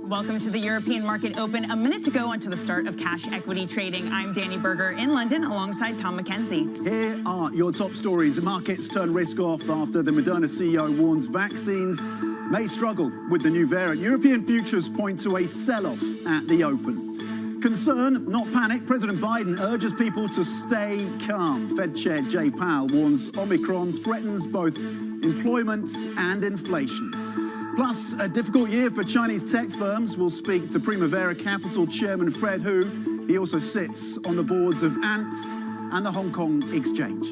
Welcome to the European market open. A minute to go until the start of cash equity trading. I'm Danny Berger in London alongside Tom McKenzie. Here are your top stories. Markets turn risk off after the Moderna CEO warns vaccines may struggle with the new variant. European futures point to a sell-off at the open. Concern, not panic. President Biden urges people to stay calm. Fed Chair Jay Powell warns Omicron threatens both employment and inflation. Plus, a difficult year for Chinese tech firms. We'll speak to Primavera Capital Chairman Fred Hu. He also sits on the boards of Ants and the Hong Kong Exchange.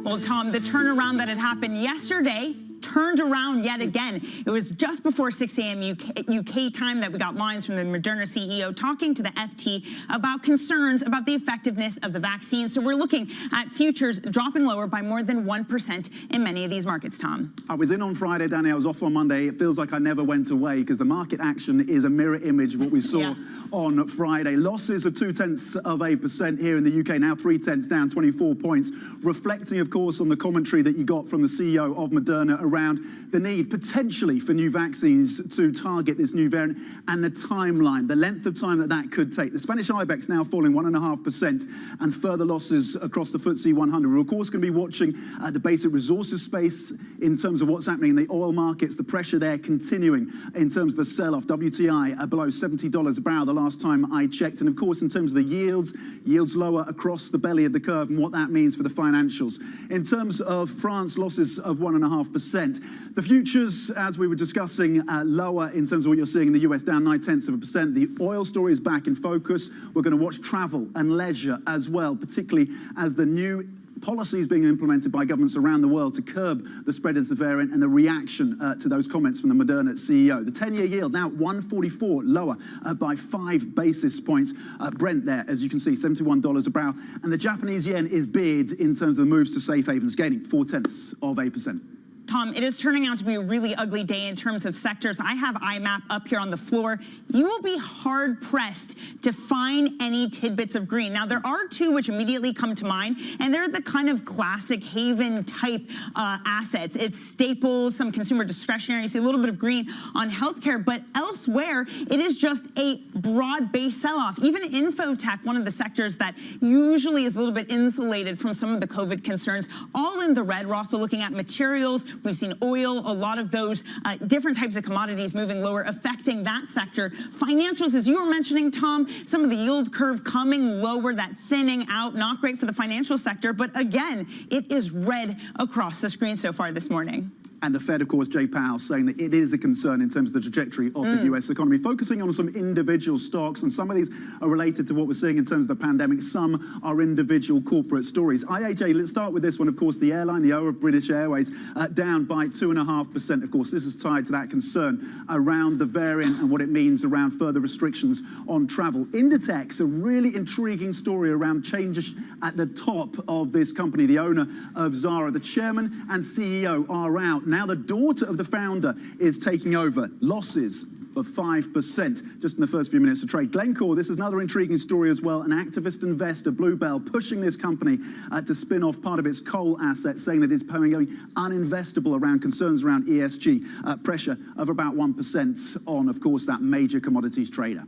Well, Tom, the turnaround that had happened yesterday turned around yet again. It was just before 6 a.m. UK time that we got lines from the Moderna CEO talking to the FT about concerns about the effectiveness of the vaccine. So we're looking at futures dropping lower by more than 1% in many of these markets, Tom. I was in on Friday, Danny. I was off on Monday. It feels like I never went away because the market action is a mirror image of what we saw on Friday. Losses of 0.2% here in the UK, now 0.3, down 24 points, reflecting, of course, on the commentary that you got from the CEO of Moderna around the need potentially for new vaccines to target this new variant and the timeline, the length of time that that could take. The Spanish IBEX now falling 1.5% and further losses across the FTSE 100. We're of course going to be watching the basic resources space in terms of what's happening in the oil markets, the pressure there continuing in terms of the sell-off. WTI below $70 a barrel the last time I checked. And of course, in terms of the yields lower across the belly of the curve and what that means for the financials. In terms of France, losses of 1.5%. The futures, as we were discussing, lower in terms of what you're seeing in the US, down 0.9%. The oil story is back in focus. We're going to watch travel and leisure as well, particularly as the new policies being implemented by governments around the world to curb the spread of the variant and the reaction to those comments from the Moderna CEO. The 10-year yield now 144, lower by 5 basis points. Brent there, as you can see, $71 a barrel. And the Japanese yen is bid in terms of the moves to safe havens, gaining 0.4%. Tom, it is turning out to be a really ugly day in terms of sectors. I have IMAP up here on the floor. You will be hard-pressed to find any tidbits of green. Now, there are two which immediately come to mind, and they're the kind of classic haven-type assets. It's staples, some consumer discretionary. You see a little bit of green on healthcare, but elsewhere, it is just a broad-based sell-off. Even infotech, one of the sectors that usually is a little bit insulated from some of the COVID concerns, all in the red. We're also looking at materials. We've seen oil, a lot of those different types of commodities moving lower, affecting that sector. Financials, as you were mentioning, Tom, some of the yield curve coming lower, that thinning out, not great for the financial sector. But again, it is red across the screen so far this morning. And the Fed, of course, Jay Powell, saying that it is a concern in terms of the trajectory of the US economy, focusing on some individual stocks. And some of these are related to what we're seeing in terms of the pandemic. Some are individual corporate stories. IAJ, let's start with this one. Of course, the airline, the O of British Airways, down by 2.5%. Of course, this is tied to that concern around the variant and what it means around further restrictions on travel. Inditex, a really intriguing story around changes at the top of this company. The owner of Zara, the chairman and CEO are out. Now the daughter of the founder is taking over. Losses of 5% just in the first few minutes of trade. Glencore, this is another intriguing story as well. An activist investor, Bluebell, pushing this company to spin off part of its coal assets, saying that it's going uninvestable around concerns around ESG. Pressure of about 1% on, of course, that major commodities trader.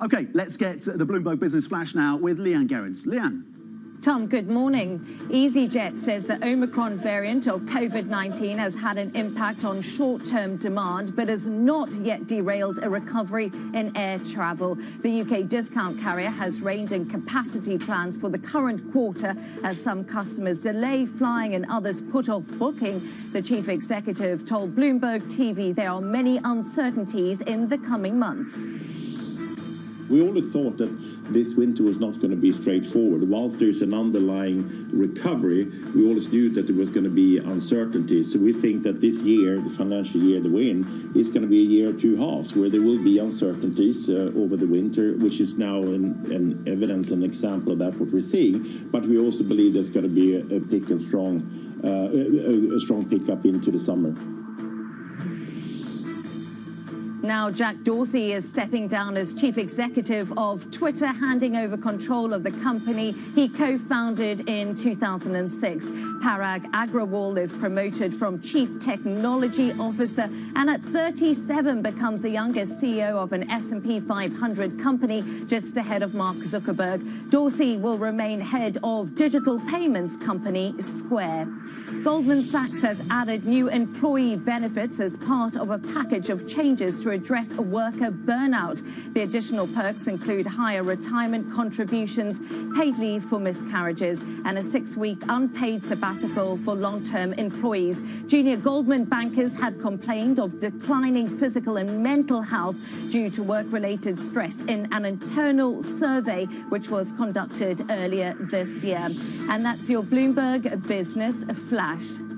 Okay, let's get the Bloomberg Business Flash now with Leanne Gerrans. Leanne. Tom, good morning. EasyJet says the Omicron variant of COVID-19 has had an impact on short-term demand, but has not yet derailed a recovery in air travel. The UK discount carrier has reined in capacity plans for the current quarter as some customers delay flying and others put off booking. The chief executive told Bloomberg TV there are many uncertainties in the coming months. We always thought that this winter was not going to be straightforward. Whilst there's an underlying recovery, we always knew that there was going to be uncertainty. So we think that this year, the financial year that we're in, is going to be a year of two halves, where there will be uncertainties over the winter, which is now an evidence, an example of that, what we're seeing. But we also believe there's going to be a strong pickup into the summer. Now, Jack Dorsey is stepping down as chief executive of Twitter, handing over control of the company he co-founded in 2006. Parag Agrawal is promoted from chief technology officer and at 37 becomes the youngest CEO of an S&P 500 company, just ahead of Mark Zuckerberg. Dorsey will remain head of digital payments company Square. Goldman Sachs has added new employee benefits as part of a package of changes to address worker burnout. The additional perks include higher retirement contributions, paid leave for miscarriages, and a 6-week unpaid sabbatical for long-term employees. Junior Goldman bankers had complained of declining physical and mental health due to work-related stress in an internal survey which was conducted earlier this year. And that's your Bloomberg Business Flash.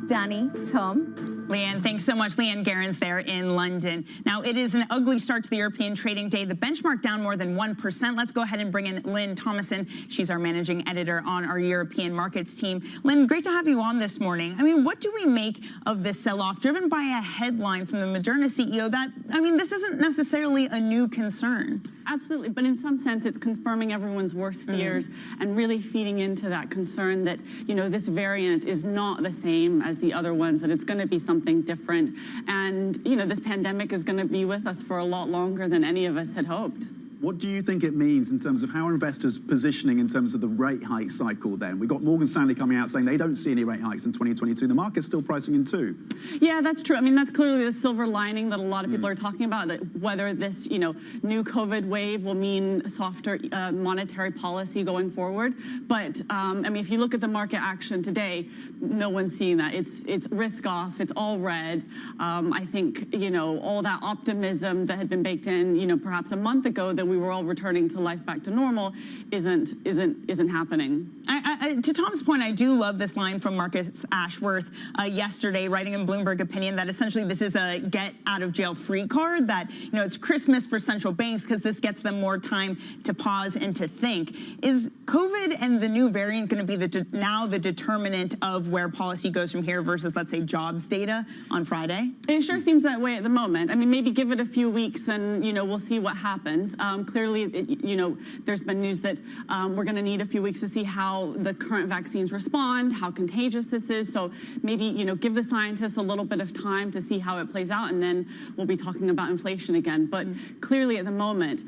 Danny, Tom. Leanne, thanks so much. Leanne Gerrans there in London. Now, it is an ugly start to the European trading day. The benchmark down more than 1%. Let's go ahead and bring in Lynn Thomason. She's our managing editor on our European markets team. Lynn, great to have you on this morning. I mean, what do we make of this sell-off driven by a headline from the Moderna CEO that, I mean, this isn't necessarily a new concern? Absolutely, but in some sense, it's confirming everyone's worst fears and really feeding into that concern that, you know, this variant is not the same as the other ones, that it's going to be something different. And, you know, this pandemic is going to be with us for a lot longer than any of us had hoped. What do you think it means in terms of how are investors positioning in terms of the rate hike cycle then? We've got Morgan Stanley coming out saying they don't see any rate hikes in 2022. The market's still pricing in 2. Yeah, that's true. I mean, that's clearly the silver lining that a lot of people are talking about, that whether this, you know, new COVID wave will mean softer monetary policy going forward. But, I mean, if you look at the market action today, no one's seeing that. It's risk off. It's all red. I think, you know, all that optimism that had been baked in, you know, perhaps a month ago that we were all returning to life back to normal isn't happening. To Tom's point, I do love this line from Marcus Ashworth yesterday, writing in Bloomberg Opinion that essentially this is a get out of jail free card, that, you know, it's Christmas for central banks because this gets them more time to pause and to think. Is COVID and the new variant going to be now the determinant of where policy goes from here versus, let's say, jobs data on Friday? It sure seems that way at the moment. I mean, maybe give it a few weeks and, you know, we'll see what happens. Clearly, you know, there's been news that we're going to need a few weeks to see how the current vaccines respond, how contagious this is. So maybe, you know, give the scientists a little bit of time to see how it plays out, and then we'll be talking about inflation again. But clearly at the moment,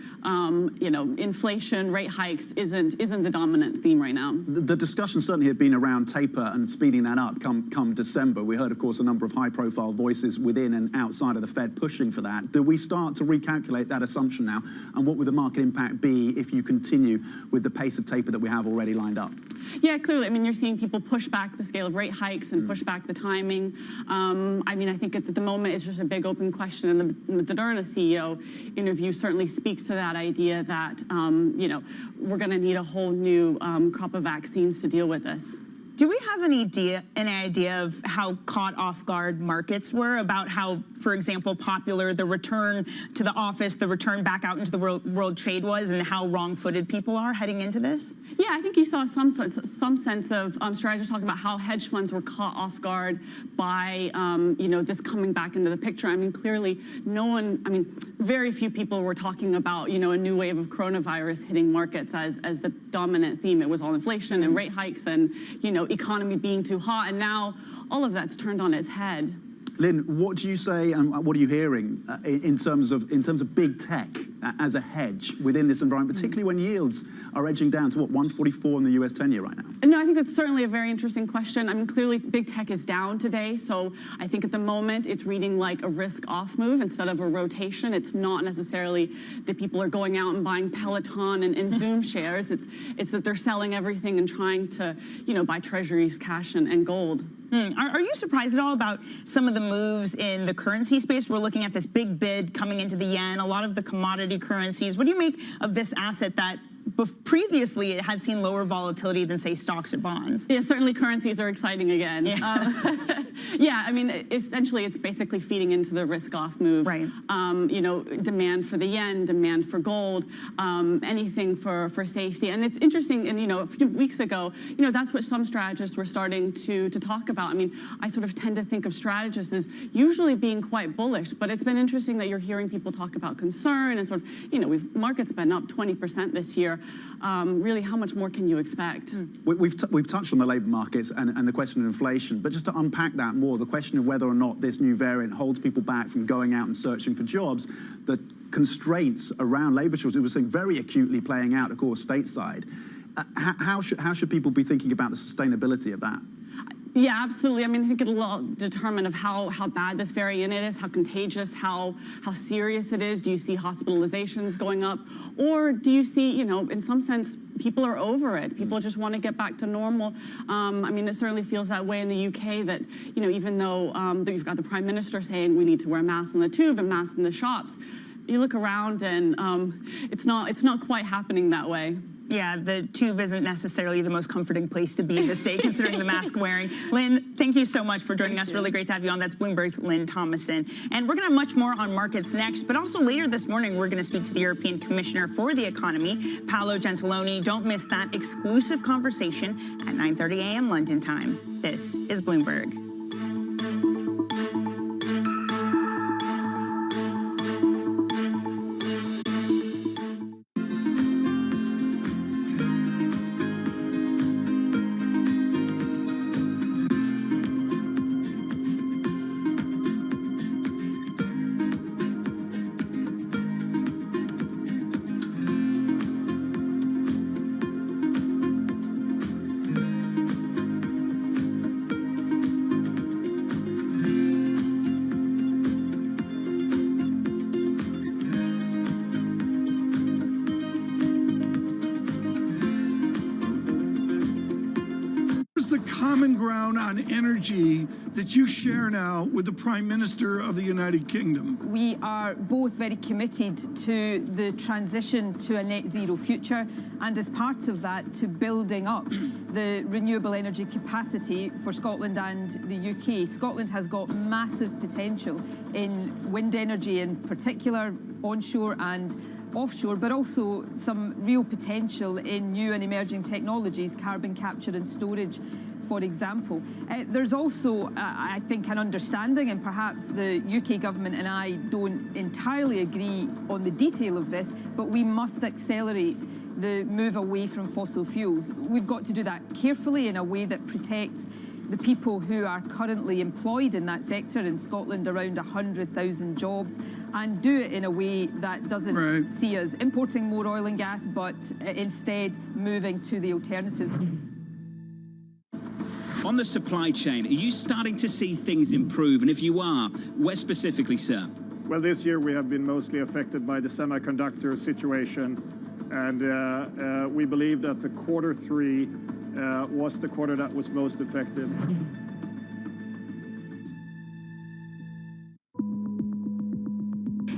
you know, inflation, rate hikes isn't the dominant theme right now. The discussion certainly had been around taper and speeding that up come December. We heard, of course, a number of high-profile voices within and outside of the Fed pushing for that. Do we start to recalculate that assumption now? And what would the market impact be if you continue with the pace of taper that we have already lined up? Yeah, clearly. I mean, you're seeing people push back the scale of rate hikes and push back the timing. I mean, I think at the moment it's just a big open question, and the Moderna CEO interview certainly speaks to that idea that, you know, we're going to need a whole new crop of vaccines to deal with this. Do we have any idea of how caught off guard markets were about how, for example, popular the return to the office, the return back out into the world trade was, and how wrong-footed people are heading into this? Yeah, I think you saw some sense of strategists talking about how hedge funds were caught off guard by, you know, this coming back into the picture. I mean, clearly, very few people were talking about, you know, a new wave of coronavirus hitting markets as the dominant theme. It was all inflation and rate hikes and, you know, economy being too hot, and now all of that's turned on its head. Lynn, what do you say and what are you hearing in terms of big tech as a hedge within this environment, particularly when yields are edging down to, what, 144 in the US 10-year right now? No, I think that's certainly a very interesting question. I mean, clearly big tech is down today, so I think at the moment it's reading like a risk-off move instead of a rotation. It's not necessarily that people are going out and buying Peloton and Zoom shares. It's that they're selling everything and trying to, buy treasuries, cash, and gold. Are you surprised at all about some of the moves in the currency space? We're looking at this big bid coming into the yen, a lot of the commodity currencies. What do you make of this asset that previously it had seen lower volatility than, say, stocks or bonds? Yeah, certainly currencies are exciting again. Yeah, yeah, I mean, essentially it's basically feeding into the risk-off move. Right. Demand for the yen, demand for gold, anything for safety. And it's interesting, and a few weeks ago, that's what some strategists were starting to talk about. I mean, I sort of tend to think of strategists as usually being quite bullish, but it's been interesting that you're hearing people talk about concern and sort of, market's been up 20% this year. Really, how much more can you expect? We've touched on the labour markets and the question of inflation, but just to unpack that more, the question of whether or not this new variant holds people back from going out and searching for jobs, the constraints around labour shortages we're seeing very acutely playing out, of course, stateside. How should people be thinking about the sustainability of that? Yeah, absolutely. I mean, I think it'll all determine of how bad this variant is, how contagious, how serious it is. Do you see hospitalizations going up? Or do you see, in some sense, people are over it. People just want to get back to normal. I mean, it certainly feels that way in the UK that, even though you've got the Prime Minister saying we need to wear masks on the tube and masks in the shops, you look around and it's not quite happening that way. Yeah, the tube isn't necessarily the most comforting place to be this day, considering the mask wearing. Lynn, thank you so much for joining us. Really great to have you on. That's Bloomberg's Lynn Thomason. And we're going to have much more on markets next, but also later this morning, we're going to speak to the European Commissioner for the Economy, Paolo Gentiloni. Don't miss that exclusive conversation at 9:30 a.m. London time. This is Bloomberg. Common ground on energy that you share now with the Prime Minister of the United Kingdom? We are both very committed to the transition to a net zero future, and as part of that, to building up the renewable energy capacity for Scotland and the UK. Scotland has got massive potential in wind energy in particular, onshore and offshore, but also some real potential in new and emerging technologies, carbon capture and storage, for example. There's also, I think, an understanding, and perhaps the UK government and I don't entirely agree on the detail of this, but we must accelerate the move away from fossil fuels. We've got to do that carefully in a way that protects the people who are currently employed in that sector, in Scotland around 100,000 jobs, and do it in a way that doesn't see us importing more oil and gas, but instead moving to the alternatives. On the supply chain, are you starting to see things improve? And if you are, where specifically, sir? Well, this year we have been mostly affected by the semiconductor situation, and we believe that the quarter three was the quarter that was most affected.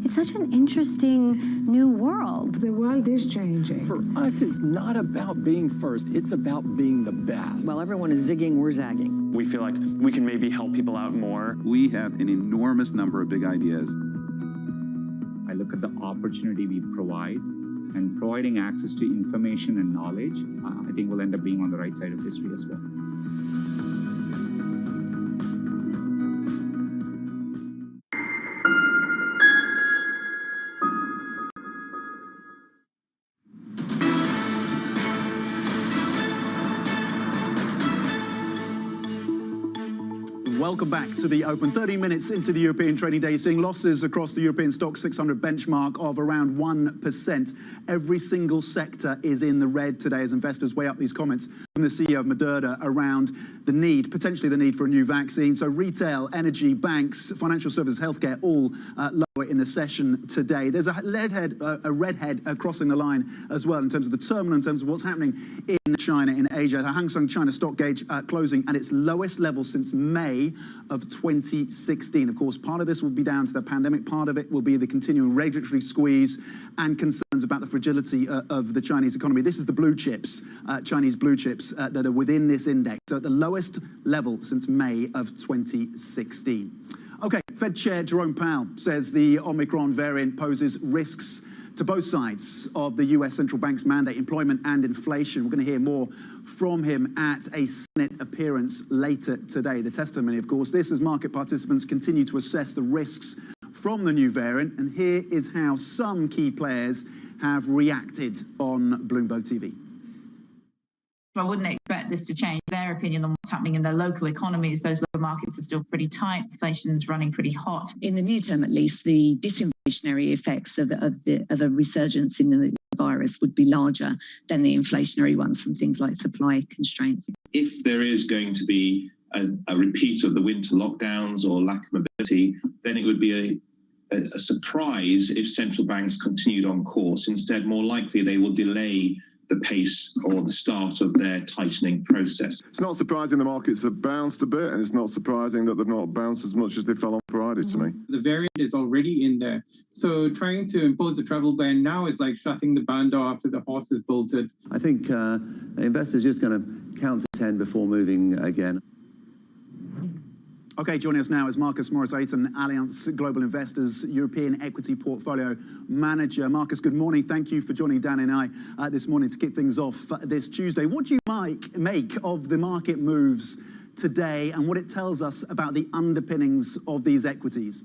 It's such an interesting new world. The world is changing. For us, it's not about being first, it's about being the best. While everyone is zigging, we're zagging. We feel like we can maybe help people out more. We have an enormous number of big ideas. I look at the opportunity we provide, and providing access to information and knowledge, I think we'll end up being on the right side of history as well. Welcome back to the Open. 30 minutes into the European trading day, seeing losses across the European stock 600 benchmark of around 1%. Every single sector is in the red today as investors weigh up these comments from the CEO of Moderna around the need, potentially the need for a new vaccine. So retail, energy, banks, financial services, healthcare, all lower in the session today. There's a redhead crossing the line as well in terms of the terminal, in terms of what's happening in China, in Asia. The Hang Seng China stock gauge closing at its lowest level since May of 2016. Of course, part of this will be down to the pandemic. Part of it will be the continuing regulatory squeeze and concerns about the fragility of the Chinese economy. This is the blue chips, Chinese blue chips that are within this index. So at the lowest level since May of 2016. Okay, Fed Chair Jerome Powell says the Omicron variant poses risks to both sides of the US central bank's mandate, employment and inflation. We're going to hear more from him at a Senate appearance later today. The testimony, of course, this as market participants continue to assess the risks from the new variant. And here is how some key players have reacted on Bloomberg TV. I wouldn't expect this to change their opinion on what's happening in their local economies. Those local markets are still pretty tight. Inflation is running pretty hot. In the near term, at least, the disinflationary effects of a resurgence in the virus would be larger than the inflationary ones from things like supply constraints. If there is going to be a repeat of the winter lockdowns or lack of mobility, then it would be a surprise if central banks continued on course. Instead, more likely they will delay the pace or the start of their tightening process. It's not surprising the markets have bounced a bit, and it's not surprising that they've not bounced as much as they fell on Friday to me. The variant is already in there. So trying to impose a travel ban now is like shutting the barn door after the horse is bolted. I think investors are just going to count to 10 before moving again. Okay, joining us now is Marcus Morris-Ayton, Allianz Global Investors European Equity Portfolio Manager. Marcus, good morning. Thank you for joining Dan and I this morning to kick things off this Tuesday. What do you make of the market moves today and what it tells us about the underpinnings of these equities?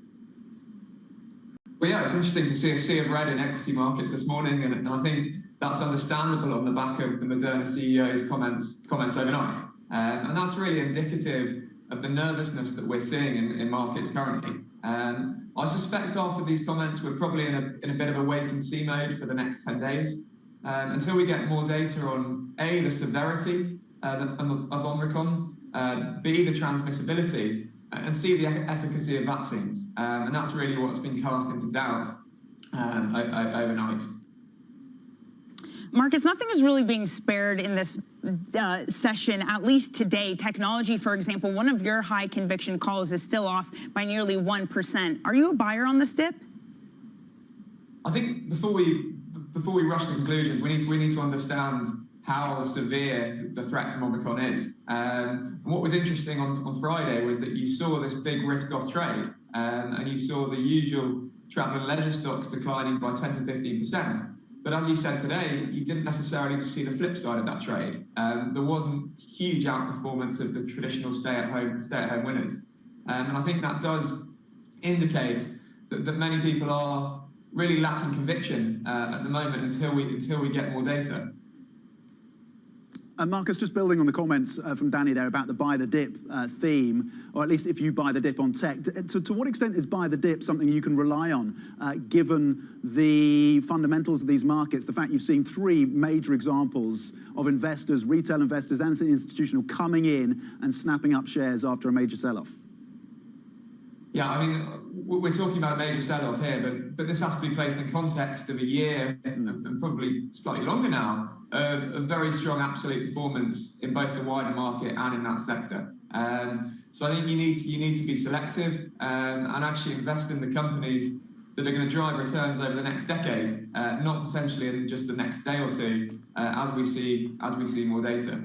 Well, yeah, it's interesting to see a sea of red in equity markets this morning, and I think that's understandable on the back of the Moderna CEO's comments overnight. And that's really indicative of the nervousness that we're seeing in markets currently. I suspect after these comments, we're probably in a bit of a wait and see mode for the next 10 days until we get more data on A, the severity of Omicron, B, the transmissibility, and C, the efficacy of vaccines. And that's really what's been cast into doubt overnight. Marcus, nothing is really being spared in this session, at least today. Technology, for example, one of your high conviction calls is still off by nearly 1%. Are you a buyer on this dip? I think before we rush to conclusions, we need to understand how severe the threat from Omicron is. And what was interesting on Friday was that you saw this big risk-off trade, and you saw the usual travel and leisure stocks declining by 10 to 15%. But as you said today, you didn't necessarily see the flip side of that trade. There wasn't huge outperformance of the traditional stay-at-home winners. And I think that does indicate that many people are really lacking conviction at the moment until we get more data. Marcus, just building on the comments from Danny there about the buy the dip theme, or at least if you buy the dip on tech, to what extent is buy the dip something you can rely on, given the fundamentals of these markets, the fact you've seen three major examples of investors, retail investors and institutional, coming in and snapping up shares after a major sell-off? Yeah, I mean, we're talking about a major sell-off here, but this has to be placed in context of a year and probably slightly longer now of very strong absolute performance in both the wider market and in that sector. So I think you need to be selective and actually invest in the companies that are going to drive returns over the next decade, not potentially in just the next day or two, as we see more data.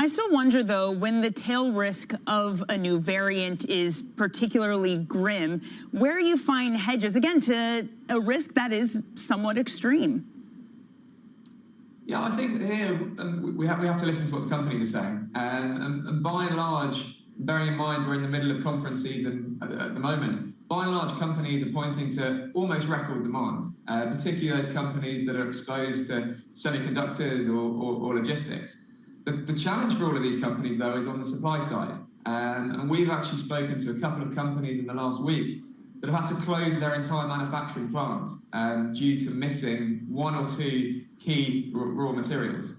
I still wonder, though, when the tail risk of a new variant is particularly grim, where you find hedges, again, to a risk that is somewhat extreme. Yeah, I think here we have to listen to what the companies are saying. And by and large, bearing in mind we're in the middle of conference season at the moment, by and large, companies are pointing to almost record demand, particularly those companies that are exposed to semiconductors or logistics. The challenge for all of these companies, though, is on the supply side. And we've actually spoken to a couple of companies in the last week that have had to close their entire manufacturing plant due to missing one or two key raw materials.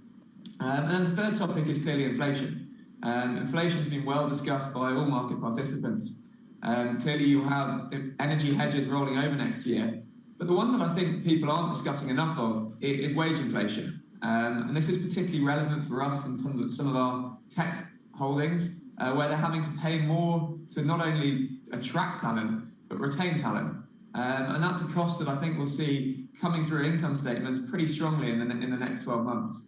And then the third topic is clearly inflation. Inflation has been well discussed by all market participants. Clearly you have energy hedges rolling over next year. But the one that I think people aren't discussing enough of is wage inflation. And this is particularly relevant for us in terms of some of our tech holdings, where they're having to pay more to not only attract talent, but retain talent. And that's a cost that I think we'll see coming through income statements pretty strongly in the next 12 months.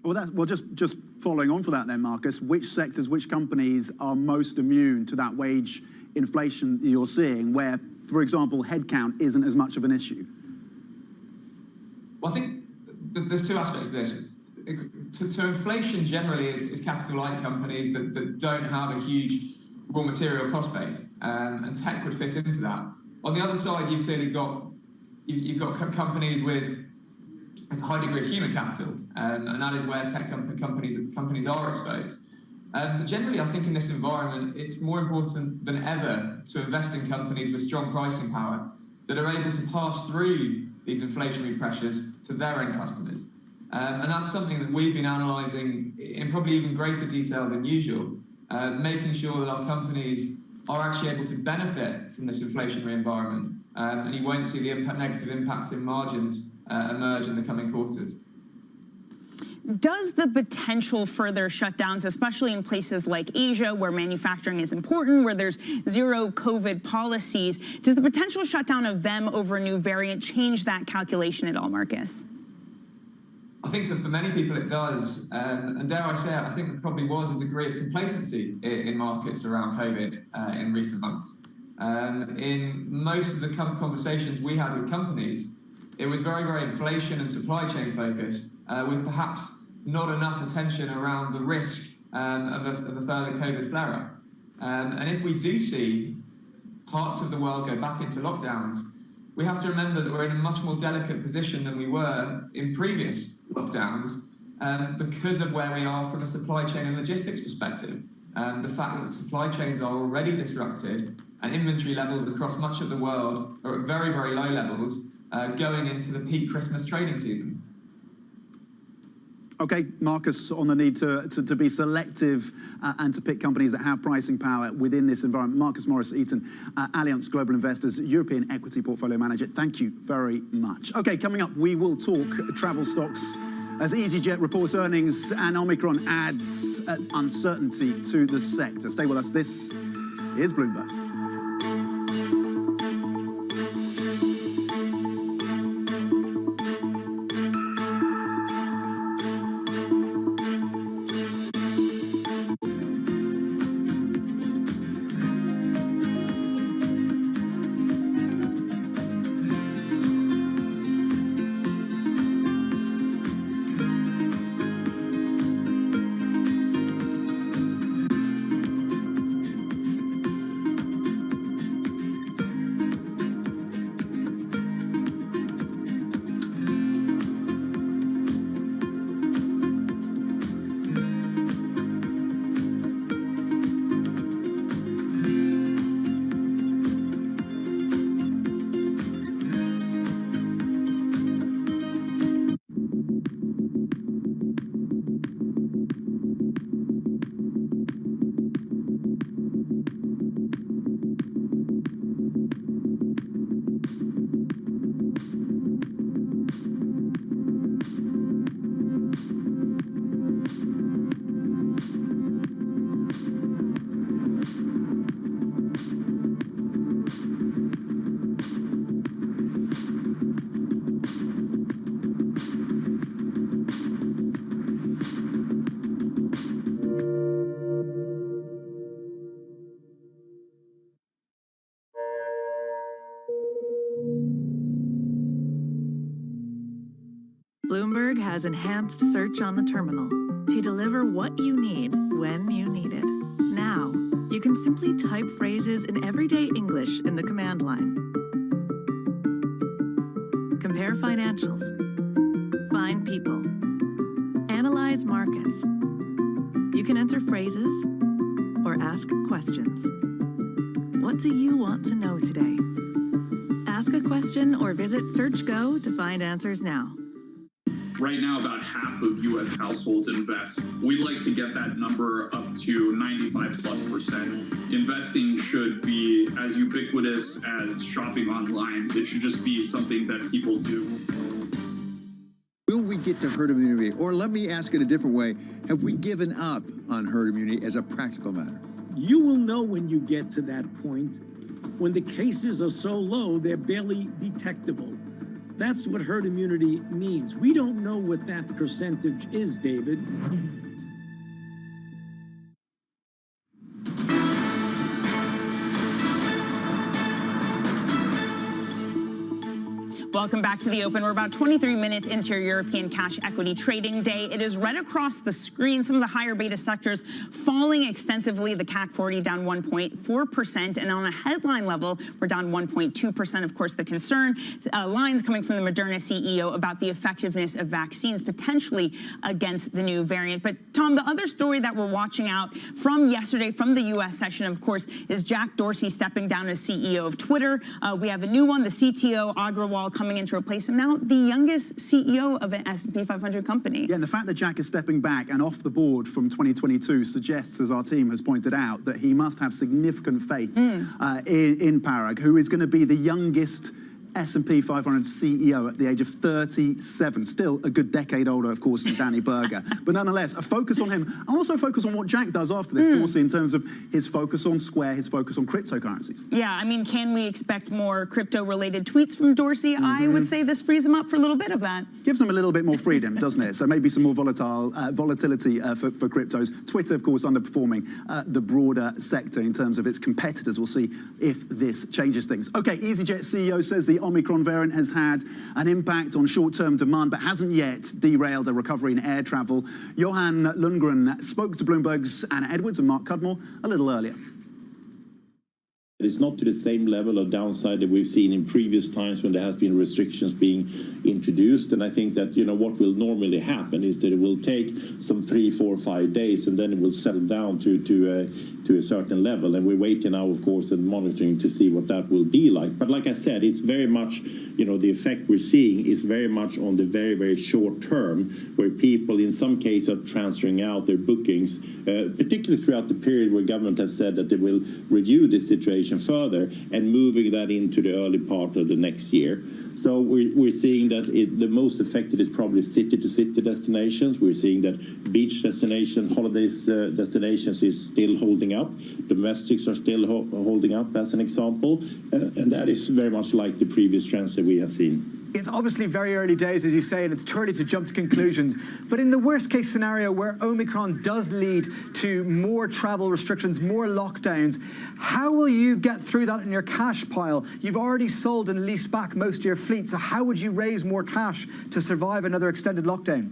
Well, just following on for that then, Marcus, which sectors, which companies are most immune to that wage inflation you're seeing, where, for example, headcount isn't as much of an issue? Well, I think there's two aspects to this. To inflation generally is capital-light companies that don't have a huge raw material cost base, and tech would fit into that. On the other side, you've clearly got companies with a high degree of human capital, and that is where tech companies are exposed. Generally, I think in this environment, it's more important than ever to invest in companies with strong pricing power that are able to pass through these inflationary pressures to their end customers. And that's something that we've been analysing in probably even greater detail than usual, making sure that our companies are actually able to benefit from this inflationary environment, and you won't see the negative impact in margins emerge in the coming quarters. Does the potential further shutdowns, especially in places like Asia, where manufacturing is important, where there's zero COVID policies, does the potential shutdown of them over a new variant change that calculation at all, Marcus? I think that for many people it does, and dare I say it, I think there probably was a degree of complacency in markets around COVID in recent months. In most of the conversations we had with companies, it was very, very inflation and supply chain focused, with perhaps not enough attention around the risk of a further COVID flare-up. And if we do see parts of the world go back into lockdowns, we have to remember that we're in a much more delicate position than we were in previous lockdowns, because of where we are from a supply chain and logistics perspective. The fact that supply chains are already disrupted and inventory levels across much of the world are at very, very low levels going into the peak Christmas trading season. Okay, Marcus, on the need to be selective and to pick companies that have pricing power within this environment. Marcus Morris-Eaton, Allianz Global Investors, European Equity Portfolio Manager. Thank you very much. Okay, coming up, we will talk travel stocks as EasyJet reports earnings and Omicron adds uncertainty to the sector. Stay with us. This is Bloomberg. Bloomberg has enhanced search on the terminal to deliver what you need when you need it. Now, you can simply type phrases in everyday English in the command line. Compare financials. Find people. Analyze markets. You can enter phrases, or ask questions. What do you want to know today? Ask a question or visit SearchGo to find answers now. Right now, about half of U.S. households invest. We'd like to get that number up to 95+%. Investing should be as ubiquitous as shopping online. It should just be something that people do. Will we get to herd immunity? Or let me ask it a different way. Have we given up on herd immunity as a practical matter? You will know when you get to that point, when the cases are so low, they're barely detectable. That's what herd immunity means. We don't know what that percentage is, David. Welcome back to the Open. We're about 23 minutes into your European cash equity trading day. It is right across the screen. Some of the higher beta sectors falling extensively. The CAC 40 down 1.4%. And on a headline level, we're down 1.2%. Of course, the concern lines coming from the Moderna CEO about the effectiveness of vaccines potentially against the new variant. But Tom, the other story that we're watching out from yesterday from the U.S. session, of course, is Jack Dorsey stepping down as CEO of Twitter. We have a new one, the CTO, Agrawal, coming in to replace him now, the youngest CEO of an S&P 500 company. Yeah, and the fact that Jack is stepping back and off the board from 2022 suggests, as our team has pointed out, that he must have significant faith in Parag, who is going to be the youngest S&P 500 CEO at the age of 37. Still a good decade older, of course, than Danny Berger. But nonetheless, a focus on him. And also focus on what Jack does after this, Dorsey, in terms of his focus on Square, his focus on cryptocurrencies. Yeah, I mean, can we expect more crypto-related tweets from Dorsey? I would say this frees him up for a little bit of that. Gives him a little bit more freedom, doesn't it? So maybe some more volatility for cryptos. Twitter, of course, underperforming the broader sector in terms of its competitors. We'll see if this changes things. Okay, EasyJet CEO says the Omicron variant has had an impact on short-term demand, but hasn't yet derailed a recovery in air travel. Johan Lundgren spoke to Bloomberg's Anna Edwards and Mark Cudmore a little earlier. It's not to the same level of downside that we've seen in previous times when there has been restrictions being introduced. And I think that, what will normally happen is that it will take some 3, 4, 5 days, and then it will settle down to a certain level. And we're waiting now, of course, and monitoring to see what that will be like. But like I said, it's very much, the effect we're seeing is very much on the very, very short term, where people in some cases are transferring out their bookings, particularly throughout the period where government has said that they will review this situation further and moving that into the early part of the next year. So we're seeing that the most affected is probably city-to-city destinations. We're seeing that beach destination, holidays destinations is still holding up. Domestics are still holding up, as an example. And that is very much like the previous trends that we have seen. It's obviously very early days, as you say, and it's too early to jump to conclusions. But in the worst-case scenario where Omicron does lead to more travel restrictions, more lockdowns, how will you get through that in your cash pile? You've already sold and leased back most of your fleet, so how would you raise more cash to survive another extended lockdown?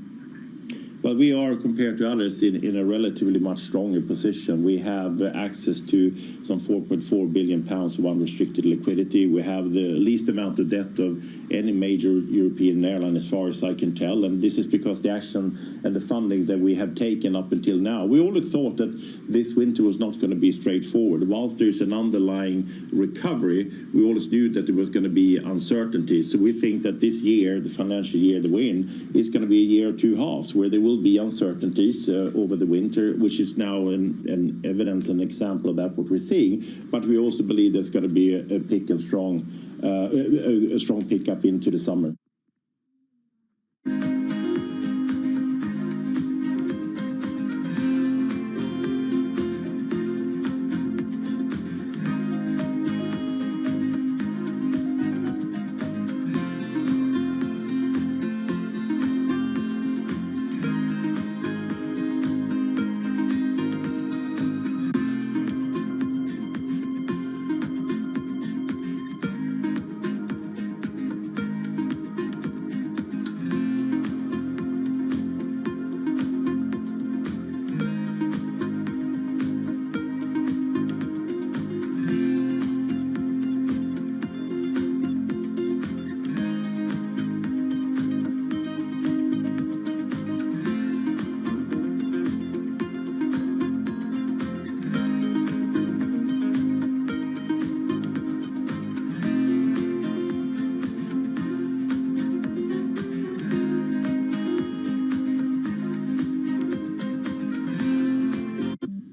Well, we are, compared to others, in a relatively much stronger position. We have access to some 4.4 billion pounds of unrestricted liquidity. We have the least amount of debt of any major European airline, as far as I can tell. And this is because the action and the funding that we have taken up until now. We always thought that this winter was not going to be straightforward. Whilst there's an underlying recovery, we always knew that there was going to be uncertainty. So we think that this year, the financial year that we're in, is going to be a year of two halves, where there will be uncertainties over the winter, which is now an evidence and example of that, what we're seeing. But we also believe there's going to be a strong pickup into the summer.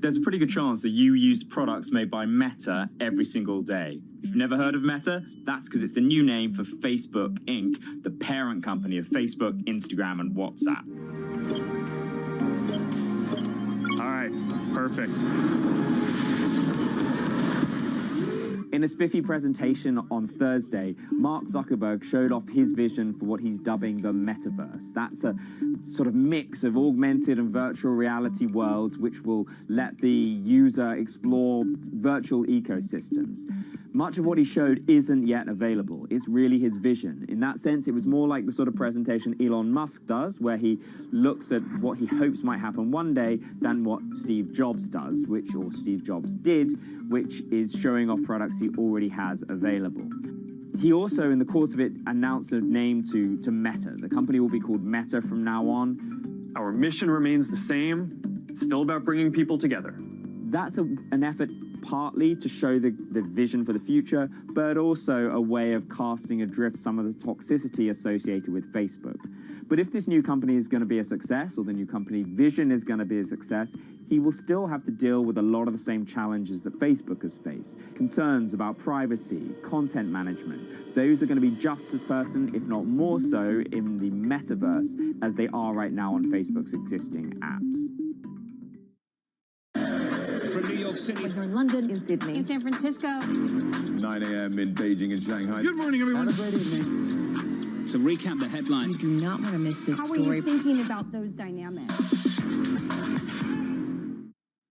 there's a pretty good chance that you use products made by Meta every single day. If you've never heard of Meta, that's because it's the new name for Facebook Inc., the parent company of Facebook, Instagram, and WhatsApp. All right, perfect. In a spiffy presentation on Thursday, Mark Zuckerberg showed off his vision for what he's dubbing the metaverse. That's a sort of mix of augmented and virtual reality worlds which will let the user explore virtual ecosystems. Much of what he showed isn't yet available. It's really his vision. In that sense, it was more like the sort of presentation Elon Musk does, where he looks at what he hopes might happen one day, than what Steve Jobs does, or Steve Jobs did, which is showing off products he already has available. He also, in the course of it, announced a name to Meta. The company will be called Meta from now on. Our mission remains the same. It's still about bringing people together. That's an effort partly to show the vision for the future, but also a way of casting adrift some of the toxicity associated with Facebook. But if this new company is going to be a success, or the new company vision is going to be a success, he will still have to deal with a lot of the same challenges that Facebook has faced. Concerns about privacy, content management, those are going to be just as pertinent, if not more so, in the metaverse as they are right now on Facebook's existing apps. From New York City. We're in London, in Sydney, in San Francisco. 9 a.m. in Beijing and Shanghai. Good morning, everyone. Have a great evening. To recap the headlines. You do not want to miss this story. How are you thinking about those dynamics?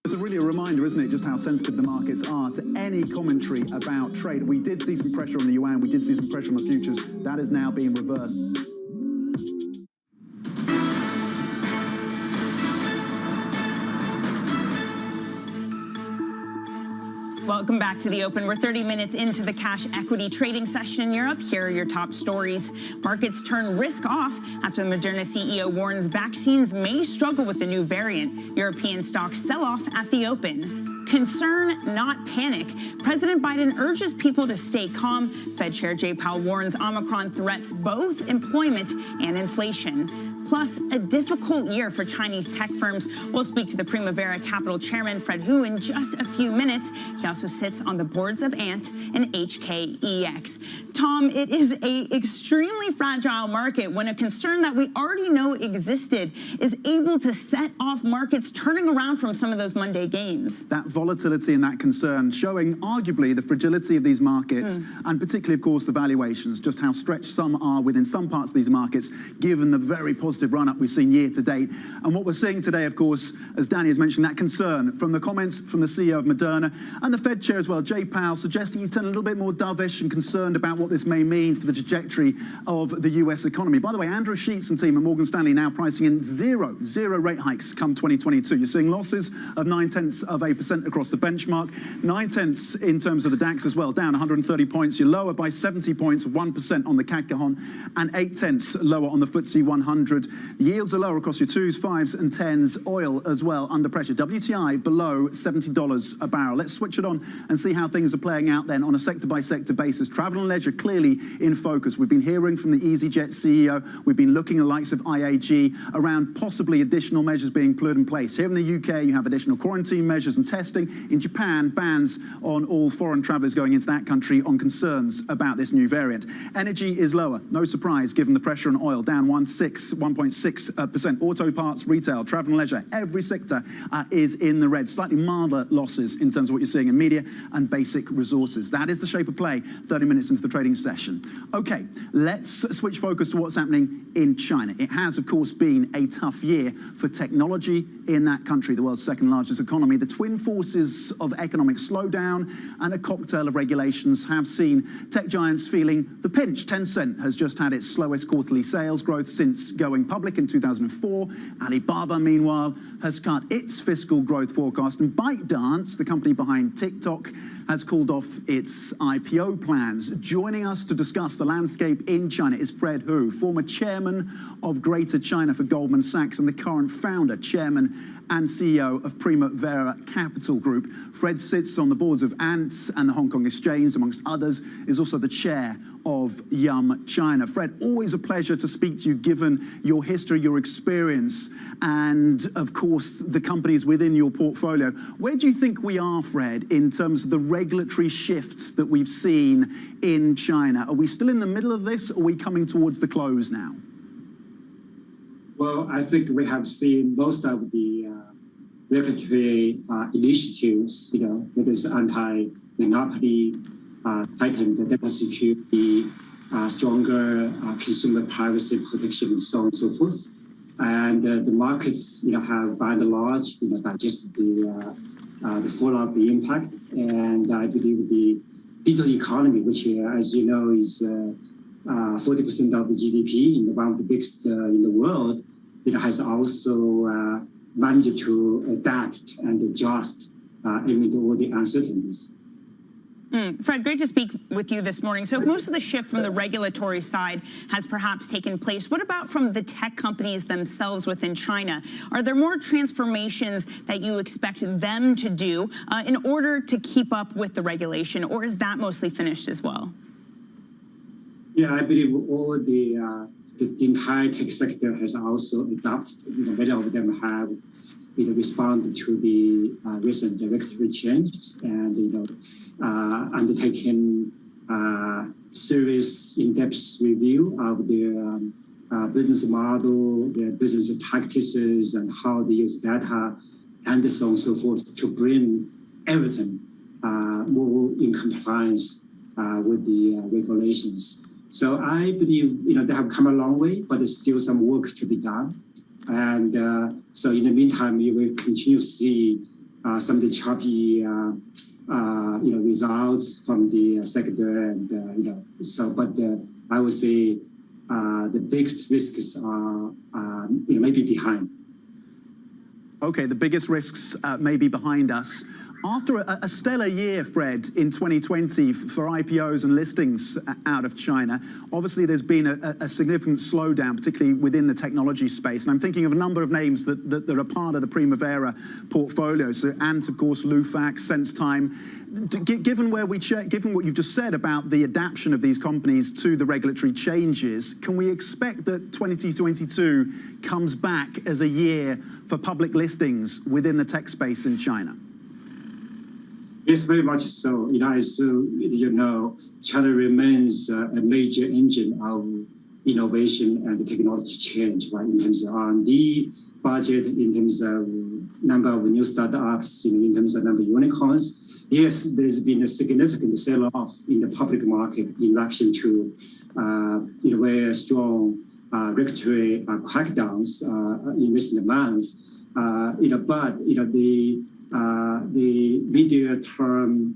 It's really a reminder, isn't it, just how sensitive the markets are to any commentary about trade. We did see some pressure on the yuan, we did see some pressure on the futures. That is now being reversed. Welcome back to the Open. We're 30 minutes into the cash equity trading session in Europe. Here are your top stories. Markets turn risk off after the Moderna CEO warns vaccines may struggle with the new variant. European stocks sell off at the open. Concern, not panic. President Biden urges people to stay calm. Fed Chair Jay Powell warns Omicron threats both employment and inflation. Plus, a difficult year for Chinese tech firms. We'll speak to the Primavera Capital chairman, Fred Hu, in just a few minutes. He also sits on the boards of Ant and HKEX. Tom, it is an extremely fragile market when a concern that we already know existed is able to set off markets turning around from some of those Monday gains. That volatility and that concern showing arguably the fragility of these markets and particularly, of course, the valuations, just how stretched some are within some parts of these markets, given the very positive run-up we've seen year to date. And what we're seeing today, of course, as Danny has mentioned, that concern from the comments from the CEO of Moderna and the Fed chair as well, Jay Powell, suggesting he's turned a little bit more dovish and concerned about what this may mean for the trajectory of the US economy. By the way, Andrew Sheets and team at Morgan Stanley now pricing in zero rate hikes come 2022. You're seeing losses of 0.9% across the benchmark, 0.9 in terms of the DAX as well, down 130 points. You're lower by 70 points, 1% on the CAC Cajon, and 0.8 lower on the FTSE 100. The yields are lower across your 2s, 5s, and 10s. Oil as well under pressure. WTI below $70 a barrel. Let's switch it on and see how things are playing out then on a sector-by-sector basis. Travel and leisure clearly in focus. We've been hearing from the EasyJet CEO. We've been looking at the likes of IAG around possibly additional measures being put in place. Here in the UK, you have additional quarantine measures and testing. In Japan, bans on all foreign travellers going into that country on concerns about this new variant. Energy is lower. No surprise, given the pressure on oil, down 1.6%. Auto parts, retail, travel and leisure, every sector is in the red. Slightly milder losses in terms of what you're seeing in media and basic resources. That is the shape of play 30 minutes into the trading session. Okay, let's switch focus to what's happening in China. It has, of course, been a tough year for technology in that country, the world's second largest economy. The twin forces of economic slowdown and a cocktail of regulations have seen tech giants feeling the pinch. Tencent has just had its slowest quarterly sales growth since going public in 2004. Alibaba, meanwhile, has cut its fiscal growth forecast, and ByteDance, the company behind TikTok, has called off its IPO plans. Joining us to discuss the landscape in China is Fred Hu, former chairman of Greater China for Goldman Sachs and the current founder, chairman and CEO of Primavera Capital Group. Fred sits on the boards of Ant and the Hong Kong Exchange, amongst others, is also the chair of Yum China. Fred, always a pleasure to speak to you, given your history, your experience, and of course the companies within your portfolio. Where do you think we are, Fred, in terms of the regulatory shifts that we've seen in China? Are we still in the middle of this, or are we coming towards the close now? Well, I think we have seen most of the regulatory initiatives, that is anti-monopoly, tightened data security, stronger consumer privacy protection, and so on and so forth. And the markets, have by and large, digested the fallout of the impact. And I believe the digital economy, which, as you know, is 40% of the GDP, and one of the biggest in the world, has also managed to adapt and adjust amid all the uncertainties. Fred, great to speak with you this morning. So if most of the shift from the regulatory side has perhaps taken place, what about from the tech companies themselves within China? Are there more transformations that you expect them to do in order to keep up with the regulation, or is that mostly finished as well? Yeah, I believe all the entire tech sector has also adopted. Many of them have responded to the recent regulatory changes and undertaken serious in-depth review of their business model, their business practices, and how they use data, and so on and so forth, to bring everything more in compliance with the regulations. So I believe they have come a long way, but there's still some work to be done. And so in the meantime, you will continue to see some of the choppy results from the sector, and but I would say the biggest risks are maybe behind. Okay, the biggest risks may be behind us. After a stellar year, Fred, in 2020 for IPOs and listings out of China, obviously there's been a significant slowdown, particularly within the technology space. And I'm thinking of a number of names that are part of the Primavera portfolio. So Ant, of course, Lufax, SenseTime. Given what you've just said about the adaptation of these companies to the regulatory changes, can we expect that 2022 comes back as a year for public listings within the tech space in China? Yes, very much so. As you know, China remains a major engine of innovation and technology change, right? In terms of R&D budget, in terms of number of new startups, in terms of number of unicorns. Yes, there's been a significant sell-off in the public market in reaction to very strong regulatory crackdowns in recent months. But the medium-term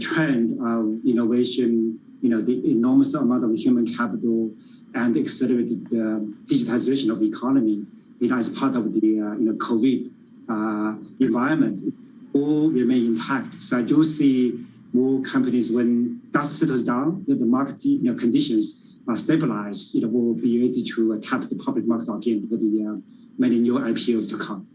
trend of innovation, the enormous amount of human capital and accelerated digitization of the economy, as part of the COVID environment, all remain intact. So I do see more companies, when dust settles down, the market conditions are stabilized, will be able to tap the public market again with the many new IPOs to come.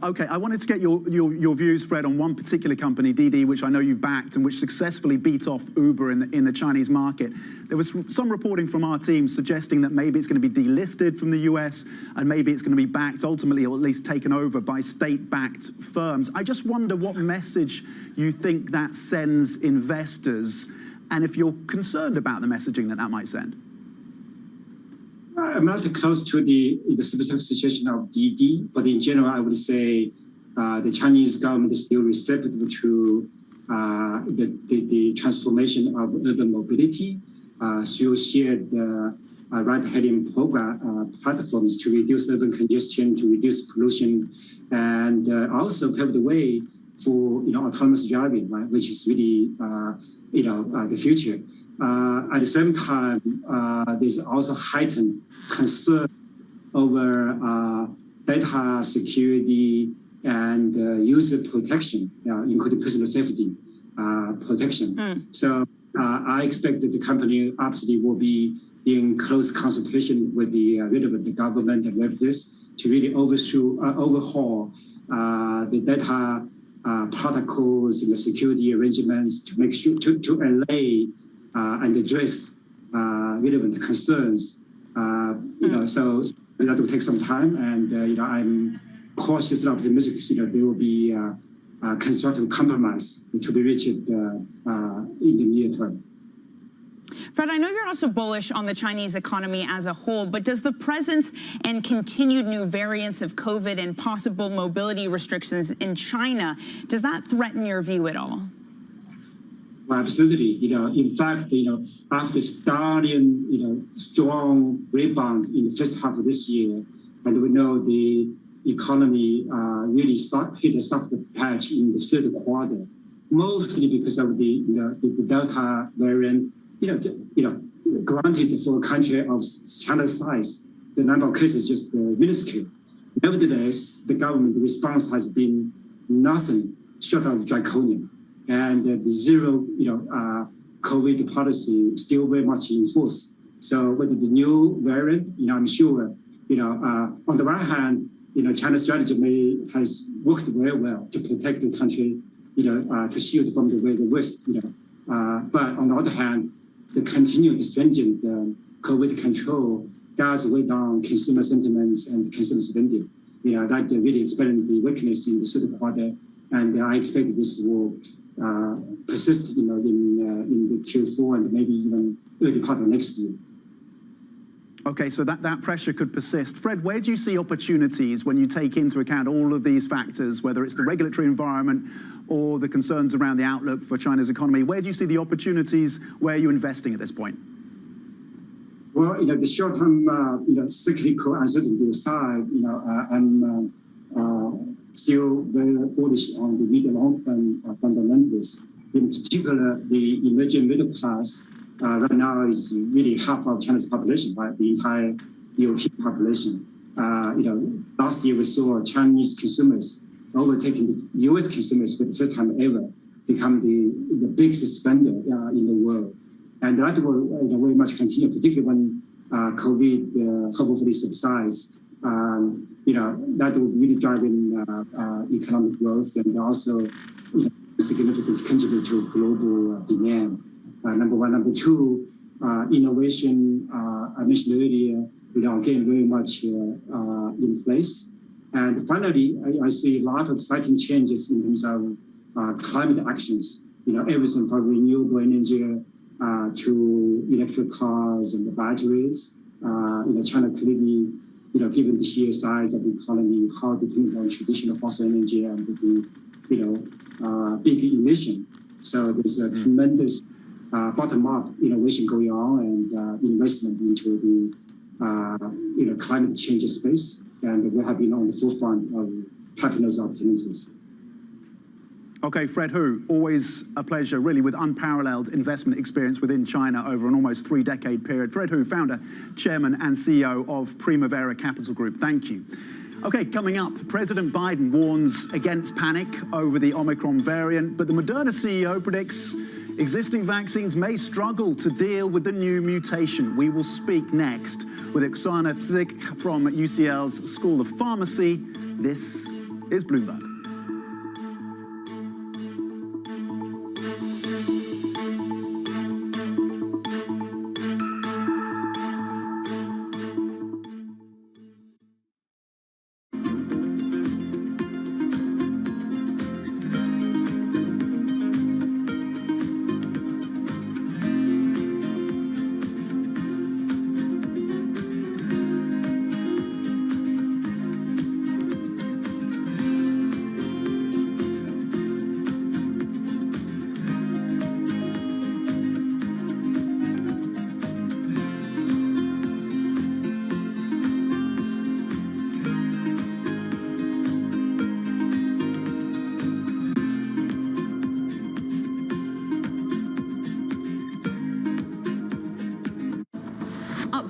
Okay, I wanted to get your views, Fred, on one particular company, Didi, which I know you've backed and which successfully beat off Uber in the Chinese market. There was some reporting from our team suggesting that maybe it's going to be delisted from the US and maybe it's going to be backed ultimately, or at least taken over by state-backed firms. I just wonder what message you think that sends investors, and if you're concerned about the messaging that might send. I'm not close to the specific situation of Didi, but in general, I would say the Chinese government is still receptive to the transformation of urban mobility through shared ride-hailing platforms to reduce urban congestion, to reduce pollution, and also pave the way for autonomous driving, right, which is really the future. At the same time, there's also heightened concern over data security and user protection, including personal safety protection. So I expect that the company obviously will be in close consultation with the relevant government and regulators to really overhaul the data protocols and the security arrangements to make sure to allay and address relevant concerns. So that will take some time, and I'm cautiously optimistic. There will be a constructive compromise which will be reached in the near term. Fred, I know you're also bullish on the Chinese economy as a whole, but does the presence and continued new variants of COVID and possible mobility restrictions in China, does that threaten your view at all? Well, absolutely. In fact, after starting, strong rebound in the first half of this year, and we know the economy really hit a soft patch in the third quarter, mostly because of the Delta variant. Granted, for a country of China's size, the number of cases is just minuscule. Nevertheless, the government response has been nothing short of draconian, and the zero, COVID policy still very much in force. So with the new variant, I'm sure, on the one hand, China's strategy has worked very well to protect the country, to shield from the very worst, but on the other hand, the continued stringent COVID control does weigh down consumer sentiments and consumer spending. That really experienced the weakness in the third quarter, and I expect this will persist, in the Q4 and maybe even early part of next year. Okay, so that pressure could persist. Fred, where do you see opportunities when you take into account all of these factors, whether it's the regulatory environment or the concerns around the outlook for China's economy? Where do you see the opportunities? Where are you investing at this point? Well, the short-term, cyclical uncertainty aside, I'm still very bullish on the mid- and long-term fundamentals. In particular, the emerging middle class. Right now is really half of China's population, right? The entire European population. Last year we saw Chinese consumers overtaking the U.S. consumers for the first time ever, become the biggest spender in the world, and that will very much continue, particularly when COVID hopefully subsides. That will really drive in economic growth and also significantly contribute to global demand. Number one. Number two, innovation, I mentioned earlier, again, very much in place. And finally, I see a lot of exciting changes in terms of climate actions, everything from renewable energy to electric cars and the batteries. China clearly, given the sheer size of the economy, how dependent on traditional fossil energy and the big emission. So there's a tremendous bottom-up innovation going on and investment into the climate change space, and we have been on the forefront of tapping those opportunities. Okay, Fred Hu, always a pleasure, really, with unparalleled investment experience within China over an almost 3-decade period. Fred Hu, founder, chairman, and CEO of Primavera Capital Group. Thank you. Okay, coming up, President Biden warns against panic over the Omicron variant, but the Moderna CEO predicts existing vaccines may struggle to deal with the new mutation. We will speak next with Oksana Pzik from UCL's School of Pharmacy. This is Bloomberg.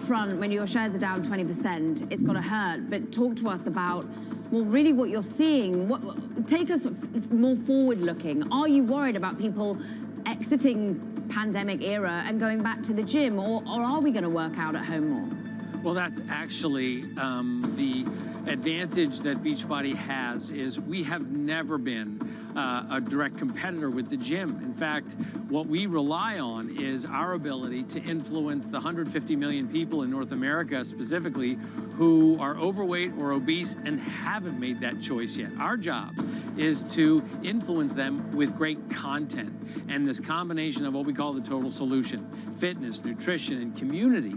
Front, when your shares are down 20%, it's going to hurt. But talk to us about, well, really what you're seeing. Take us more forward-looking. Are you worried about people exiting pandemic era and going back to the gym, or are we going to work out at home more? Well, that's actually the advantage that Beachbody has is we have never been a direct competitor with the gym. In fact, what we rely on is our ability to influence the 150 million people in North America specifically who are overweight or obese and haven't made that choice yet. Our job is to influence them with great content and this combination of what we call the total solution: fitness, nutrition, and community,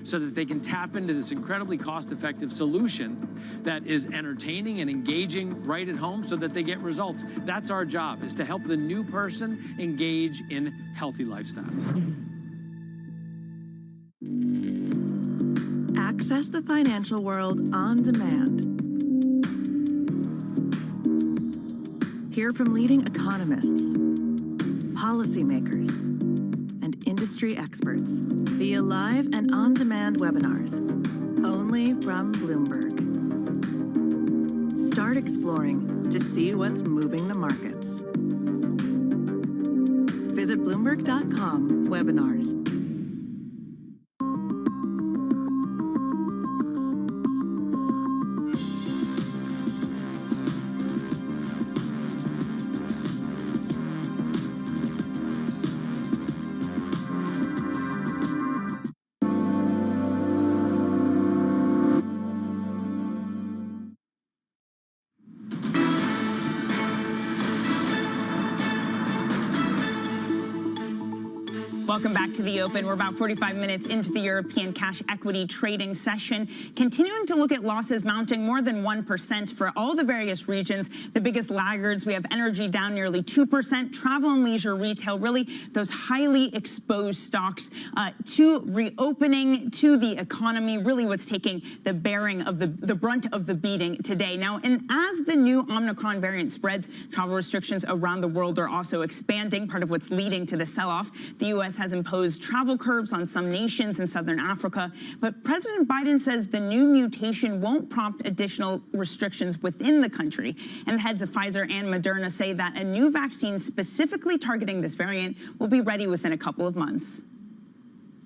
so that they can tap into this incredibly cost-effective solution that is entertaining and engaging right at home so that they get results. That's our job, is to help the new person engage in healthy lifestyles. Access the financial world on demand. Hear from leading economists, policymakers, and industry experts via live and on-demand webinars, only from Bloomberg. Start exploring to see what's moving the markets. Visit Bloomberg.com/webinars. Welcome back to The Open. We're about 45 minutes into the European cash equity trading session, continuing to look at losses mounting more than 1% for all the various regions. The biggest laggards, we have energy down nearly 2%, travel and leisure, retail, really those highly exposed stocks to reopening, to the economy, really what's taking the bearing of the brunt of the beating today. Now, and as the new Omicron variant spreads, travel restrictions around the world are also expanding, part of what's leading to the sell-off. The U.S. has imposed travel curbs on some nations in southern Africa, but President Biden says the new mutation won't prompt additional restrictions within the country. And the heads of Pfizer and Moderna say that a new vaccine specifically targeting this variant will be ready within a couple of months.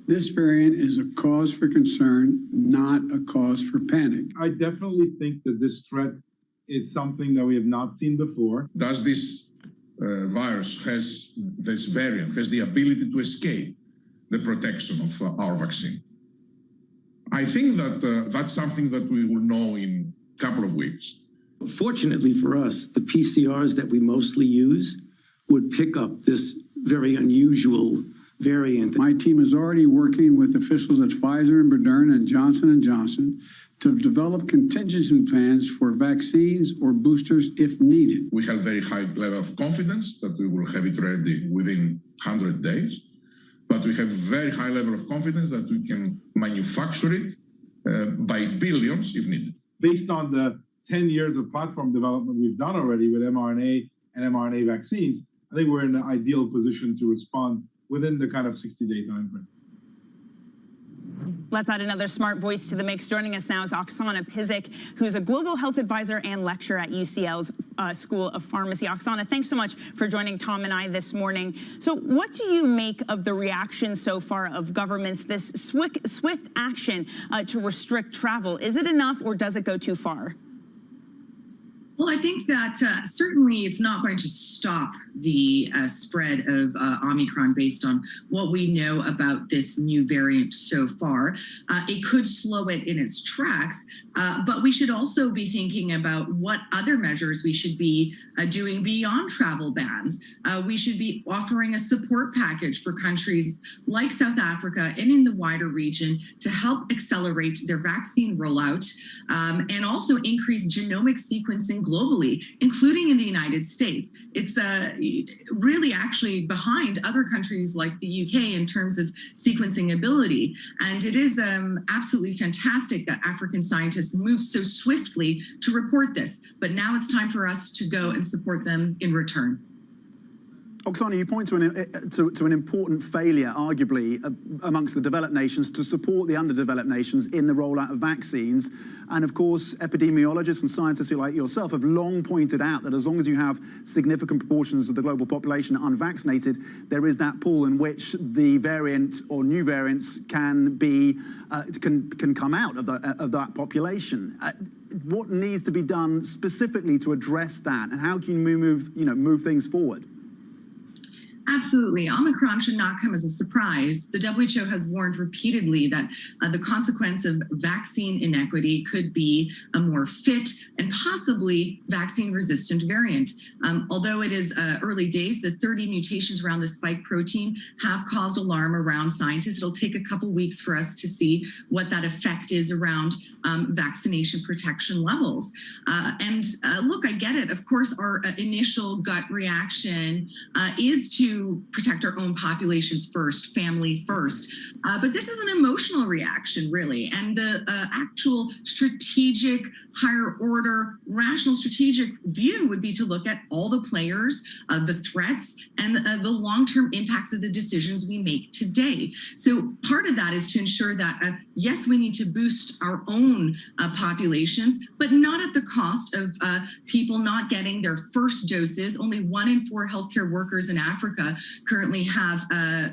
This variant is a cause for concern, not a cause for panic. I definitely think that this threat is something that we have not seen before. Does this virus this variant has the ability to escape the protection of our vaccine? I think that that's something that we will know in a couple of weeks. Fortunately for us, the PCRs that we mostly use would pick up this very unusual variant. My team is already working with officials at Pfizer and Moderna and Johnson & Johnson to develop contingency plans for vaccines or boosters if needed. We have very high level of confidence that we will have it ready within 100 days, but we have very high level of confidence that we can manufacture it by billions if needed. Based on the 10 years of platform development we've done already with mRNA and mRNA vaccines, I think we're in an ideal position to respond within the kind of 60-day time frame. Let's add another smart voice to the mix. Joining us now is Oksana Pizik, who's a global health advisor and lecturer at UCL's School of Pharmacy. Oksana, thanks so much for joining Tom and I this morning. So what do you make of the reaction so far of governments, this swift action to restrict travel? Is it enough or does it go too far? Well, I think that certainly it's not going to stop the spread of Omicron based on what we know about this new variant so far. It could slow it in its tracks, but we should also be thinking about what other measures we should be doing beyond travel bans. We should be offering a support package for countries like South Africa and in the wider region to help accelerate their vaccine rollout and also increase genomic sequencing globally, including in the United States. It's really actually behind other countries like the UK in terms of sequencing ability. And it is absolutely fantastic that African scientists moved so swiftly to report this. But now it's time for us to go and support them in return. Oksana, you point to an important failure, arguably, amongst the developed nations to support the underdeveloped nations in the rollout of vaccines. And of course, epidemiologists and scientists like yourself have long pointed out that as long as you have significant proportions of the global population unvaccinated, there is that pool in which the variant or new variants can come out of that population. what needs to be done specifically to address that, and how can you move things forward? Absolutely. Omicron should not come as a surprise. The WHO has warned repeatedly that the consequence of vaccine inequity could be a more fit and possibly vaccine-resistant variant. Although it is early days, the 30 mutations around the spike protein have caused alarm around scientists. It'll take a couple weeks for us to see what that effect is around vaccination protection levels. Look, I get it. Of course, our initial gut reaction is to protect our own populations first, family first. But this is an emotional reaction, really. And the actual strategic, higher order, rational strategic view would be to look at all the players, the threats, and the long-term impacts of the decisions we make today. So part of that is to ensure that, yes, we need to boost our own populations, but not at the cost of people not getting their first doses. Only 1 in 4 healthcare workers in Africa currently have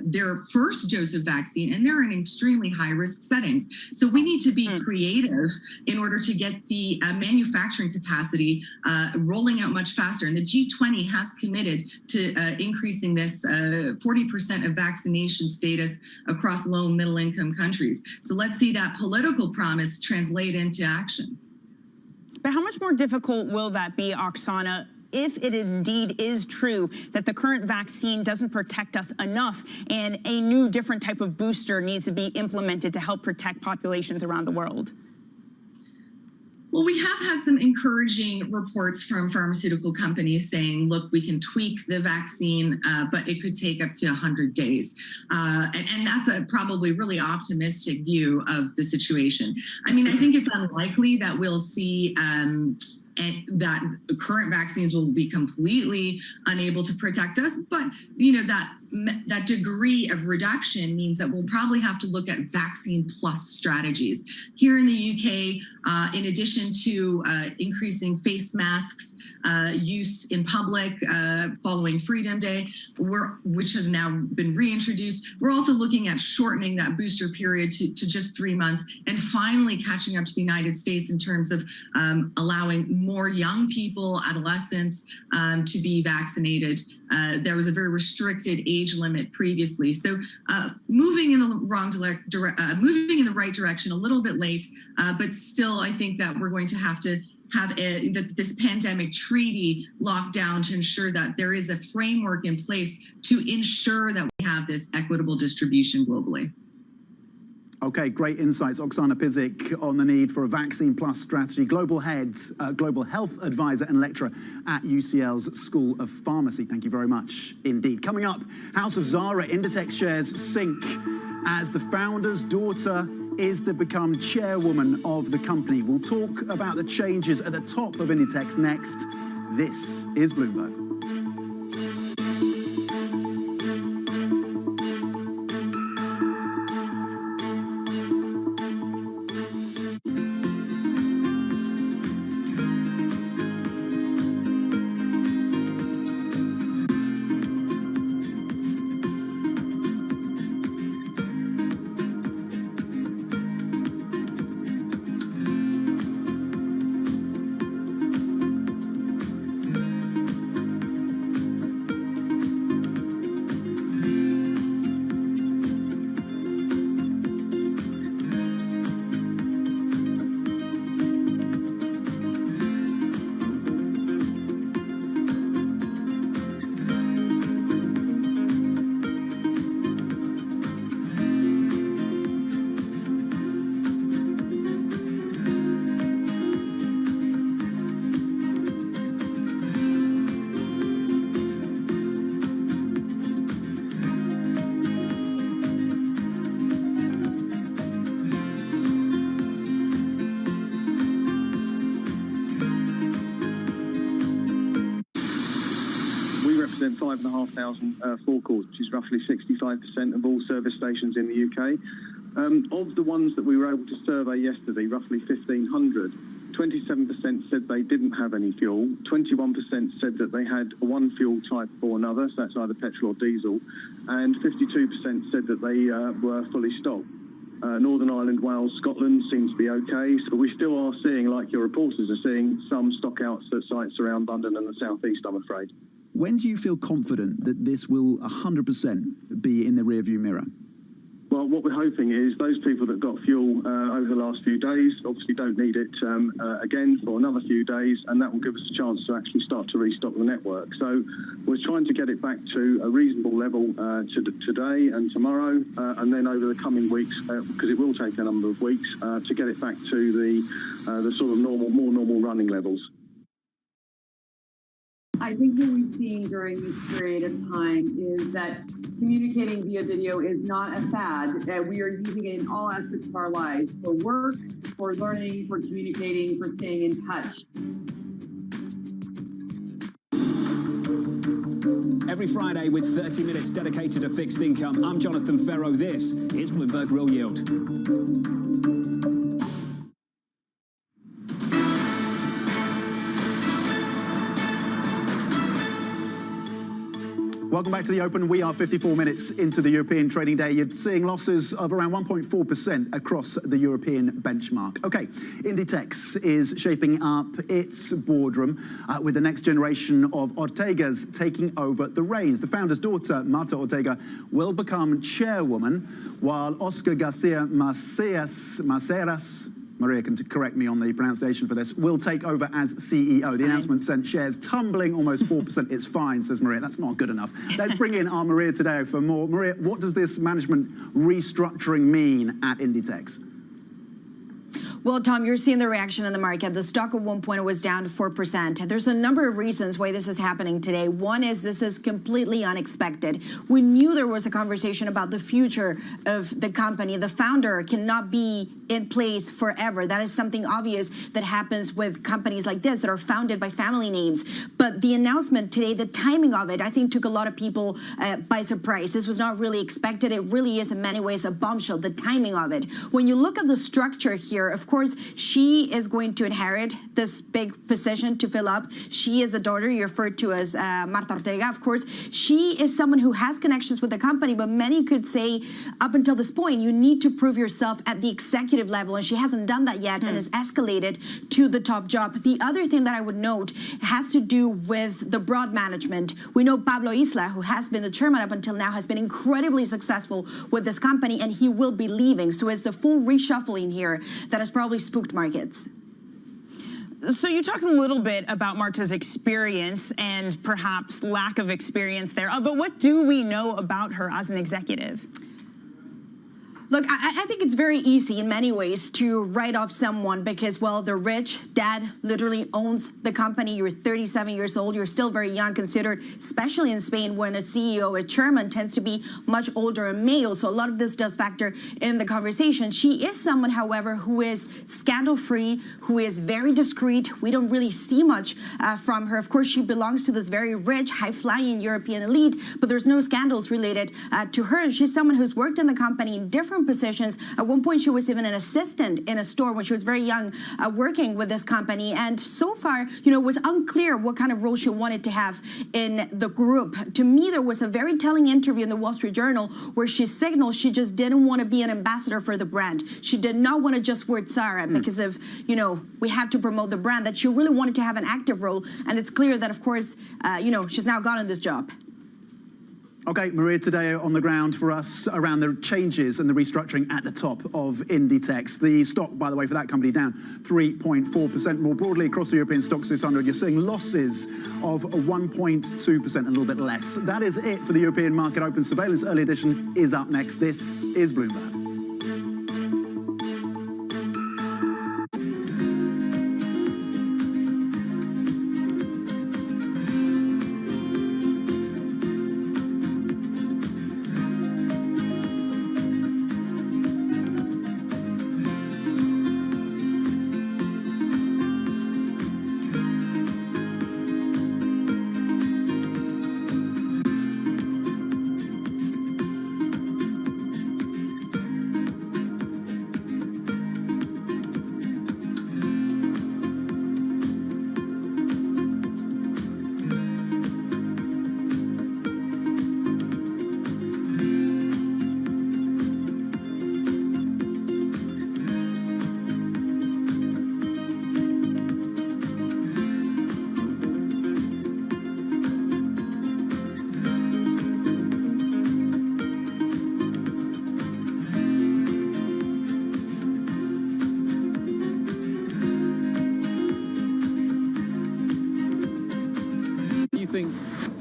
their first dose of vaccine, and they're in extremely high-risk settings. So we need to be creative in order to get the manufacturing capacity rolling out much faster. And the G20 has committed to increasing this 40% of vaccination status across low and middle-income countries. So let's see that political promise translate into action. But how much more difficult will that be, Oksana, if it indeed is true that the current vaccine doesn't protect us enough and a new, different type of booster needs to be implemented to help protect populations around the world? Well, we have had some encouraging reports from pharmaceutical companies saying, look, we can tweak the vaccine, but it could take up to 100 days. And that's a probably really optimistic view of the situation. I mean, I think it's unlikely that we'll see that the current vaccines will be completely unable to protect us, but that degree of reduction means that we'll probably have to look at vaccine plus strategies. Here in the UK, in addition to increasing face masks use in public following Freedom Day, which has now been reintroduced, we're also looking at shortening that booster period to just 3 months, and finally catching up to the United States in terms of allowing more young people, adolescents, to be vaccinated. There was a very restricted age limit previously. So moving in the right direction, a little bit late, but still I think that we're going to have this pandemic treaty locked down to ensure that there is a framework in place to ensure that we have this equitable distribution globally. Okay, great insights. Oksana Pizik on the need for a vaccine plus strategy, global health advisor and lecturer at UCL's School of Pharmacy. Thank you very much indeed. Coming up, House of Zara Inditex shares sink as the founder's daughter is to become chairwoman of the company. We'll talk about the changes at the top of Inditex next. This is Bloomberg. represent 5,500 forecourts, which is roughly 65% of all service stations in the UK. Of the ones that we were able to survey yesterday, roughly 1,500, 27% said they didn't have any fuel, 21% said that they had one fuel type or another, so that's either petrol or diesel, and 52% said that they were fully stocked. Northern Ireland, Wales, Scotland seem to be okay. So we still are seeing, like your reporters are seeing, some stock outs at sites around London and the southeast, I'm afraid. When do you feel confident that this will 100% be in the rearview mirror? Well, what we're hoping is those people that got fuel over the last few days obviously don't need it again for another few days, and that will give us a chance to actually start to restock the network. So we're trying to get it back to a reasonable level today and tomorrow, and then over the coming weeks, because it will take a number of weeks, to get it back to the sort of more normal running levels. I think what we've seen during this period of time is that communicating via video is not a fad. We are using it in all aspects of our lives, for work, for learning, for communicating, for staying in touch. Every Friday with 30 minutes dedicated to fixed income, I'm Jonathan Ferro. This is Bloomberg Real Yield. Welcome back to the Open. We are 54 minutes into the European trading day. You're seeing losses of around 1.4% across the European benchmark. Okay, Inditex is shaping up its boardroom with the next generation of Ortegas taking over the reins. The founder's daughter, Marta Ortega, will become chairwoman, while Oscar Garcia Maceras, Maria can correct me on the pronunciation for this, will take over as CEO. The announcement sent shares tumbling almost 4%. It's fine, says Maria. That's not good enough. Let's bring in our Maria Tadeo for more. Maria, what does this management restructuring mean at Inditex? Well, Tom, you're seeing the reaction in the market. The stock at one point was down to 4%. There's a number of reasons why this is happening today. One is this is completely unexpected. We knew there was a conversation about the future of the company. The founder cannot be in place forever. That is something obvious that happens with companies like this that are founded by family names. But the announcement today, the timing of it, I think took a lot of people by surprise. This was not really expected. It really is in many ways a bombshell, the timing of it. When you look at the structure here, of course, she is going to inherit this big position to fill up. She is a daughter you referred to as Marta Ortega. Of course, she is someone who has connections with the company, but many could say up until this point, you need to prove yourself at the executive level, and she hasn't done that yet and has escalated to the top job. The other thing that I would note has to do with the broad management. We know Pablo Isla, who has been the chairman up until now, has been incredibly successful with this company, and he will be leaving. So it's the full reshuffling here that has probably spooked markets. So you talked a little bit about Marta's experience and perhaps lack of experience there. But what do we know about her as an executive? Look, I think it's very easy in many ways to write off someone because, well, they're rich. Dad literally owns the company. You're 37 years old. You're still very young, considered, especially in Spain, when a CEO, a chairman, tends to be much older and male. So a lot of this does factor in the conversation. She is someone, however, who is scandal-free, who is very discreet. We don't really see much from her. Of course, she belongs to this very rich, high-flying European elite, but there's no scandals related to her. And she's someone who's worked in the company in different positions. At one point, she was even an assistant in a store when she was very young, working with this company. And so far, you know, it was unclear what kind of role she wanted to have in the group. To me, there was a very telling interview in the Wall Street Journal where she signaled she just didn't want to be an ambassador for the brand. She did not want to just wear Zara because of, you know, we have to promote the brand, that she really wanted to have an active role. And it's clear that, of course, you know, she's now gotten this job. Okay, Maria Tadeo on the ground for us around the changes and the restructuring at the top of Inditex. The stock, by the way, for that company down 3.4%. More broadly across the European stock 600, you're seeing losses of 1.2%, a little bit less. That is it for the European Market Open. Surveillance Early Edition is up next. This is Bloomberg.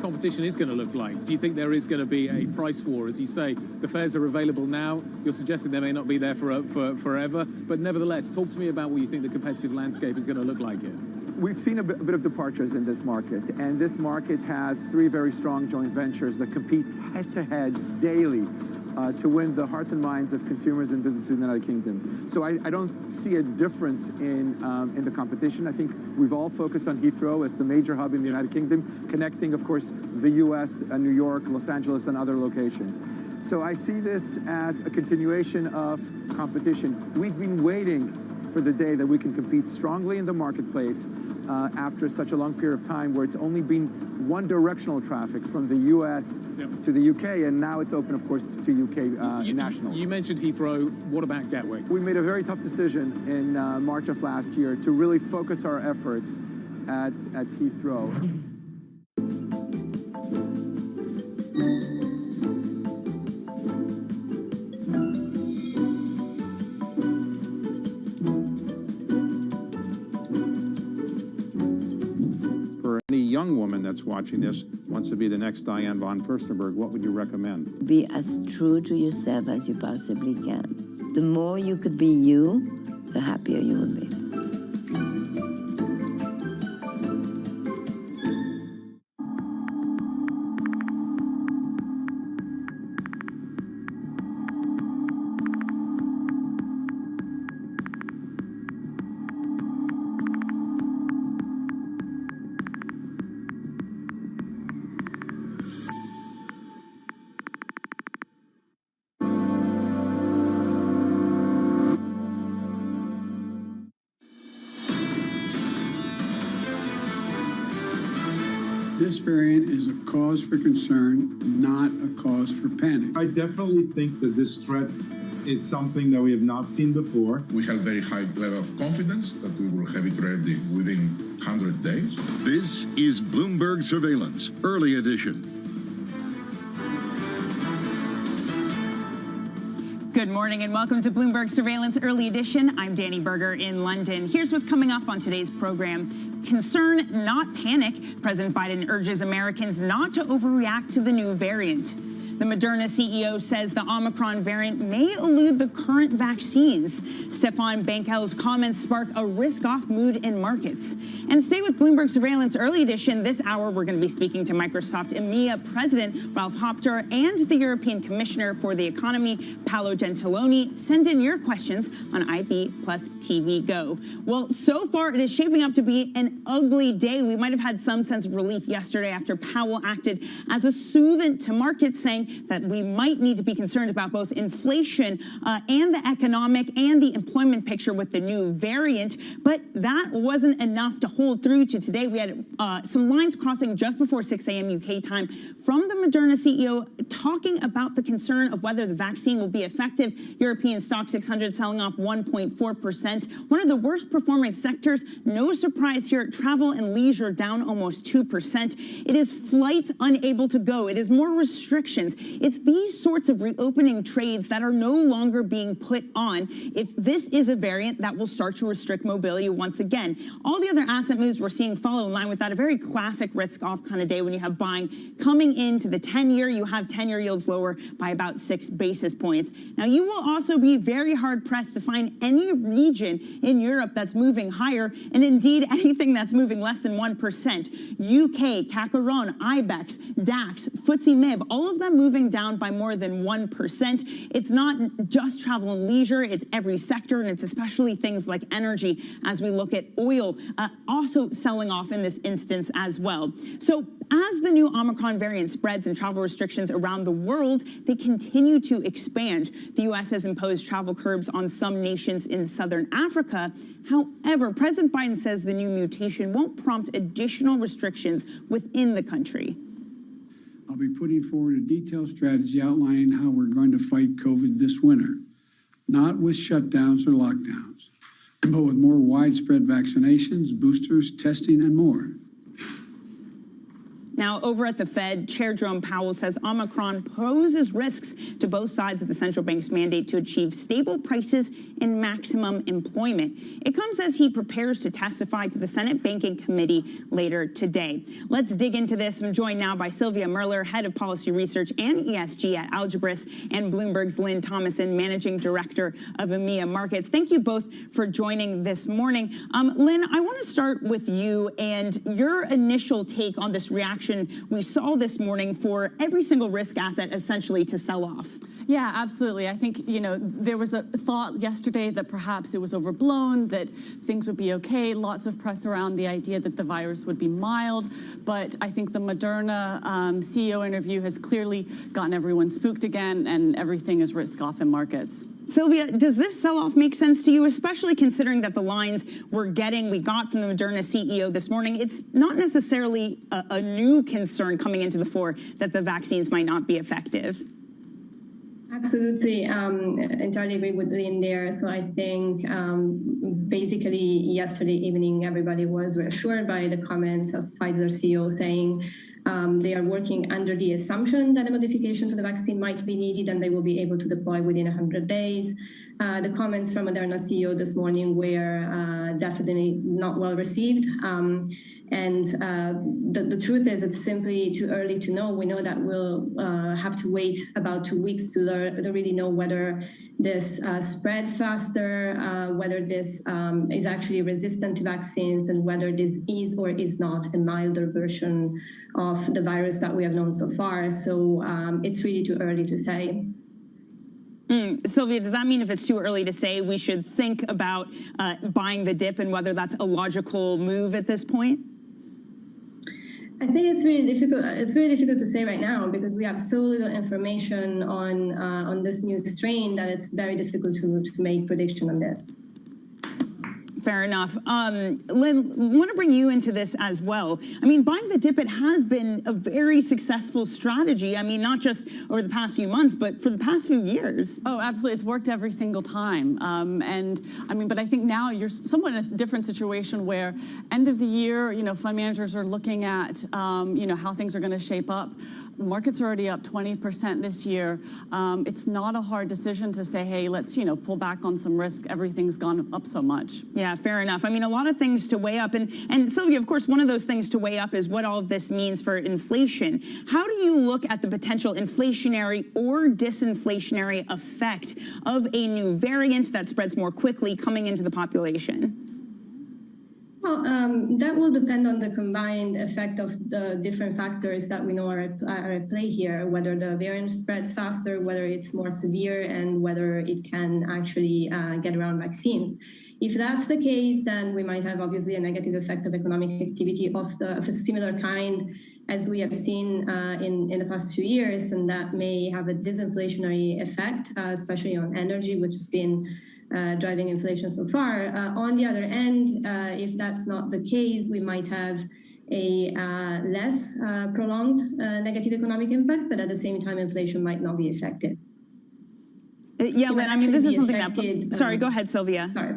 competition is going to look like? Do you think there is going to be a price war? As you say, the fares are available now. You're suggesting they may not be there for forever. But nevertheless, talk to me about what you think the competitive landscape is going to look like here. We've seen a bit of departures in this market, and this market has three very strong joint ventures that compete head-to-head daily to win the hearts and minds of consumers and businesses in the United Kingdom. So I don't see a difference in the competition. I think we've all focused on Heathrow as the major hub in the United Kingdom, connecting, of course, the U.S., New York, Los Angeles, and other locations. So I see this as a continuation of competition. We've been waiting for the day that we can compete strongly in the marketplace after such a long period of time where it's only been one directional traffic from the U.S. to the U.K., and now it's open, of course, to U.K. nationals. You mentioned Heathrow. What about Gatwick? We made a very tough decision in March of last year to really focus our efforts at Heathrow. Young woman that's watching this wants to be the next Diane von Furstenberg, what would you recommend? Be as true to yourself as you possibly can. The more you could be you, the happier you will be. This variant is a cause for concern, not a cause for panic. I definitely think that this threat is something that we have not seen before. We have very high level of confidence that we will have it ready within 100 days. This is Bloomberg Surveillance, Early Edition. Good morning and welcome to Bloomberg Surveillance Early Edition. I'm Danny Berger in London. Here's what's coming up on today's program. Concern, not panic. President Biden urges Americans not to overreact to the new variant. The Moderna CEO says the Omicron variant may elude the current vaccines. Stefan Bankel's comments spark a risk-off mood in markets. And stay with Bloomberg Surveillance Early Edition. This hour, we're going to be speaking to Microsoft EMEA President Ralph Hopter and the European Commissioner for the Economy, Paolo Gentiloni. Send in your questions on IB plus TV Go. Well, so far, it is shaping up to be an ugly day. We might have had some sense of relief yesterday after Powell acted as a soothant to markets, saying that we might need to be concerned about both inflation and the economic and the employment picture with the new variant. But that wasn't enough to hold through to today. We had some lines crossing just before 6 a.m. UK time from the Moderna CEO talking about the concern of whether the vaccine will be effective. European stock 600 selling off 1.4%. One of the worst performing sectors. No surprise here. Travel and leisure down almost 2%. It is flights unable to go. It is more restrictions. It's these sorts of reopening trades that are no longer being put on if this is a variant that will start to restrict mobility once again. All the other asset moves we're seeing follow in line with that. A very classic risk-off kind of day when you have buying coming into the 10-year. You have 10-year yields lower by about 6 basis points. Now, you will also be very hard-pressed to find any region in Europe that's moving higher, and indeed anything that's moving less than 1%. UK, CAC 40, IBEX, DAX, FTSE MIB, all of them moving down by more than 1%. It's not just travel and leisure, it's every sector, and it's especially things like energy as we look at oil also selling off in this instance as well. So as the new Omicron variant spreads and travel restrictions around the world, they continue to expand. The U.S. has imposed travel curbs on some nations in southern Africa. However, President Biden says the new mutation won't prompt additional restrictions within the country. I'll be putting forward a detailed strategy outlining how we're going to fight COVID this winter, not with shutdowns or lockdowns, but with more widespread vaccinations, boosters, testing, and more. Now, over at the Fed, Chair Jerome Powell says Omicron poses risks to both sides of the central bank's mandate to achieve stable prices and maximum employment. It comes as he prepares to testify to the Senate Banking Committee later today. Let's dig into this. I'm joined now by Sylvia Merler, Head of Policy Research and ESG at Algebris, and Bloomberg's Lynn Thomason, Managing Director of EMEA Markets. Thank you both for joining this morning. Lynn, I want to start with you and your initial take on this reaction we saw this morning for every single risk asset essentially to sell off. Yeah, absolutely. I think, there was a thought yesterday that perhaps it was overblown, that things would be okay. Lots of press around the idea that the virus would be mild. But I think the Moderna CEO interview has clearly gotten everyone spooked again, and everything is risk off in markets. Sylvia, does this sell-off make sense to you, especially considering that the lines we got from the Moderna CEO this morning? It's not necessarily a new concern coming into the fore that the vaccines might not be effective. Absolutely, entirely agree with Lynn there. So I think basically yesterday evening, everybody was reassured by the comments of Pfizer CEO saying they are working under the assumption that a modification to the vaccine might be needed and they will be able to deploy within 100 days. The comments from Moderna CEO this morning were definitely not well received. And the truth is it's simply too early to know. We know that we'll have to wait about 2 weeks to really know whether this spreads faster, whether this is actually resistant to vaccines, and whether this is or is not a milder version of the virus that we have known so far. So it's really too early to say. Sylvia, does that mean if it's too early to say, we should think about buying the dip and whether that's a logical move at this point? I think it's really difficult. It's really difficult to say right now because we have so little information on this new strain that it's very difficult to make prediction on this. Fair enough. Lynn, I want to bring you into this as well. I mean, buying the dip, it has been a very successful strategy. I mean, not just over the past few months, but for the past few years. Oh, absolutely. It's worked every single time. And I mean, but I think now you're somewhat in a different situation where end of the year, fund managers are looking at, how things are going to shape up. The market's already up 20% this year. It's not a hard decision to say, hey, let's, pull back on some risk. Everything's gone up so much. Yeah, fair enough. I mean, a lot of things to weigh up. And Sylvia, of course, one of those things to weigh up is what all of this means for inflation. How do you look at the potential inflationary or disinflationary effect of a new variant that spreads more quickly coming into the population? Well, that will depend on the combined effect of the different factors that we know are at play here, whether the variant spreads faster, whether it's more severe, and whether it can actually get around vaccines. If that's the case, then we might have obviously a negative effect of economic activity of a similar kind as we have seen in the past few years, and that may have a disinflationary effect, especially on energy, which has been driving inflation so far. On the other end, if that's not the case, we might have a less prolonged negative economic impact, but at the same time, inflation might not be affected. Yeah, Lynn, I mean, this is something that... Sorry, go ahead, Sylvia. Sorry.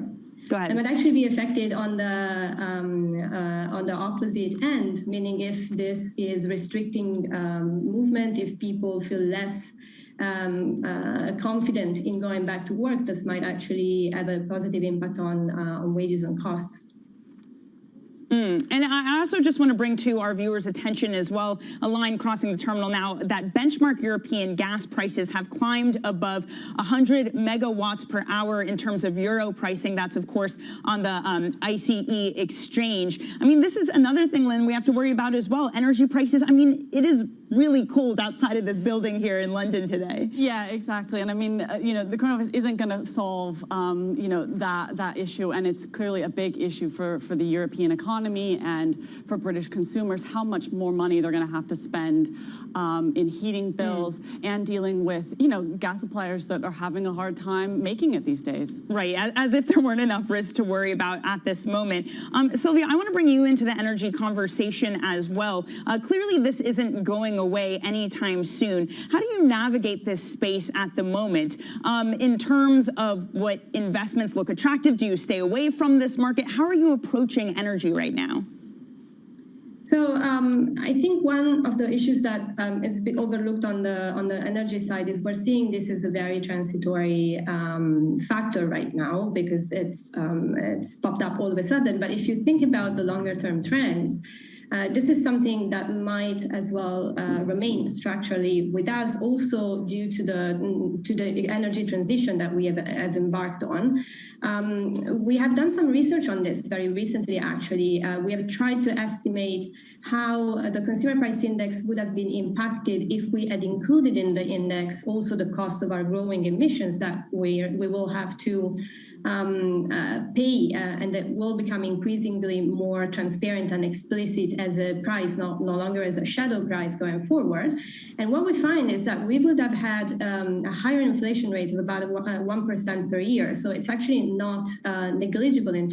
Go ahead. It might actually be affected on the opposite end, meaning if this is restricting movement, if people feel less confident in going back to work, this might actually have a positive impact on wages and costs. And I also just want to bring to our viewers' attention as well a line crossing the terminal now that benchmark European gas prices have climbed above 100 megawatts per hour in terms of euro pricing. That's, of course, on the ICE exchange. I mean, this is another thing, Lynn, we have to worry about as well. Energy prices. I mean, it is really cold outside of this building here in London today. Yeah, exactly. And I mean, the coronavirus isn't going to solve, that issue. And it's clearly a big issue for the European economy and for British consumers, how much more money they're going to have to spend in heating bills and dealing with, gas suppliers that are having a hard time making it these days. Right, as if there weren't enough risk to worry about at this moment. Sylvia, I want to bring you into the energy conversation as well. Clearly, this isn't going away anytime soon. How do you navigate this space at the moment in terms of what investments look attractive? Do you stay away from this market? How are you approaching energy right now? So I think one of the issues that is a bit overlooked on the energy side is we're seeing this as a very transitory factor right now because it's popped up all of a sudden. But if you think about the longer term trends, this is something that might as well remain structurally with us, also due to the energy transition that we have embarked on. We have done some research on this very recently, actually. We have tried to estimate how the consumer price index would have been impacted if we had included in the index also the cost of our growing emissions that we will have to pay, and that will become increasingly more transparent and explicit as a price, no longer as a shadow price going forward. And what we find is that we would have had a higher inflation rate of about 1% per year. So it's actually not negligible in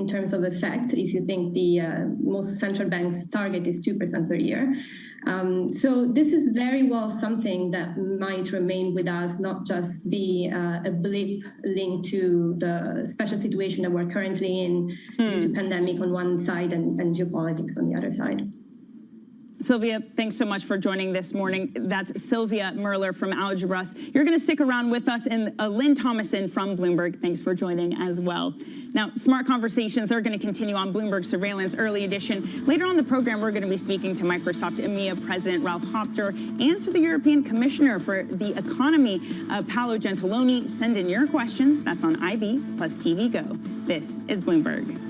terms of effect. If you think the most central banks' target is 2% per year. So this is very well something that might remain with us, not just be a blip linked to the special situation that we're currently in due to pandemic on one side and geopolitics on the other side. Sylvia, thanks so much for joining this morning. That's Sylvia Merler from Algebras. You're going to stick around with us, and Lynn Thomason from Bloomberg. Thanks for joining as well. Now, Smart Conversations are going to continue on Bloomberg Surveillance Early Edition. Later on the program, we're going to be speaking to Microsoft EMEA President Ralph Hopter and to the European Commissioner for the Economy, Paolo Gentiloni. Send in your questions. That's on IB plus TV Go. This is Bloomberg.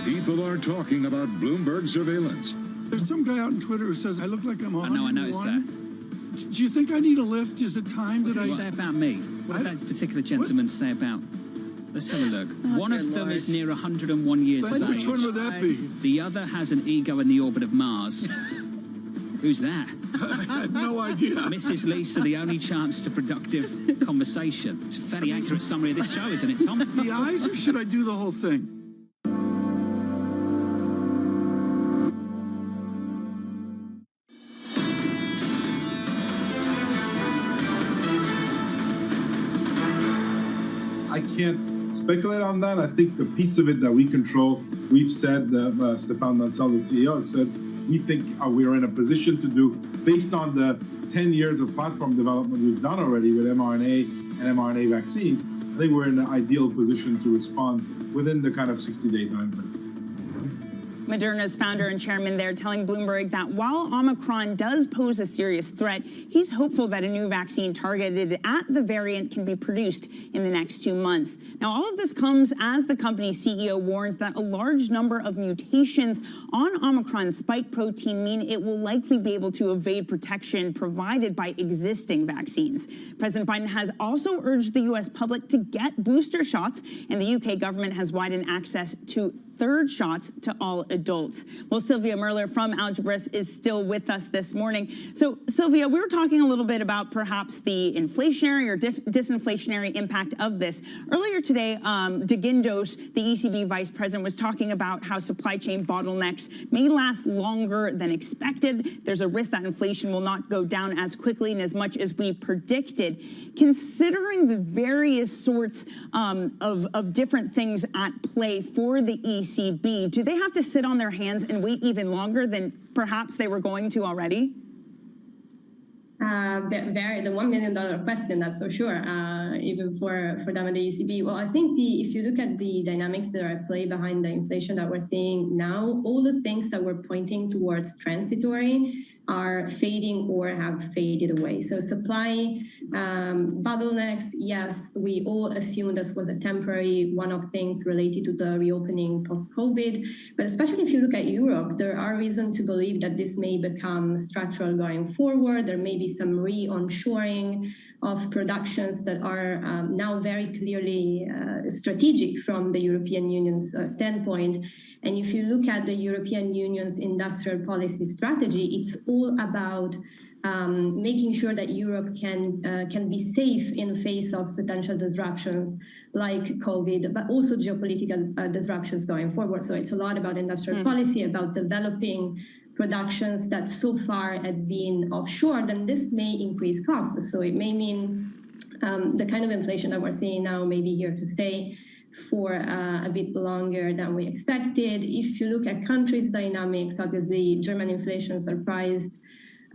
People are talking about Bloomberg surveillance. There's some guy out on Twitter who says I look like I'm 101. I know, I noticed that. Do you think I need a lift? Is it time What that did he say about me? What did that particular gentleman say about... Let's have a look. One of them is near 101 years of age. Which one would that be? The other has an ego in the orbit of Mars. Who's that? I had no idea. Mrs. Lisa, the only chance to productive conversation. It's a fairly accurate summary of this show, isn't it, Tom? The eyes, or should I do the whole thing? I can't speculate on that. I think the piece of it that we control, we've said, Stéphane Bancel, the CEO, said, we think we're in a position to do, based on the 10 years of platform development we've done already with mRNA and mRNA vaccines, I think we're in an ideal position to respond within the kind of 60-day time frame. Moderna's founder and chairman there telling Bloomberg that while Omicron does pose a serious threat, he's hopeful that a new vaccine targeted at the variant can be produced in the next 2 months. Now, all of this comes as the company's CEO warns that a large number of mutations on Omicron spike protein mean it will likely be able to evade protection provided by existing vaccines. President Biden has also urged the U.S. public to get booster shots, and the UK government has widened access to third shots to all adults. adults. Well, Sylvia Merler from Algebris is still with us this morning. So, Sylvia, we were talking a little bit about perhaps the inflationary or disinflationary impact of this. Earlier today, De Guindos, the ECB vice president, was talking about how supply chain bottlenecks may last longer than expected. There's a risk that inflation will not go down as quickly and as much as we predicted. Considering the various sorts of different things at play for the ECB, do they have to sit on their hands and wait even longer than perhaps they were going to already? The $1 million question, that's for sure, even for them at the ECB. Well, I think if you look at the dynamics that are at play behind the inflation that we're seeing now, all the things that we're pointing towards transitory are fading or have faded away. So supply bottlenecks, yes, we all assume this was a temporary one-off things related to the reopening post-COVID. But especially if you look at Europe, there are reasons to believe that this may become structural going forward. There may be some re-onshoring of productions that are now very clearly strategic from the European Union's standpoint. And if you look at the European Union's industrial policy strategy, it's all about making sure that Europe can be safe in face of potential disruptions like COVID, but also geopolitical disruptions going forward. So it's a lot about industrial policy, about developing productions that so far had been offshored, and this may increase costs. So it may mean the kind of inflation that we're seeing now may be here to stay for a bit longer than we expected. If you look at countries' dynamics, obviously German inflation surprised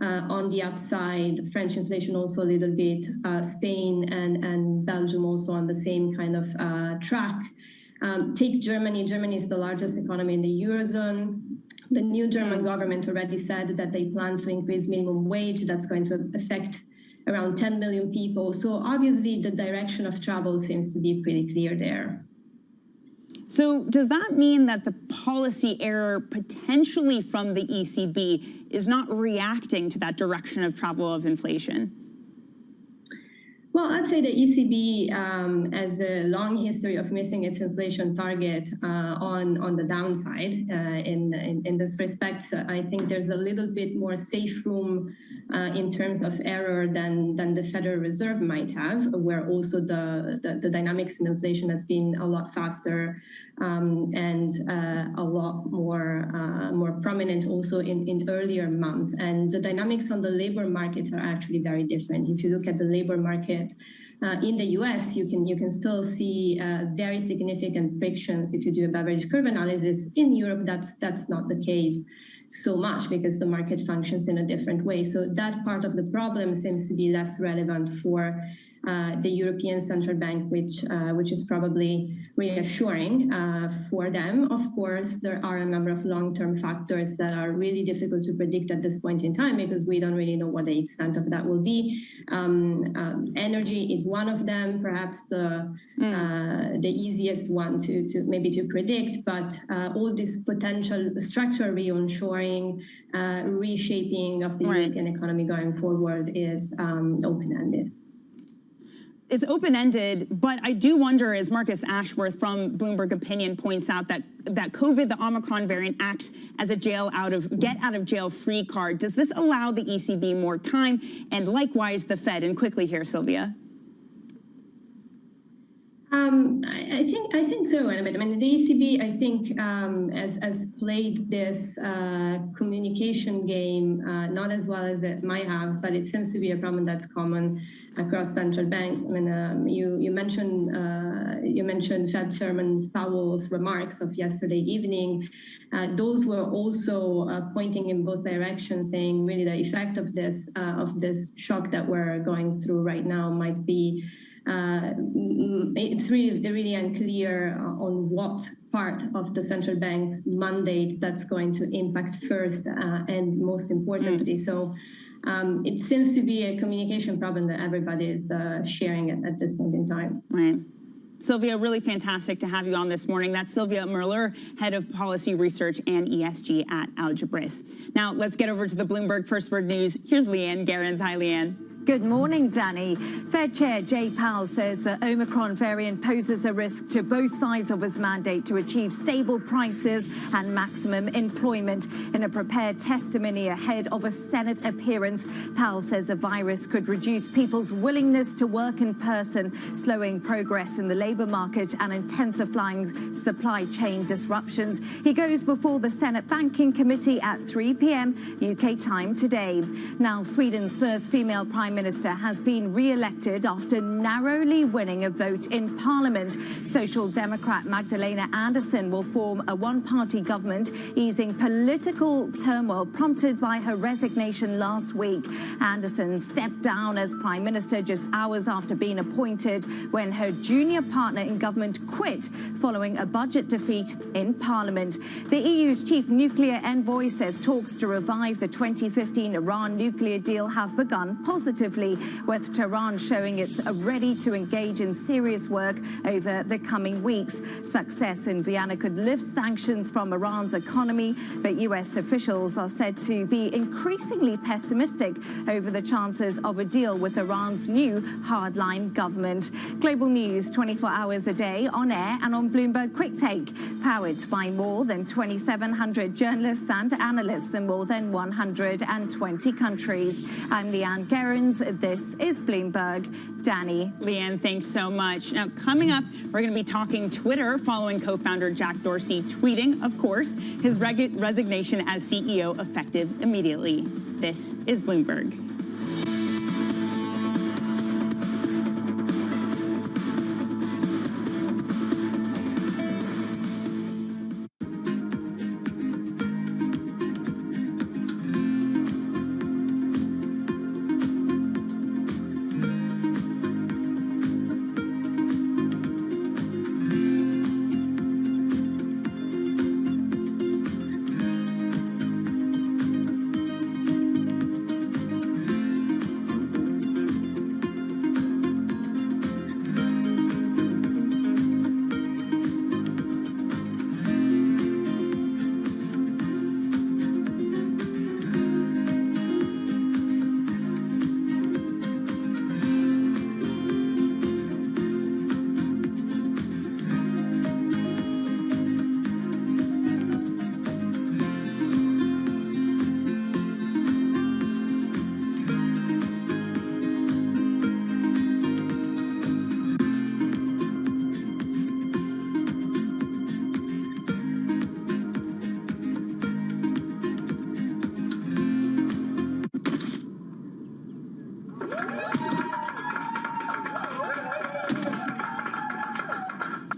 on the upside, French inflation also a little bit, Spain and Belgium also on the same kind of track. Take Germany. Germany is the largest economy in the Eurozone. The new German government already said that they plan to increase minimum wage. That's going to affect around 10 million people. So obviously the direction of travel seems to be pretty clear there. So does that mean that the policy error potentially from the ECB is not reacting to that direction of travel of inflation? Well, I'd say the ECB has a long history of missing its inflation target on the downside. In this respect, I think there's a little bit more safe room in terms of error than the Federal Reserve might have, where also the dynamics in inflation has been a lot faster and a lot more prominent also in earlier months. And the dynamics on the labor markets are actually very different. If you look at the labor market in the US, you can still see very significant frictions if you do a beverage curve analysis. In Europe, that's not the case so much because the market functions in a different way. So that part of the problem seems to be less relevant for the European Central Bank, which is probably reassuring for them. Of course, there are a number of long-term factors that are really difficult to predict at this point in time because we don't really know what the extent of that will be. Energy is one of them, perhaps the easiest one to predict, but all this potential structural re-onshoring, reshaping of the European economy going forward is open-ended. It's open-ended, but I do wonder, as Marcus Ashworth from Bloomberg Opinion points out, that COVID, the Omicron variant, acts as a get-out-of-jail-free card. Does this allow the ECB more time, and likewise the Fed? And quickly here, Sylvia. I think so. I mean, the ECB, I think, has played this communication game not as well as it might have, but it seems to be a problem that's common across central banks. I mean, you mentioned Fed Chairman Powell's remarks of yesterday evening. Those were also pointing in both directions, saying really the effect of this shock that we're going through right now might be. It's really unclear on what part of the central bank's mandate that's going to impact first and most importantly. So it seems to be a communication problem that everybody is sharing at this point in time. Right. Sylvia, really fantastic to have you on this morning. That's Sylvia Merler, Head of Policy Research and ESG at Algebris. Now, let's get over to the Bloomberg First Word News. Here's Leanne Gerrans. Hi, Leanne. Good morning, Danny. Fed Chair Jay Powell says the Omicron variant poses a risk to both sides of his mandate to achieve stable prices and maximum employment. In a prepared testimony ahead of a Senate appearance, Powell says the virus could reduce people's willingness to work in person, slowing progress in the labor market and intensifying supply chain disruptions. He goes before the Senate Banking Committee at 3 p.m. UK time today. Now, Sweden's first female Prime Minister has been re-elected after narrowly winning a vote in Parliament. Social Democrat Magdalena Andersson will form a one-party government, easing political turmoil prompted by her resignation last week. Andersson stepped down as Prime Minister just hours after being appointed when her junior partner in government quit following a budget defeat in Parliament. The EU's chief nuclear envoy says talks to revive the 2015 Iran nuclear deal have begun positively, with Tehran showing it's ready to engage in serious work over the coming weeks. Success in Vienna could lift sanctions from Iran's economy, but U.S. officials are said to be increasingly pessimistic over the chances of a deal with Iran's new hardline government. Global news 24 hours a day on air and on Bloomberg Quick Take, powered by more than 2,700 journalists and analysts in more than 120 countries. I'm Leanne Gerrans. This is Bloomberg. Danny. Leanne, thanks so much. Now, coming up, we're going to be talking Twitter following co-founder Jack Dorsey tweeting, of course, his resignation as CEO effective immediately. This is Bloomberg.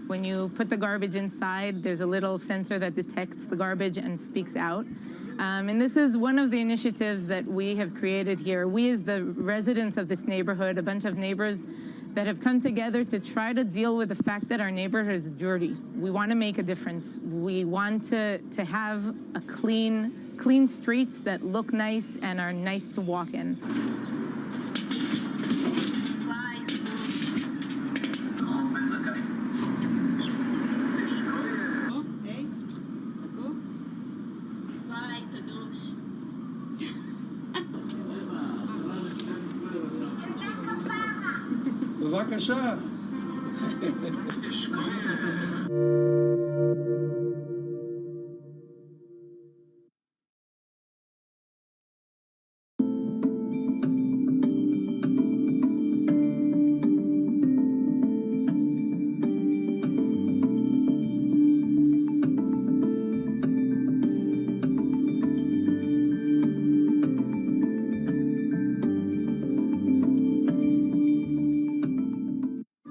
When you put the garbage inside, there's a little sensor that detects the garbage and speaks out. And this is one of the initiatives that we have created here. We, as the residents of this neighborhood, a bunch of neighbors that have come together to try to deal with the fact that our neighborhood is dirty. We want to make a difference. We want to have a clean streets that look nice and are nice to walk in. בבקשה.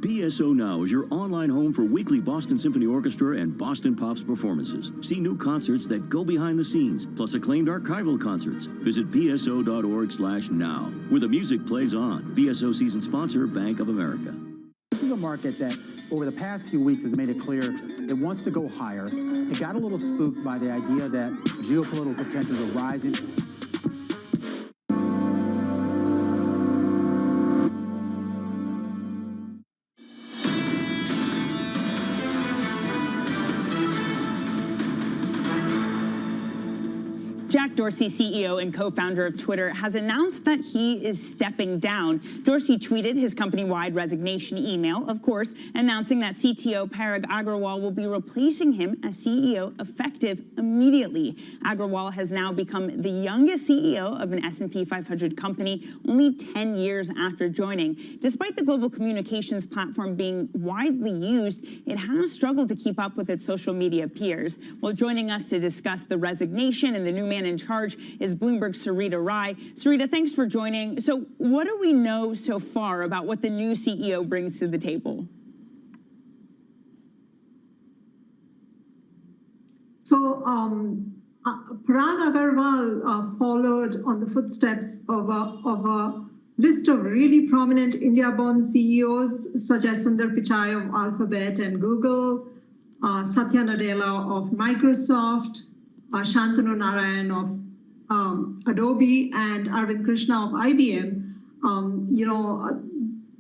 BSO Now is your online home for weekly Boston Symphony Orchestra and Boston Pops performances. See new concerts that go behind the scenes, plus acclaimed archival concerts. Visit bso.org/now, where the music plays on. BSO season sponsor, Bank of America. This is a market that over the past few weeks has made it clear it wants to go higher. It got a little spooked by the idea that geopolitical tensions are rising. Jack Dorsey, CEO and co-founder of Twitter, has announced that he is stepping down. Dorsey tweeted his company-wide resignation email, of course, announcing that CTO Parag Agrawal will be replacing him as CEO effective immediately. Agrawal has now become the youngest CEO of an S&P 500 company, only 10 years after joining. Despite the global communications platform being widely used, it has struggled to keep up with its social media peers. Well, joining us to discuss the resignation and the new man in charge is Bloomberg's Sarita Rai. Sarita, thanks for joining. So what do we know so far about what the new CEO brings to the table? So Parag Agrawal followed on the footsteps of a list of really prominent India-born CEOs, such as Sundar Pichai of Alphabet and Google, Satya Nadella of Microsoft, Shantanu Narayan of Adobe, and Arvind Krishna of IBM.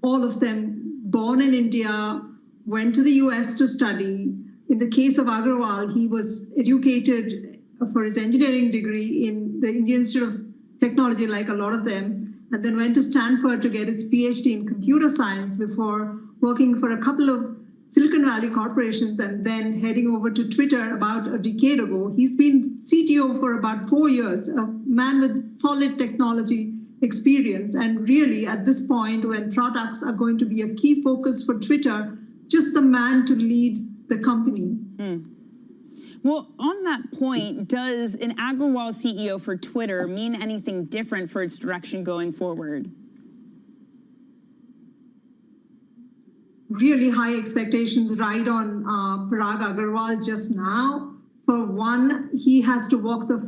All of them born in India, went to the US to study. In the case of Agrawal, he was educated for his engineering degree in the Indian Institute of Technology, like a lot of them, and then went to Stanford to get his PhD in computer science before working for a couple of Silicon Valley corporations and then heading over to Twitter about a decade ago. He's been CTO for about 4 years, a man with solid technology experience. And really, at this point, when products are going to be a key focus for Twitter, just the man to lead the company. Well, on that point, does an Agrawal CEO for Twitter mean anything different for its direction going forward? Really high expectations ride on Parag Agrawal just now. For one, he has to walk the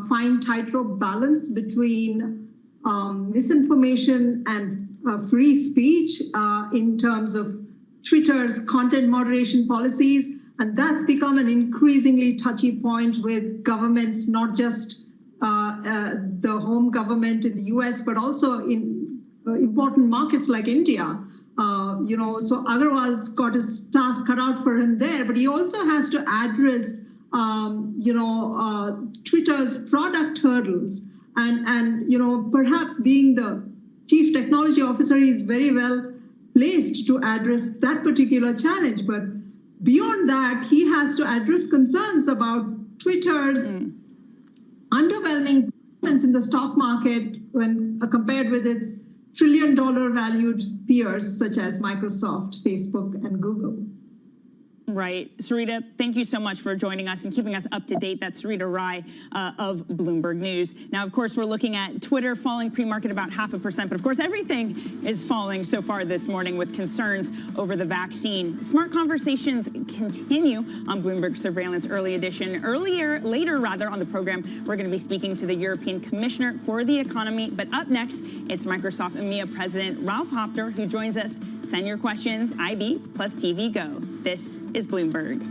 fine tightrope balance between misinformation and free speech in terms of Twitter's content moderation policies. And that's become an increasingly touchy point with governments, not just the home government in the US, but also in important markets like India. So Agrawal's got his task cut out for him there, but he also has to address, Twitter's product hurdles. And perhaps being the chief technology officer, he's very well placed to address that particular challenge. But beyond that, he has to address concerns about Twitter's underwhelming performance in the stock market when compared with its trillion-dollar valued peers such as Microsoft, Facebook, and Google. Right. Sarita, thank you so much for joining us and keeping us up to date. That's Sarita Rai of Bloomberg News. Now, of course, we're looking at Twitter falling pre-market about 0.5%. But of course, everything is falling so far this morning with concerns over the vaccine. Smart Conversations continue on Bloomberg Surveillance Early Edition. Later on the program, we're going to be speaking to the European Commissioner for the Economy. But up next, it's Microsoft EMEA President Ralph Hopter who joins us. Send your questions, IB plus TV Go. This is Bloomberg.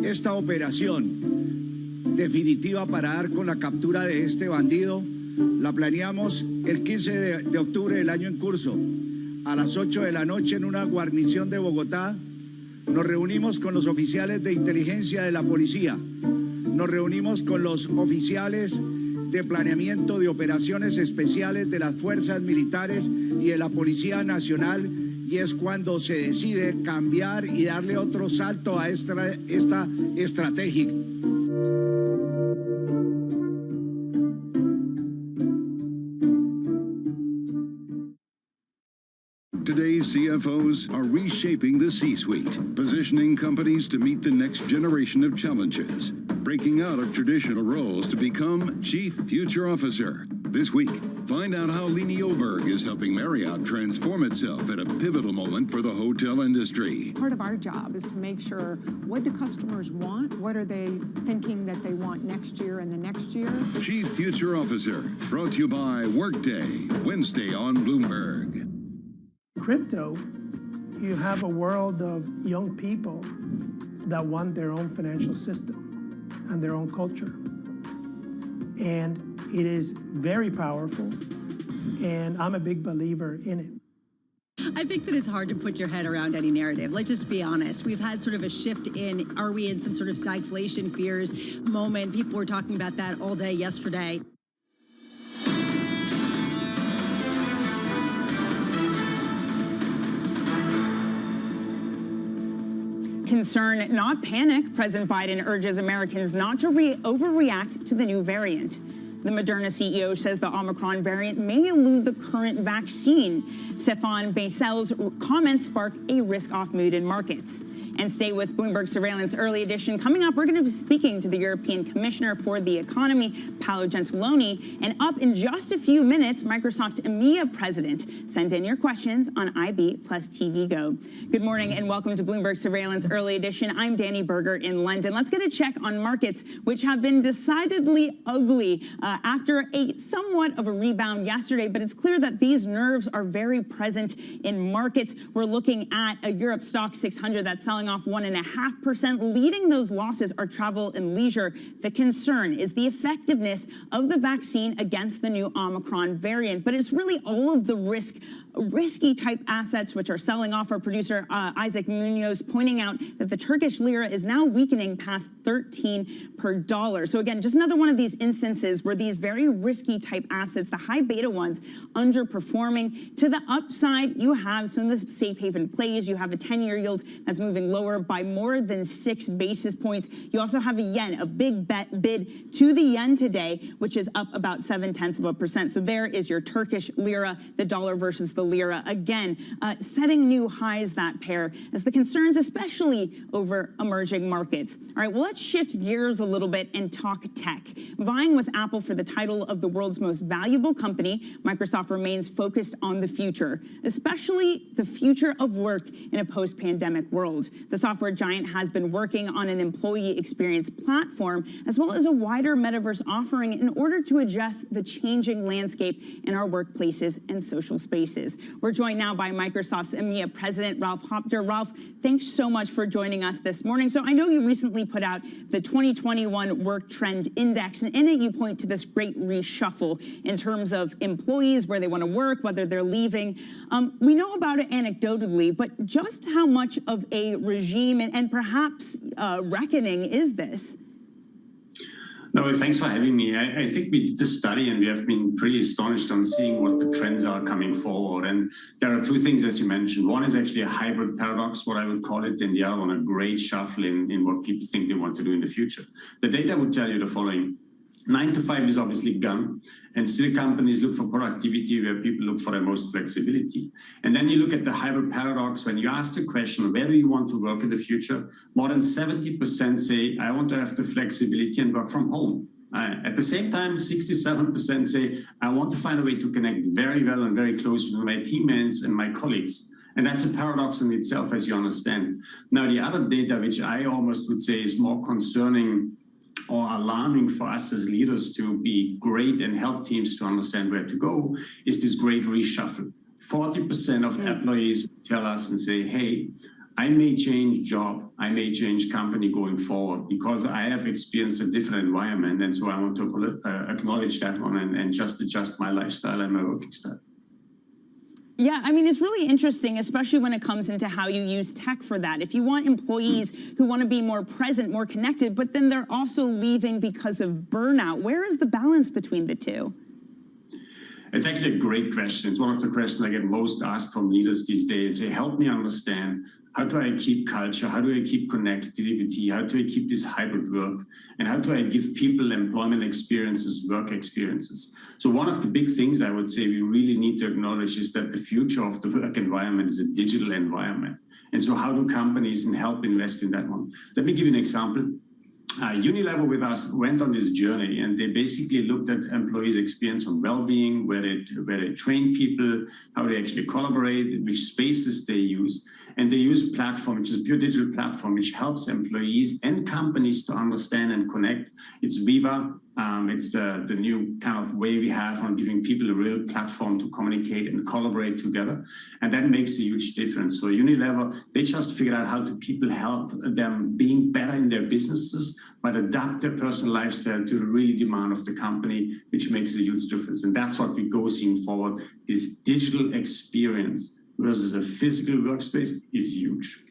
Esta operación definitiva para dar con la captura de este bandido la planeamos el 15 de octubre del año en curso. A las 8 de la noche en una guarnición de Bogotá nos reunimos con los oficiales de inteligencia de la policía, nos reunimos con los oficiales de planeamiento de operaciones especiales de las fuerzas militares y de la Policía Nacional, y es cuando se decide cambiar y darle otro salto a esta estrategia. Today's CFOs are reshaping the C-suite, positioning companies to meet the next generation of challenges, breaking out of traditional roles to become Chief Future Officer. This week, find out how Lini Oberg is helping Marriott transform itself at a pivotal moment for the hotel industry. Part of our job is to make sure, what do customers want? What are they thinking that they want next year and the next year? Chief Future Officer, brought to you by Workday, Wednesday on Bloomberg. Crypto, you have a world of young people that want their own financial system and their own culture. And it is very powerful, and I'm a big believer in it. I think that it's hard to put your head around any narrative. Let's just be honest. We've had sort of a shift in, are we in some sort of stagflation fears moment? People were talking about that all day yesterday. Concern, not panic. President Biden urges Americans not to overreact to the new variant. The Moderna CEO says the Omicron variant may elude the current vaccine. Stéphane Basel's comments spark a risk-off mood in markets. And stay with Bloomberg Surveillance Early Edition. Coming up, we're going to be speaking to the European Commissioner for the Economy, Paolo Gentiloni. And up in just a few minutes, Microsoft's EMEA president. Send in your questions on IB plus TV Go. Good morning and welcome to Bloomberg Surveillance Early Edition. I'm Danny Berger in London. Let's get a check on markets, which have been decidedly ugly after a somewhat of a rebound yesterday. But it's clear that these nerves are very present in markets. We're looking at a Europe stock 600 that's selling off 1.5%. Leading those losses are travel and leisure. The concern is the effectiveness of the vaccine against the new Omicron variant. But it's really all of the risky type assets which are selling off. Our producer Isaac Munoz pointing out that the Turkish lira is now weakening past 13 per dollar. So again, just another one of these instances where these very risky type assets, the high beta ones, underperforming. To the upside, you have some of the safe haven plays. You have a 10-year yield that's moving lower by more than 6 basis points. You also have a yen, a big bid to the yen today, which is up about 0.7%. So there is your Turkish lira, the dollar versus the lira, again, setting new highs, that pair, as the concerns, especially over emerging markets. All right, well, let's shift gears a little bit and talk tech. Vying with Apple for the title of the world's most valuable company, Microsoft remains focused on the future, especially the future of work in a post-pandemic world. The software giant has been working on an employee experience platform, as well as a wider metaverse offering in order to address the changing landscape in our workplaces and social spaces. We're joined now by Microsoft's EMEA president, Ralph Hopter. Ralph, thanks so much for joining us this morning. So I know you recently put out the 2021 Work Trend Index, and in it you point to this great reshuffle in terms of employees, where they want to work, whether they're leaving. We know about it anecdotally, but just how much of a regime and perhaps reckoning is this? No, thanks for having me. I think we did this study and we have been pretty astonished on seeing what the trends are coming forward. And there are two things, as you mentioned. One is actually a hybrid paradox, what I would call it, and the other one a great shuffle in what people think they want to do in the future. The data would tell you the following. 9 to 5 is obviously gone, and still companies look for productivity where people look for the most flexibility. And then you look at the hybrid paradox. When you ask the question, where do you want to work in the future? More than 70% say, I want to have the flexibility and work from home. At the same time, 67% say, I want to find a way to connect very well and very close with my teammates and my colleagues. And that's a paradox in itself, as you understand. Now, the other data, which I almost would say is more concerning or alarming for us as leaders to be great and help teams to understand where to go, is this great reshuffle. 40% of employees tell us and say, hey, I may change job, I may change company going forward because I have experienced a different environment. And so I want to acknowledge that one and just adjust my lifestyle and my working style. Yeah, I mean, it's really interesting, especially when it comes into how you use tech for that. If you want employees who want to be more present, more connected, but then they're also leaving because of burnout, where is the balance between the two? It's actually a great question. It's one of the questions I get most asked from leaders these days. They help me understand, how do I keep culture? How do I keep connectivity? How do I keep this hybrid work? And how do I give people employment experiences, work experiences? So one of the big things I would say we really need to acknowledge is that the future of the work environment is a digital environment. And so how do companies help invest in that one? Let me give you an example. Unilever with us went on this journey, and they basically looked at employees' experience on well-being, where they train people, how they actually collaborate, which spaces they use. And they use a platform, which is a pure digital platform, which helps employees and companies to understand and connect. It's Viva. It's the new kind of way we have on giving people a real platform to communicate and collaborate together. And that makes a huge difference. For Unilever, they just figured out how to people help them being better in their businesses, but adapt their personal lifestyle to the really demand of the company, which makes a huge difference. And that's what we go seeing forward. This digital experience versus a physical workspace is huge.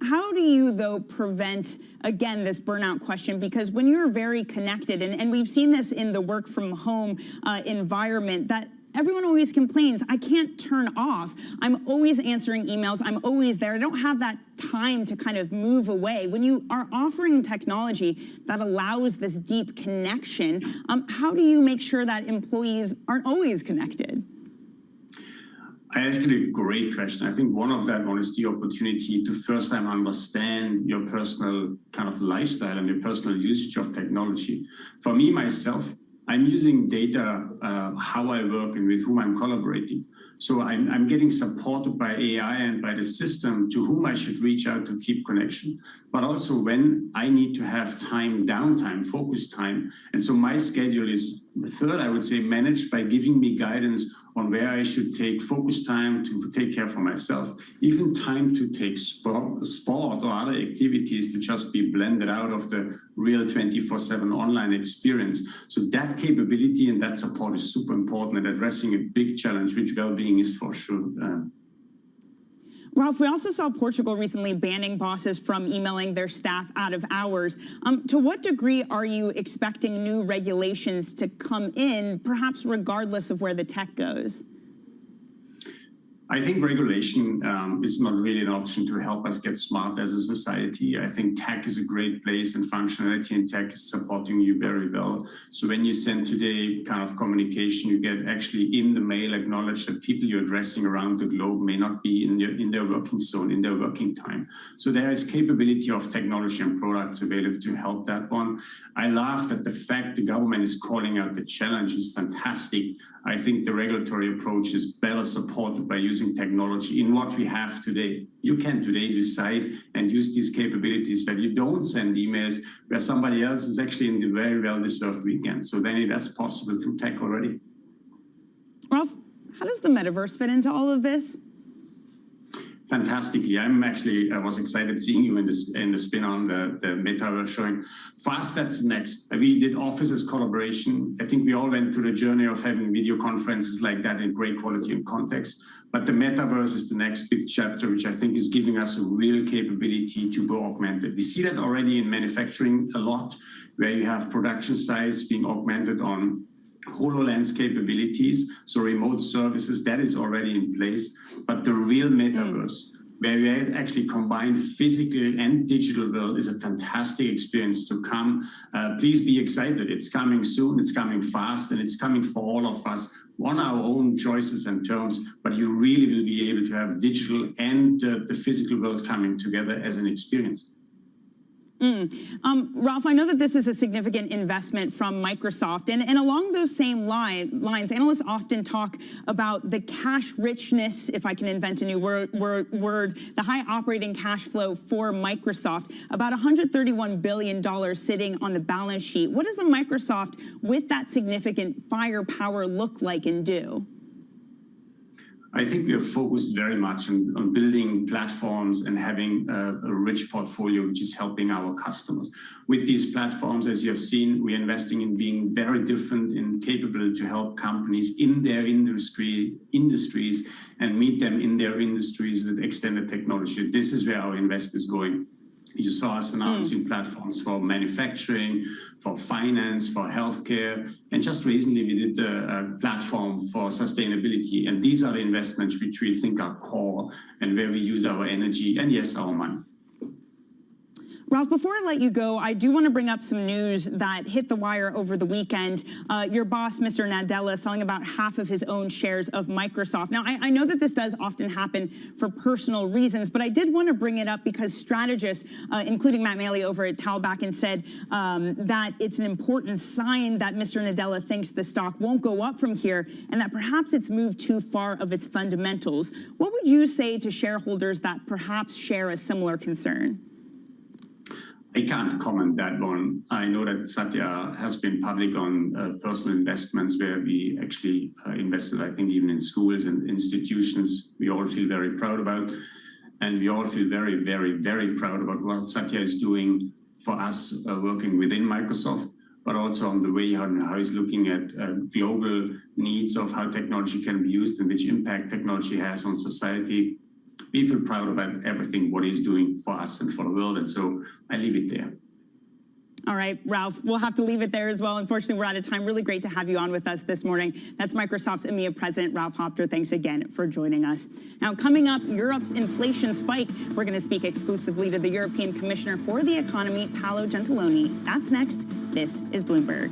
How do you, though, prevent, again, this burnout question? Because when you're very connected, and we've seen this in the work from home environment, that everyone always complains, I can't turn off. I'm always answering emails. I'm always there. I don't have that time to kind of move away. When you are offering technology that allows this deep connection, how do you make sure that employees aren't always connected? Actually, a great question. I think one of that one is the opportunity to first time understand your personal kind of lifestyle and your personal usage of technology. For me, myself, I'm using data, how I work and with whom I'm collaborating. So I'm getting supported by AI and by the system to whom I should reach out to keep connection, but also when I need to have time, downtime, focus time. And so my schedule is, third, I would say, managed by giving me guidance on where I should take focus time to take care for myself, even time to take sport or other activities to just be blended out of the real 24/7 online experience. So that capability and that support is super important at addressing a big challenge, which well-being is for sure. Ralph, we also saw Portugal recently banning bosses from emailing their staff out of hours. To what degree are you expecting new regulations to come in, perhaps regardless of where the tech goes? I think regulation is not really an option to help us get smart as a society. I think tech is a great place and functionality in tech is supporting you very well. So when you send today kind of communication, you get actually in the mail acknowledged that people you're addressing around the globe may not be in their working zone, in their working time. So there is capability of technology and products available to help that one. I laughed at the fact the government is calling out the challenge is fantastic. I think the regulatory approach is better supported by using technology in what we have today. You can today decide and use these capabilities that you don't send emails where somebody else is actually in the very well-deserved weekend. So then that's possible through tech already. Ralph, how does the metaverse fit into all of this? Fantastically. I was excited seeing you in the spin on the metaverse showing. For us, that's next. We did offices collaboration. I think we all went through the journey of having video conferences like that in great quality and context. But the metaverse is the next big chapter, which I think is giving us a real capability to go augmented. We see that already in manufacturing a lot, where you have production sites being augmented on HoloLens capabilities, so remote services, that is already in place. But the real metaverse, where we actually combine physical and digital world, is a fantastic experience to come. Please be excited. It's coming soon, it's coming fast, and it's coming for all of us on our own choices and terms, but you really will be able to have digital and the physical world coming together as an experience. Ralph, I know that this is a significant investment from Microsoft, and along those same lines, analysts often talk about the cash richness, if I can invent a new word, the high operating cash flow for Microsoft, about $131 billion sitting on the balance sheet. What does a Microsoft with that significant firepower look like and do? I think we are focused very much on building platforms and having a rich portfolio which is helping our customers. With these platforms, as you have seen, we are investing in being very different and capable to help companies in their industries and meet them in their industries with extended technology. This is where our invest is going. You saw us announcing platforms for manufacturing, for finance, for healthcare, and just recently we did a platform for sustainability. And these are the investments which we think are core and where we use our energy and, yes, our money. Ralph, before I let you go, I do want to bring up some news that hit the wire over the weekend. Your boss, Mr. Nadella, selling about half of his own shares of Microsoft. Now, I know that this does often happen for personal reasons, but I did want to bring it up because strategists, including Matt Maley over at Talbacken, said that it's an important sign that Mr. Nadella thinks the stock won't go up from here and that perhaps it's moved too far of its fundamentals. What would you say to shareholders that perhaps share a similar concern? I can't comment that one. I know that Satya has been public on personal investments where we actually invested, I think, even in schools and institutions we all feel very proud about. And we all feel very, very, very proud about what Satya is doing for us working within Microsoft, but also on the way how he's looking at global needs of how technology can be used and which impact technology has on society. We feel proud about everything what he's doing for us and for the world, and so I leave it there. All right, Ralph, we'll have to leave it there as well. Unfortunately, we're out of time. Really great to have you on with us this morning. That's Microsoft's EMEA President, Ralph Hopter. Thanks again for joining us. Now, coming up, Europe's inflation spike. We're going to speak exclusively to the European Commissioner for the Economy, Paolo Gentiloni. That's next. This is Bloomberg.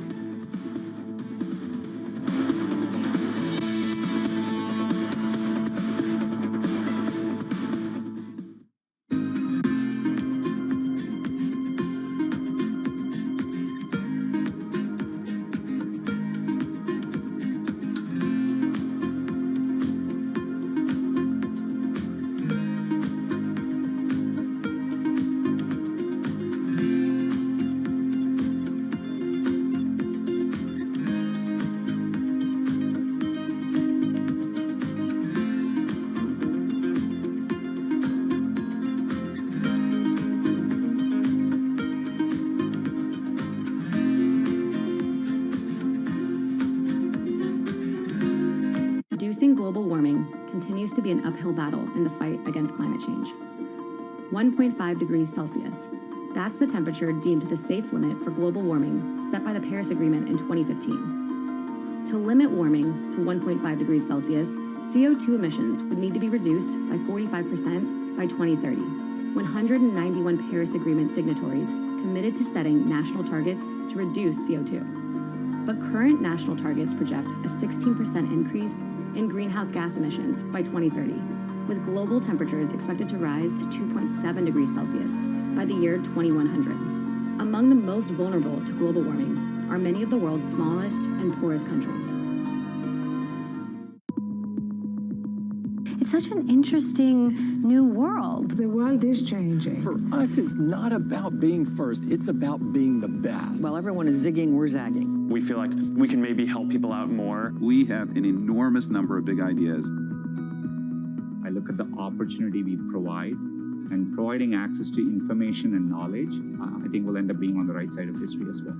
Reducing global warming continues to be an uphill battle in the fight against climate change. 1.5 degrees Celsius. That's the temperature deemed the safe limit for global warming set by the Paris Agreement in 2015. To limit warming to 1.5 degrees Celsius, CO2 emissions would need to be reduced by 45% by 2030. 191 Paris Agreement signatories committed to setting national targets to reduce CO2. But current national targets project a 16% increase in greenhouse gas emissions by 2030, with global temperatures expected to rise to 2.7 degrees Celsius by the year 2100. Among the most vulnerable to global warming are many of the world's smallest and poorest countries. It's such an interesting new world. The world is changing. For us, it's not about being first, it's about being the best. While everyone is zigging, we're zagging. We feel like we can maybe help people out more. We have an enormous number of big ideas. I look at the opportunity we provide, and providing access to information and knowledge, I think we'll end up being on the right side of history as well.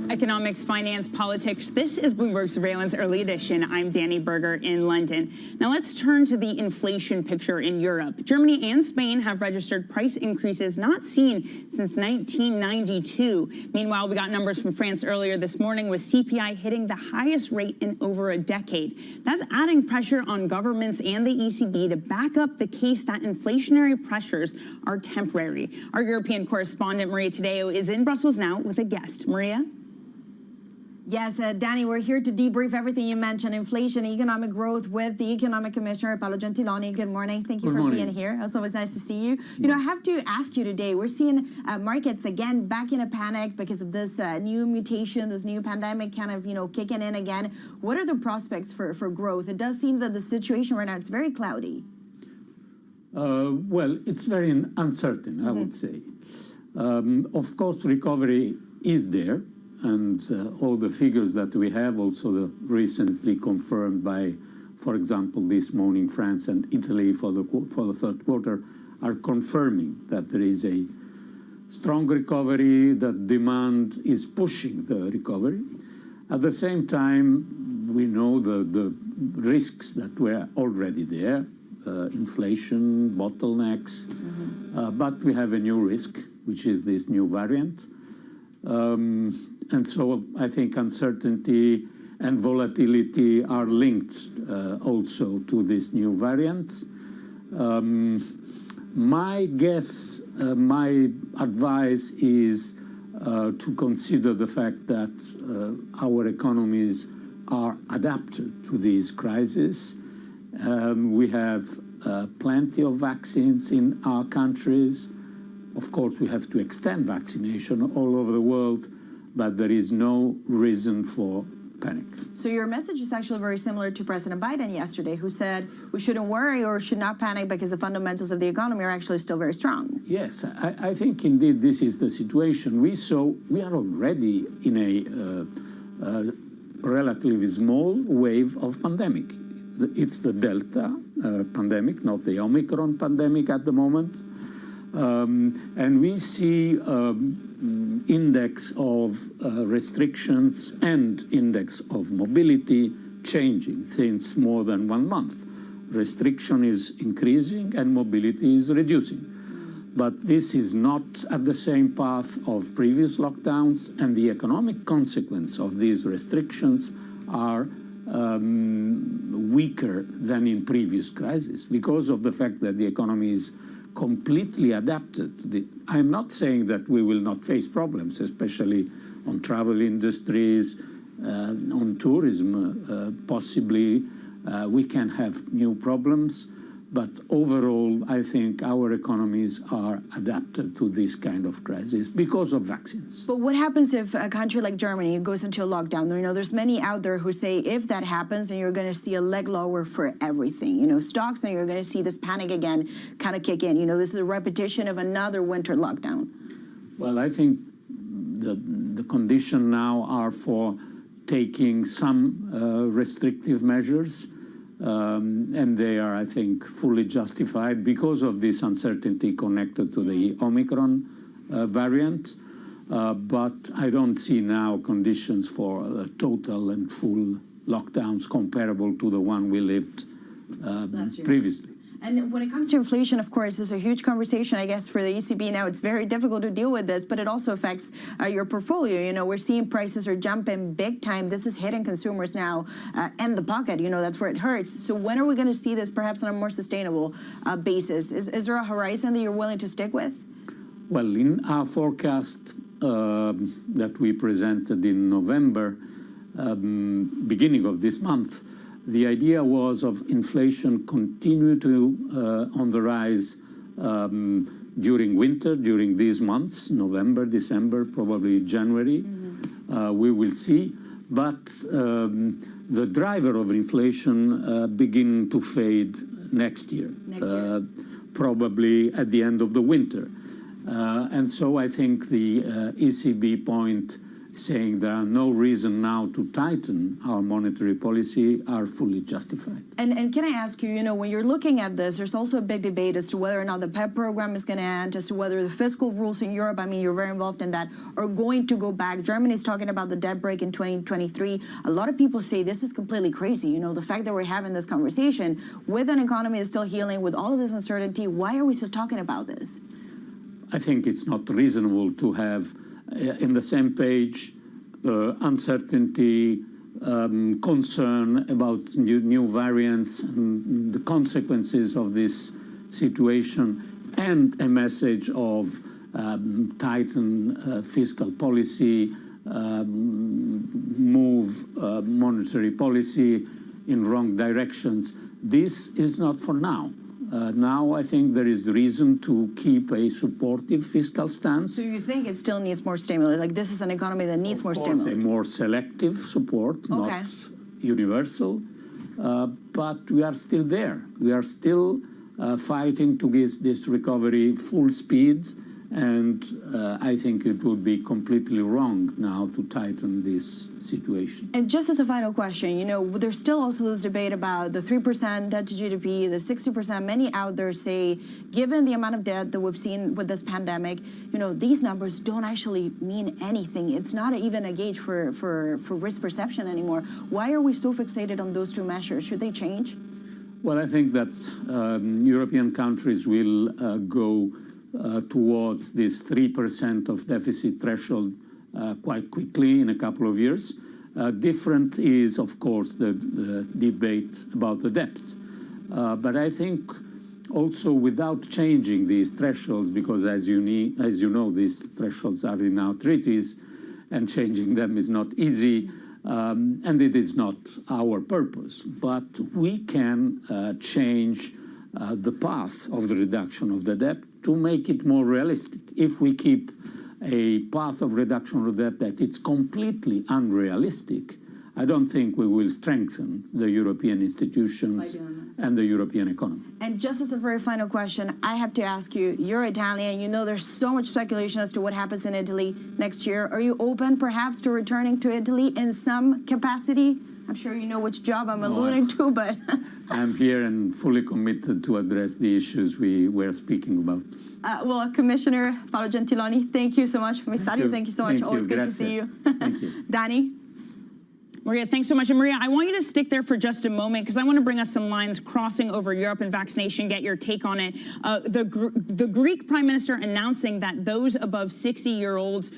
Economics, finance, politics. This is Bloomberg Surveillance Early Edition. I'm Danny Berger in London. Now let's turn to the inflation picture in Europe. Germany and Spain have registered price increases not seen since 1992. Meanwhile, we got numbers from France earlier this morning with CPI hitting the highest rate in over a decade. That's adding pressure on governments and the ECB to back up the case that inflationary pressures are temporary. Our European correspondent Maria Tadeo is in Brussels now with a guest. Maria? Yes, Danny, we're here to debrief everything you mentioned, inflation, economic growth, with the Economic Commissioner, Paolo Gentiloni. Good morning. Thank you for being here. It's always nice to see you. You know, I have to ask you today, we're seeing markets again back in a panic because of this new mutation, this new pandemic kind of, kicking in again. What are the prospects for growth? It does seem that the situation right now, it's very cloudy. Well, it's very uncertain, I would say. Of course, recovery is there. And all the figures that we have, also recently confirmed by, for example, this morning, France and Italy for the third quarter, are confirming that there is a strong recovery, that demand is pushing the recovery. At the same time, we know the risks that were already there, inflation, bottlenecks, but we have a new risk, which is this new variant. And so I think uncertainty and volatility are linked also to this new variant. My guess, my advice is to consider the fact that our economies are adapted to this crisis. We have plenty of vaccines in our countries. Of course, we have to extend vaccination all over the world, but there is no reason for panic. So your message is actually very similar to President Biden yesterday, who said we shouldn't worry or should not panic because the fundamentals of the economy are actually still very strong. Yes, I think indeed this is the situation. We are already in a relatively small wave of pandemic. It's the Delta pandemic, not the Omicron pandemic at the moment. And we see index of restrictions and index of mobility changing since more than 1 month. Restriction is increasing and mobility is reducing. But this is not at the same path of previous lockdowns, and the economic consequence of these restrictions are weaker than in previous crises because of the fact that the economy is completely adapted. I'm not saying that we will not face problems, especially on travel industries, on tourism, possibly we can have new problems. But overall, I think our economies are adapted to this kind of crisis because of vaccines. But what happens if a country like Germany goes into a lockdown? There's many out there who say if that happens, then you're going to see a leg lower for everything. Stocks, and you're going to see this panic again kind of kick in. This is a repetition of another winter lockdown. Well, I think the condition now are for taking some restrictive measures. And they are, I think, fully justified because of this uncertainty connected to the Omicron variant. But I don't see now conditions for total and full lockdowns comparable to the one we lived previously. And when it comes to inflation, of course, there's a huge conversation, I guess, for the ECB now. It's very difficult to deal with this, but it also affects your portfolio. We're seeing prices are jumping big time. This is hitting consumers now and the pocket. That's where it hurts. So when are we going to see this perhaps on a more sustainable basis? Is there a horizon that you're willing to stick with? Well, in our forecast that we presented in November, beginning of this month, the idea was of inflation continue to on the rise during winter, during these months, November, December, probably January. We will see. But the driver of inflation begin to fade next year. Probably at the end of the winter. And so I think the ECB point saying there are no reason now to tighten our monetary policy are fully justified. And can I ask you, when you're looking at this, there's also a big debate as to whether or not the PEP program is going to end, as to whether the fiscal rules in Europe, you're very involved in that, are going to go back. Germany's talking about the debt break in 2023. A lot of people say this is completely crazy. The fact that we're having this conversation with an economy that's still healing, with all of this uncertainty, why are we still talking about this? I think it's not reasonable to have in the same page uncertainty, concern about new variants, and the consequences of this situation, and a message of tighten fiscal policy, move monetary policy in wrong directions. This is not for now. Now I think there is reason to keep a supportive fiscal stance. So you think it still needs more stimulus? Like this is an economy that needs more stimulus? A more selective support, not universal. But we are still there. We are still fighting to give this recovery full speed. And I think it would be completely wrong now to tighten this situation. And just as a final question, you know, there's still also this debate about the 3% debt to GDP, the 60%. Many out there say, given the amount of debt that we've seen with this pandemic, you know, these numbers don't actually mean anything. It's not even a gauge for risk perception anymore. Why are we so fixated on those two measures? Should they change? Well, I think that European countries will go towards this 3% of deficit threshold quite quickly in a couple of years. Different is, of course, the debate about the debt. But I think also without changing these thresholds, because as you know, these thresholds are in our treaties, and changing them is not easy, and it is not our purpose. But we can change the path of the reduction of the debt to make it more realistic. If we keep a path of reduction of debt that it's completely unrealistic, I don't think we will strengthen the European institutions and the European economy. And just as a very final question, I have to ask you, you're Italian, you know there's so much speculation as to what happens in Italy next year. Are you open perhaps to returning to Italy in some capacity? I'm sure you know which job I'm alluding to, but... I'm here and fully committed to address the issues we were speaking about. Well, Commissioner Paolo Gentiloni, thank you so much. Commissario, thank you so much. Always good to see you. Thank you. Danny? Maria, thanks so much. And Maria, I want you to stick there for just a moment because I want to bring us some lines crossing over Europe and vaccination, get your take on it. The Greek Prime Minister announcing that those above 60 years old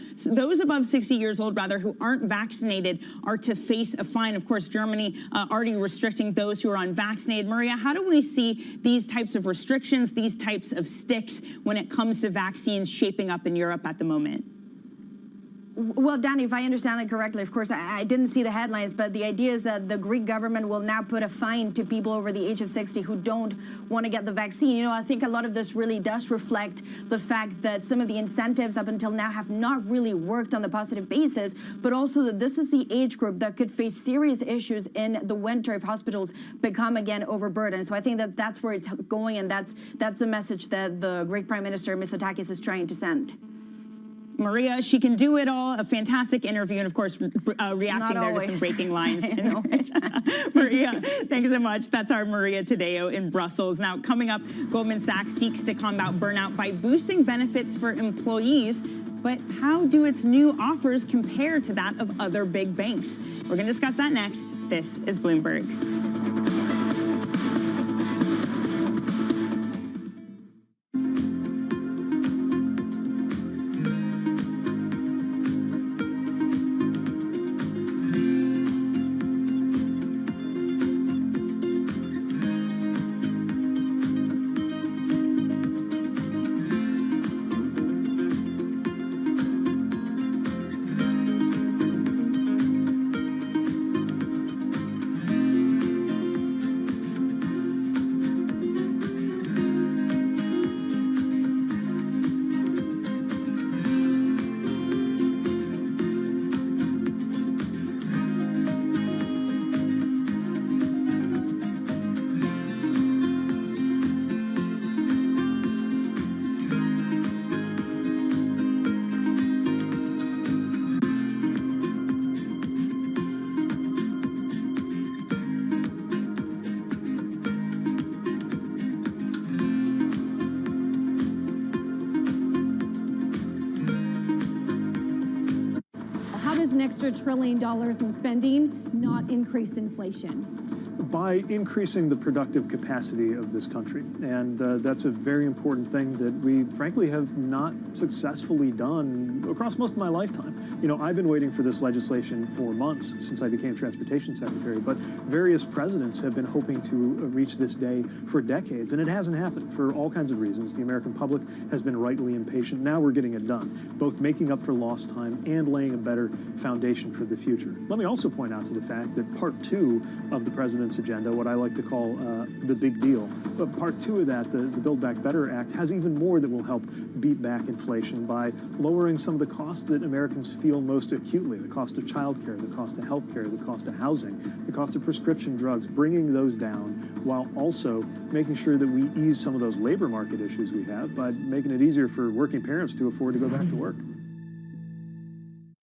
who aren't vaccinated are to face a fine. Of course, Germany already restricting those who are unvaccinated. Maria, how do we see these types of restrictions, these types of sticks when it comes to vaccines shaping up in Europe at the moment? Well, Danny, if I understand it correctly, of course, I didn't see the headlines, but the idea is that the Greek government will now put a fine to people over the age of 60 who don't want to get the vaccine. You know, I think a lot of this really does reflect the fact that some of the incentives up until now have not really worked on the positive basis, but also that this is the age group that could face serious issues in the winter if hospitals become again overburdened. So I think that that's where it's going, and that's a message that the Greek Prime Minister, Mitsotakis, is trying to send. Maria, she can do it all. A fantastic interview, and of course, reacting there to some breaking lines. Maria, thanks so much. That's our Maria Tadeo in Brussels. Now, coming up, Goldman Sachs seeks to combat burnout by boosting benefits for employees. But how do its new offers compare to that of other big banks? We're going to discuss that next. This is Bloomberg. Extra $1 trillion in spending, not increase inflation. By increasing the productive capacity of this country. And that's a very important thing that we, frankly, have not successfully done across most of my lifetime. You know, I've been waiting for this legislation for months since I became Transportation Secretary, but various presidents have been hoping to reach this day for decades, and it hasn't happened for all kinds of reasons. The American public has been rightly impatient. Now we're getting it done, both making up for lost time and laying a better foundation for the future. Let me also point out to the fact that Part 2 of the President's agenda, what I like to call the big deal. But Part 2 of that, the Build Back Better Act, has even more that will help beat back inflation by lowering some of the costs that Americans feel most acutely, the cost of childcare, the cost of healthcare, the cost of housing, the cost of prescription drugs, bringing those down while also making sure that we ease some of those labor market issues we have by making it easier for working parents to afford to go back to work.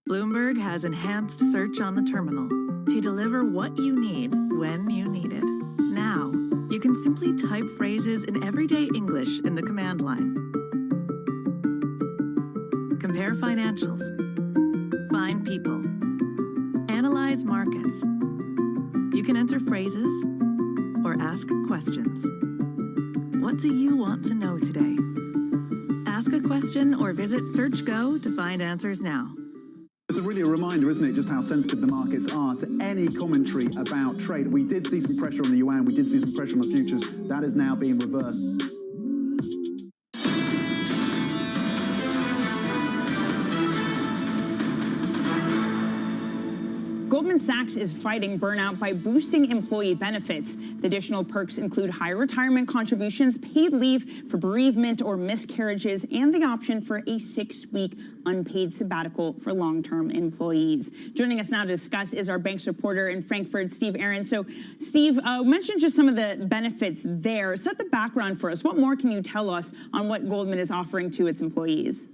Bloomberg has enhanced search on the terminal to deliver what you need when you need it. Now, you can simply type phrases in everyday English in the command line. Compare financials. Find people. Analyze markets. You can enter phrases or ask questions. What do you want to know today? Ask a question or visit SearchGo to find answers now. It's really a reminder, isn't it, just how sensitive the markets are to any commentary about trade. We did see some pressure on the yuan, we did see some pressure on the futures. That is now being reversed. Goldman Sachs is fighting burnout by boosting employee benefits. The additional perks include higher retirement contributions, paid leave for bereavement or miscarriages, and the option for a 6-week unpaid sabbatical for long-term employees. Joining us now to discuss is our banks reporter in Frankfurt, Steve Ahrens. So, Steve, mentioned just some of the benefits there. Set the background for us. What more can you tell us on what Goldman is offering to its employees?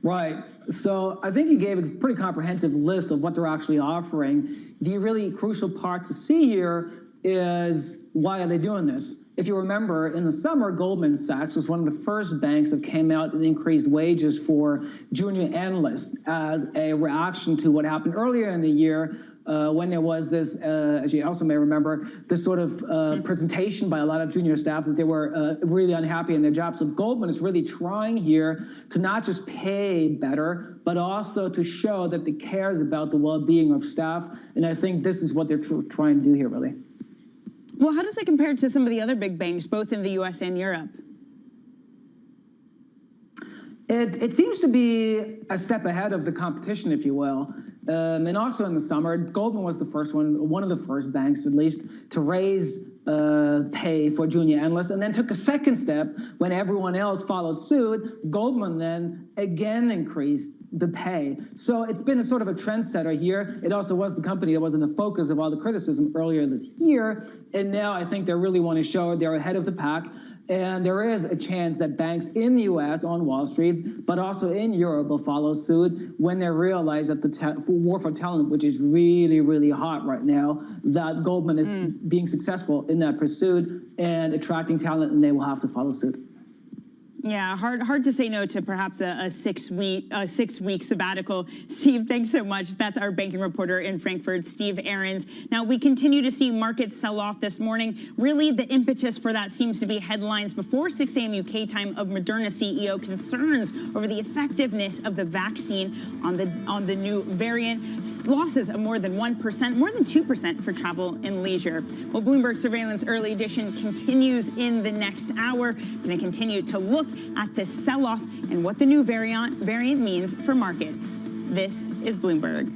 Right. So I think you gave a pretty comprehensive list of what they're actually offering. The really crucial part to see here is why are they doing this? If you remember, in the summer, Goldman Sachs was one of the first banks that came out and increased wages for junior analysts as a reaction to what happened earlier in the year when there was this, as you also may remember, this sort of presentation by a lot of junior staff that they were really unhappy in their jobs. So Goldman is really trying here to not just pay better, but also to show that it cares about the well-being of staff. And I think this is what they're trying to do here, really. Well, how does it compare to some of the other big banks, both in the U.S. and Europe? It seems to be a step ahead of the competition, if you will. And also in the summer, Goldman was the first one of the first banks, at least, to raise pay for junior analysts, and then took a second step when everyone else followed suit. Goldman then again increased the pay. So it's been a sort of a trendsetter here. It also was the company that was in the focus of all the criticism earlier this year. And now I think they really want to show they're ahead of the pack. And there is a chance that banks in the U.S. on Wall Street, but also in Europe, will follow suit when they realize that the war for talent, which is really, really hot right now, that Goldman is being successful in that pursuit and attracting talent, and they will have to follow suit. Yeah, hard to say no to perhaps a six-week sabbatical. Steve, thanks so much. That's our banking reporter in Frankfurt, Steve Ahrens. Now, we continue to see markets sell off this morning. Really, the impetus for that seems to be headlines before 6 a.m. UK time of Moderna CEO concerns over the effectiveness of the vaccine on the new variant. Losses of more than 1%, more than 2% for travel and leisure. Well, Bloomberg Surveillance Early Edition continues in the next hour. Going to continue to look at this sell-off and what the new variant means for markets. This is Bloomberg.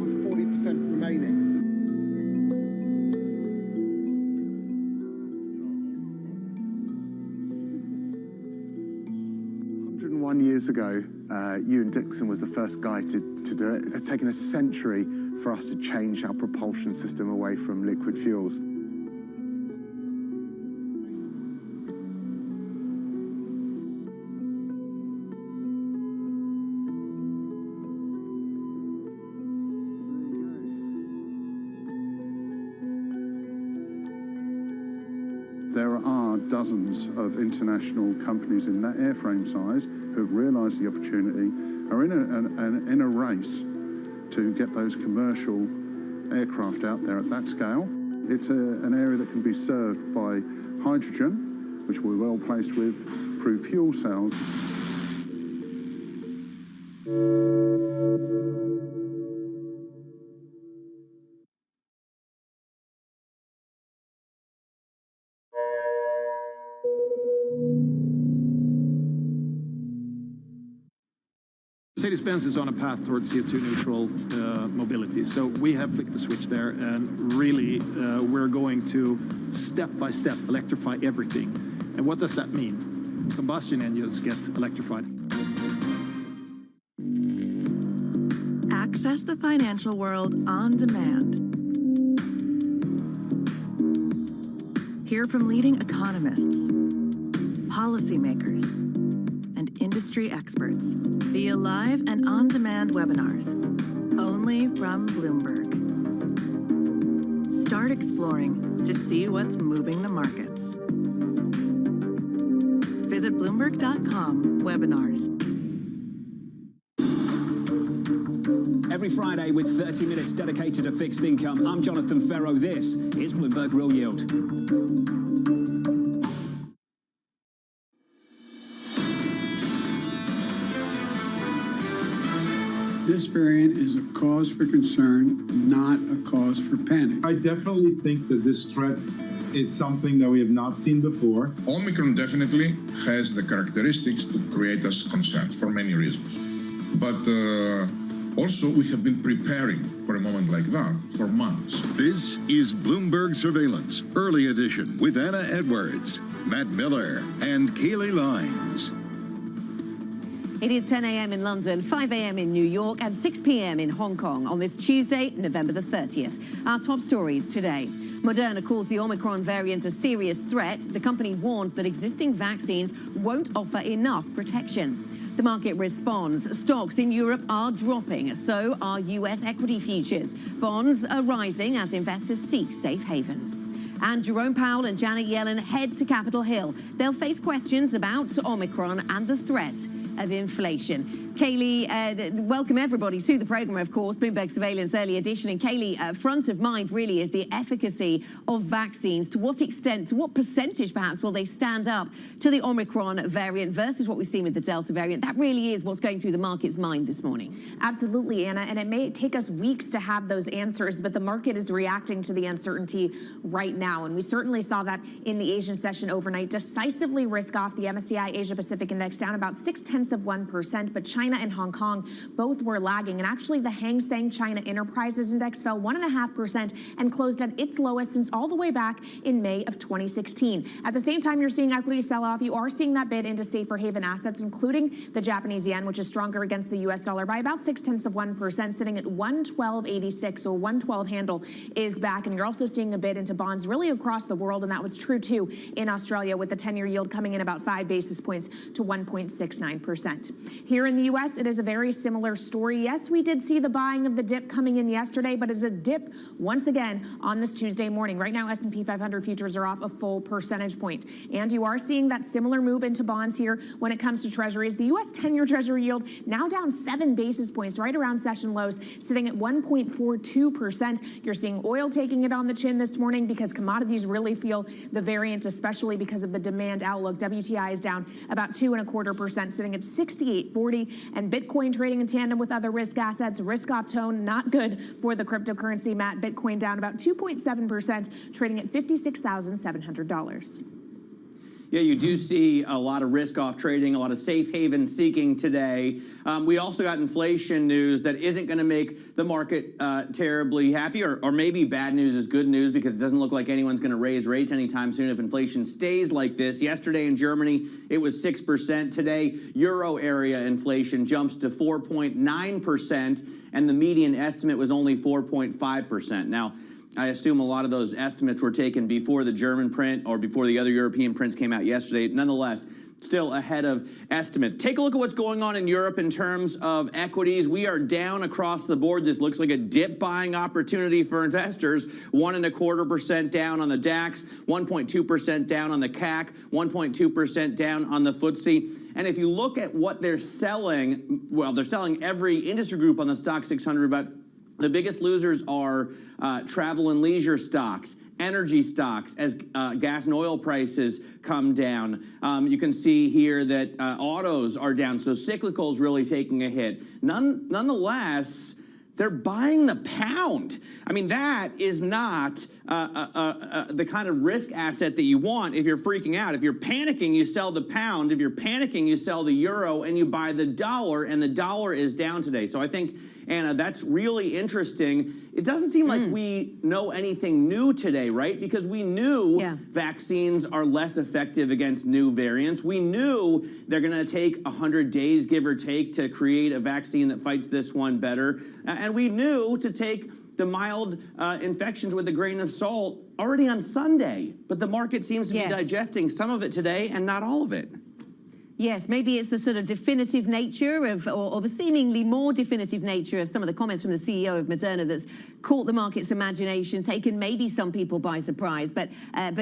with 40% remaining. 101 years ago, Ewan Dixon was the first guy to do it. It's taken a century for us to change our propulsion system away from liquid fuels. There are dozens of international companies in that airframe size who have realised the opportunity, are in a race to get those commercial aircraft out there at that scale. It's an area that can be served by hydrogen, which we're well placed with, through fuel cells. Mercedes-Benz is on a path towards CO2 neutral mobility. So we have flicked the switch there, and really we're going to step by step electrify everything. And what does that mean? Combustion engines get electrified. Access the financial world on demand. Hear from leading economists, policymakers, and industry experts via live and on-demand webinars, only from Bloomberg. Start exploring to see what's moving the markets. Visit Bloomberg.com/webinars. Every Friday with 30 minutes dedicated to fixed income, I'm Jonathan Ferro. This is Bloomberg Real Yield. This variant is a cause for concern, not a cause for panic. I definitely think that this threat is something that we have not seen before. Omicron definitely has the characteristics to create us concern for many reasons. But also, we have been preparing for a moment like that for months. This is Bloomberg Surveillance, Early Edition, with Anna Edwards, Matt Miller, and Kaylee Lines. It is 10 a.m. in London, 5 a.m. in New York, and 6 p.m. in Hong Kong on this Tuesday, November the 30th. Our top stories today. Moderna calls the Omicron variant a serious threat. The company warned that existing vaccines won't offer enough protection. The market responds. Stocks in Europe are dropping, so are U.S. equity futures. Bonds are rising as investors seek safe havens. And Jerome Powell and Janet Yellen head to Capitol Hill. They'll face questions about Omicron and the threat of inflation. Kaylee, welcome everybody to the program, of course, Bloomberg Surveillance Early Edition. And Kaylee, front of mind really is the efficacy of vaccines. To what extent, to what percentage perhaps will they stand up to the Omicron variant versus what we've seen with the Delta variant? That really is what's going through the market's mind this morning. Absolutely, Anna, and it may take us weeks to have those answers, but the market is reacting to the uncertainty right now. And we certainly saw that in the Asian session overnight. Decisively risk off. The MSCI Asia Pacific Index down about 0.6%, but China and Hong Kong both were lagging. And actually, the Hang Seng China Enterprises Index fell 1.5% and closed at its lowest since all the way back in May of 2016. At the same time, you're seeing equities sell off. You are seeing that bid into safer haven assets, including the Japanese yen, which is stronger against the U.S. dollar by about 0.6%, sitting at 112.86. So 112 handle is back. And you're also seeing a bid into bonds really across the world. And that was true, too, in Australia, with the 10-year yield coming in about 5 basis points to 1.69%. Here in the U.S., it is a very similar story. Yes, we did see the buying of the dip coming in yesterday, but it's a dip once again on this Tuesday morning. Right now, S&P 500 futures are off a full percentage point. And you are seeing that similar move into bonds here when it comes to treasuries. The U.S. 10-year treasury yield now down 7 basis points, right around session lows, sitting at 1.42%. You're seeing oil taking it on the chin this morning because commodities really feel the variant, especially because of the demand outlook. WTI is down about 2.25%, sitting at 68.40, and Bitcoin trading in tandem with other risk assets. Risk-off tone, not good for the cryptocurrency, Matt. Bitcoin down about 2.7%, trading at $56,700. Yeah, you do see a lot of risk-off trading, a lot of safe haven seeking today. We also got inflation news that isn't going to make the market terribly happy, or maybe bad news is good news because it doesn't look like anyone's going to raise rates anytime soon if inflation stays like this. Yesterday in Germany, it was 6%. Today, euro area inflation jumps to 4.9%, and the median estimate was only 4.5%. Now, I assume a lot of those estimates were taken before the German print or before the other European prints came out yesterday. Nonetheless, still ahead of estimates. Take a look at what's going on in Europe in terms of equities. We are down across the board. This looks like a dip buying opportunity for investors. 1.25% down on the DAX, 1.2% down on the CAC, 1.2% down on the FTSE. And if you look at what they're selling, well, they're selling every industry group on the Stock 600, but the biggest losers are travel and leisure stocks, energy stocks, as gas and oil prices come down. You can see here that autos are down, so cyclical's really taking a hit. Nonetheless, they're buying the pound. I mean, that is not the kind of risk asset that you want if you're freaking out. If you're panicking, you sell the pound. If you're panicking, you sell the euro and you buy the dollar, and the dollar is down today. So I think, Anna, that's really interesting. It doesn't seem like we know anything new today, right? Because we knew vaccines are less effective against new variants. We knew they're going to take 100 days, give or take, to create a vaccine that fights this one better. And we knew to take the mild infections with a grain of salt already on Sunday. But the market seems to be digesting some of it today and not all of it. Yes, maybe it's the sort of definitive nature of, or the seemingly more definitive nature of some of the comments from the CEO of Moderna that's caught the market's imagination, taken maybe some people by surprise. But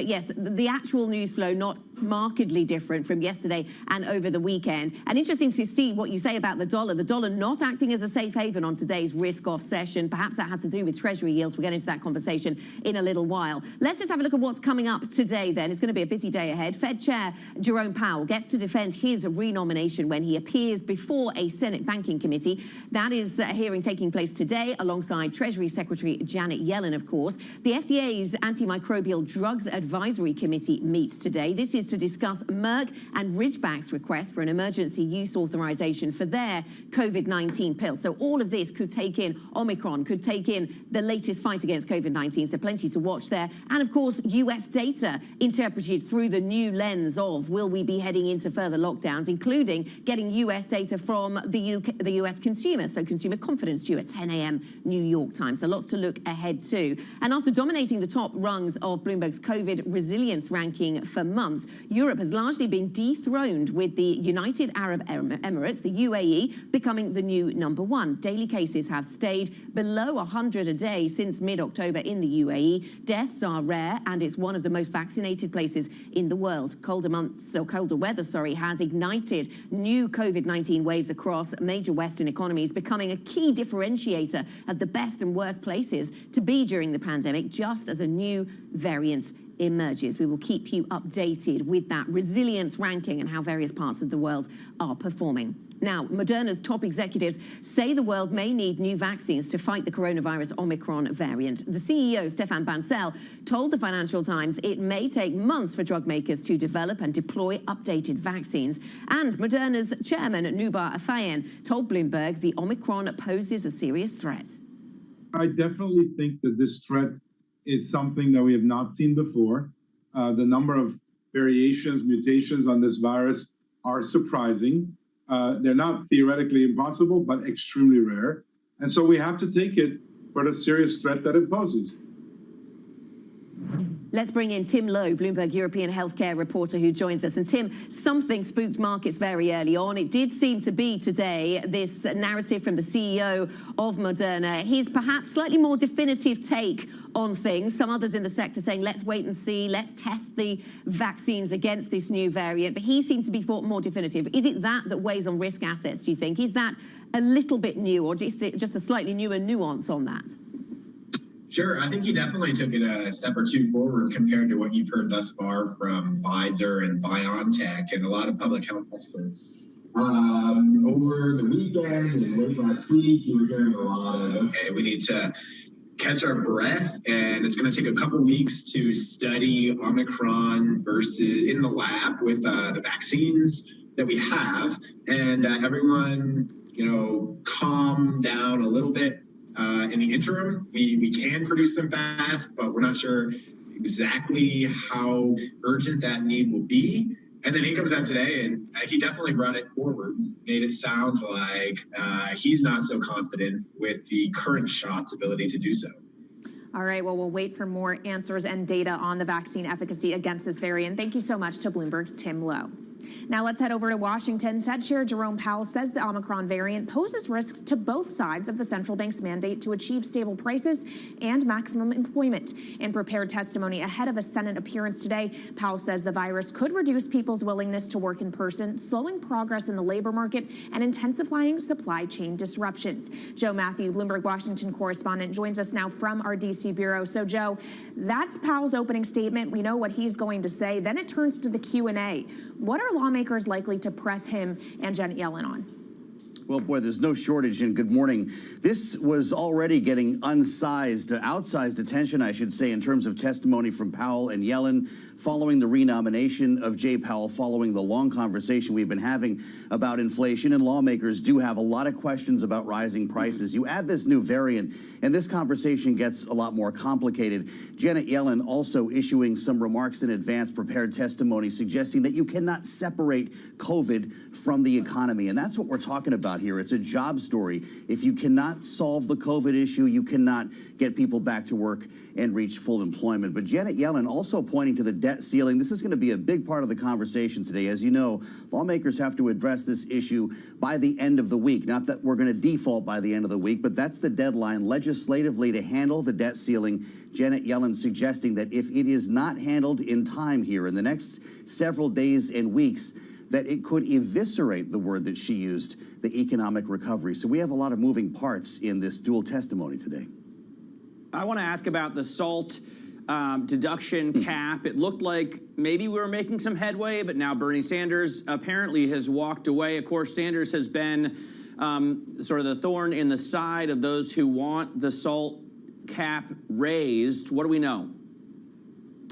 yes, the actual news flow not markedly different from yesterday and over the weekend. And interesting to see what you say about the dollar. The dollar not acting as a safe haven on today's risk-off session. Perhaps that has to do with Treasury yields. We'll get into that conversation in a little while. Let's just have a look at what's coming up today then. It's going to be a busy day ahead. Fed Chair Jerome Powell gets to defend his renomination when he appears before a Senate Banking Committee. That is a hearing taking place today alongside Treasury Secretary Janet Yellen, of course. The FDA's Antimicrobial Drugs Advisory Committee meets today. This is to discuss Merck and Ridgeback's request for an emergency use authorization for their COVID-19 pill. So all of this could take in Omicron, could take in the latest fight against COVID-19. So plenty to watch there. And of course, US data interpreted through the new lens of will we be heading into further lockdowns, including getting US data from the US consumer. So consumer confidence due at 10 a.m. New York time. So lots to look ahead to. And after dominating the top rungs of Bloomberg's COVID resilience ranking for months, Europe has largely been dethroned, with the United Arab Emirates, the UAE, becoming the new #1. Daily cases have stayed below 100 a day since mid-October in the UAE. Deaths are rare, and it's one of the most vaccinated places in the world. Colder weather, has ignited new COVID-19 waves across major Western economies, becoming a key differentiator of the best and worst places to be during the pandemic, just as a new variant emerges. We will keep you updated with that resilience ranking and how various parts of the world are performing. Now, Moderna's top executives say the world may need new vaccines to fight the coronavirus Omicron variant. The CEO, Stefan Bancel, told the Financial Times it may take months for drug makers to develop and deploy updated vaccines. And Moderna's chairman, Noubar Afeyan, told Bloomberg the Omicron poses a serious threat. I definitely think that this threat is something that we have not seen before. The number of variations, mutations on this virus are surprising. They're not theoretically impossible, but extremely rare. And so we have to take it for the serious threat that it poses. Let's bring in Tim Lowe, Bloomberg European healthcare reporter, who joins us. And Tim, something spooked markets very early on. It did seem to be today this narrative from the CEO of Moderna, his perhaps slightly more definitive take on things. Some others in the sector saying, let's wait and see, let's test the vaccines against this new variant. But he seemed to be more definitive. Is it that weighs on risk assets, do you think? Is that a little bit new, or just a slightly newer nuance on that? Sure. I think he definitely took it a step or two forward compared to what you've heard thus far from Pfizer and BioNTech and a lot of public health experts. Over the weekend and late last week, you were hearing a lot of, okay, we need to catch our breath, and it's going to take a couple weeks to study Omicron versus in the lab with the vaccines that we have, and everyone, calm down a little bit in the interim. We can produce them fast, but we're not sure exactly how urgent that need will be. And then he comes out today, and he definitely brought it forward, made it sound like he's not so confident with the current shot's ability to do so. All right, well, we'll wait for more answers and data on the vaccine efficacy against this variant. Thank you so much to Bloomberg's Tim Lowe. Now let's head over to Washington. Fed Chair Jerome Powell says the Omicron variant poses risks to both sides of the central bank's mandate to achieve stable prices and maximum employment. In prepared testimony ahead of a Senate appearance today, Powell says the virus could reduce people's willingness to work in person, slowing progress in the labor market and intensifying supply chain disruptions. Joe Matthew, Bloomberg Washington correspondent, joins us now from our D.C. bureau. So, Joe, that's Powell's opening statement. We know what he's going to say. Then it turns to the Q&A. What are lawmakers likely to press him and Janet Yellen on? Well, boy, there's no shortage, and good morning. This was already getting outsized attention, I should say, in terms of testimony from Powell and Yellen following the renomination of Jay Powell, following the long conversation we've been having about inflation, and lawmakers do have a lot of questions about rising prices. You add this new variant, and this conversation gets a lot more complicated. Janet Yellen also issuing some remarks in advance prepared testimony suggesting that you cannot separate COVID from the economy, and that's what we're talking about here. It's a job story. If you cannot solve the COVID issue, you cannot get people back to work and reach full employment. But Janet Yellen also pointing to the debt ceiling. This is going to be a big part of the conversation today. As you know, lawmakers have to address this issue by the end of the week. Not that we're going to default by the end of the week, but that's the deadline legislatively to handle the debt ceiling. Janet Yellen suggesting that if it is not handled in time here in the next several days and weeks, that it could eviscerate, the word that she used, the economic recovery. So we have a lot of moving parts in this dual testimony today. I want to ask about the SALT deduction cap. It looked like maybe we were making some headway, but now Bernie Sanders apparently has walked away. Of course, Sanders has been sort of the thorn in the side of those who want the SALT cap raised. What do we know?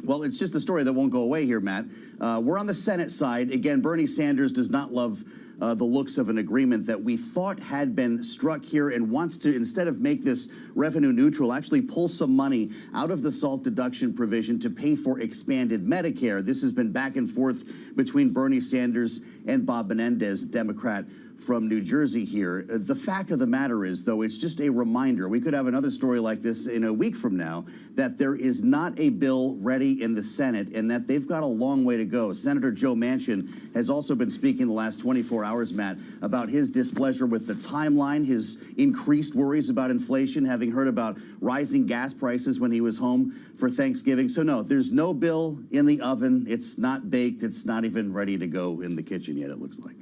Well, it's just a story that won't go away here, Matt. We're on the Senate side. Again, Bernie Sanders does not love the looks of an agreement that we thought had been struck here and wants to, instead of make this revenue neutral, actually pull some money out of the SALT deduction provision to pay for expanded Medicare. This has been back and forth between Bernie Sanders and Bob Menendez, Democrat from New Jersey here. The fact of the matter is, though, it's just a reminder. We could have another story like this in a week from now, that there is not a bill ready in the Senate and that they've got a long way to go. Senator Joe Manchin has also been speaking the last 24 hours, Matt, about his displeasure with the timeline, his increased worries about inflation, having heard about rising gas prices when he was home for Thanksgiving. So no, there's no bill in the oven. It's not baked. It's not even ready to go in the kitchen yet, it looks like.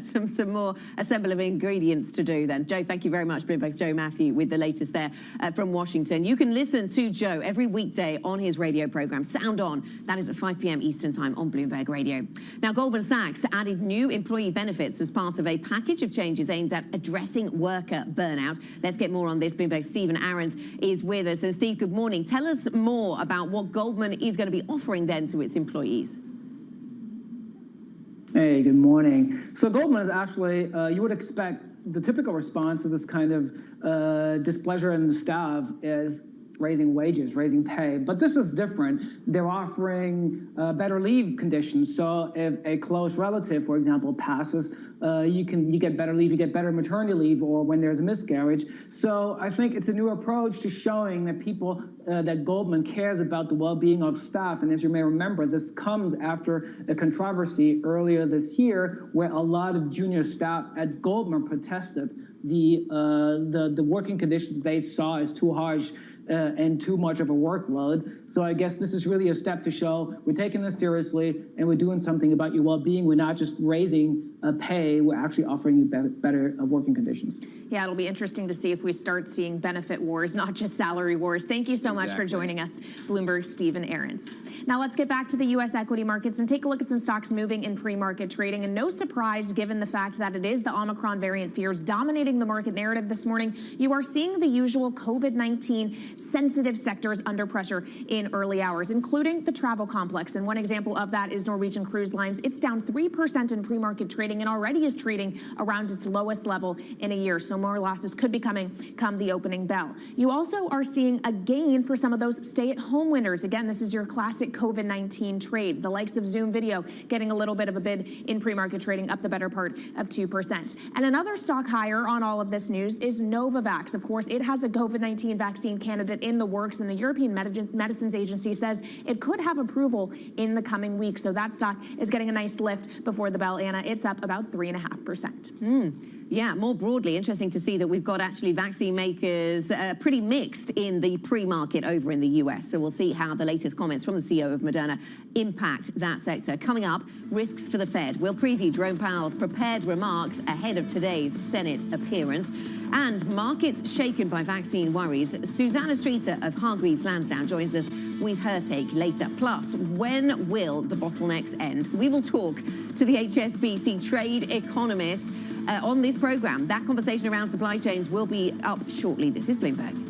some more assembly of ingredients to do then. Joe, thank you very much. Bloomberg's Joe Matthew with the latest there from Washington. You can listen to Joe every weekday on his radio program, Sound On. That is at 5 p.m. Eastern Time on Bloomberg Radio. Now, Goldman Sachs added new employee benefits as part of a package of changes aimed at addressing worker burnout. Let's get more on this. Bloomberg's Stephen Aarons is with us. And Steve, good morning. Tell us more about what Goldman is going to be offering then to its employees. Hey, good morning. So Goldman is actually, you would expect the typical response to this kind of displeasure in the staff is raising wages, raising pay. But this is different. They're offering better leave conditions. So if a close relative, for example, passes, you get better leave, you get better maternity leave, or when there's a miscarriage. So I think it's a new approach to showing that that Goldman cares about the well-being of staff. And as you may remember, this comes after a controversy earlier this year where a lot of junior staff at Goldman protested the working conditions they saw as too harsh and too much of a workload. So I guess this is really a step to show we're taking this seriously and we're doing something about your well-being. We're not just raising pay, we're actually offering you better working conditions. Yeah, it'll be interesting to see if we start seeing benefit wars, not just salary wars. Thank you so much for joining us, Bloomberg's Stephen Ahrens. Now let's get back to the U.S. equity markets and take a look at some stocks moving in pre-market trading. And no surprise, given the fact that it is the Omicron variant fears dominating the market narrative this morning, you are seeing the usual COVID-19 sensitive sectors under pressure in early hours, including the travel complex. And one example of that is Norwegian Cruise Lines. It's down 3% in pre-market trading and already is trading around its lowest level in a year. So more losses could be coming come the opening bell. You also are seeing a gain for some of those stay-at-home winners. Again, this is your classic COVID-19 trade. The likes of Zoom Video getting a little bit of a bid in pre-market trading, up the better part of 2%. And another stock higher on all of this news is Novavax. Of course, it has a COVID-19 vaccine candidate in the works, and the European Medicines Agency says it could have approval in the coming weeks. So that stock is getting a nice lift before the bell, Anna. It's up about 3.5%. Yeah, more broadly, interesting to see that we've got actually vaccine makers pretty mixed in the pre-market over in the US. So we'll see how the latest comments from the CEO of Moderna impact that sector. Coming up, risks for the Fed. We'll preview Jerome Powell's prepared remarks ahead of today's Senate appearance. And markets shaken by vaccine worries. Susanna Streeter of Hargreaves Lansdown joins us with her take later. Plus, when will the bottlenecks end? We will talk to the HSBC trade economist on this program. That conversation around supply chains will be up shortly. This is Bloomberg.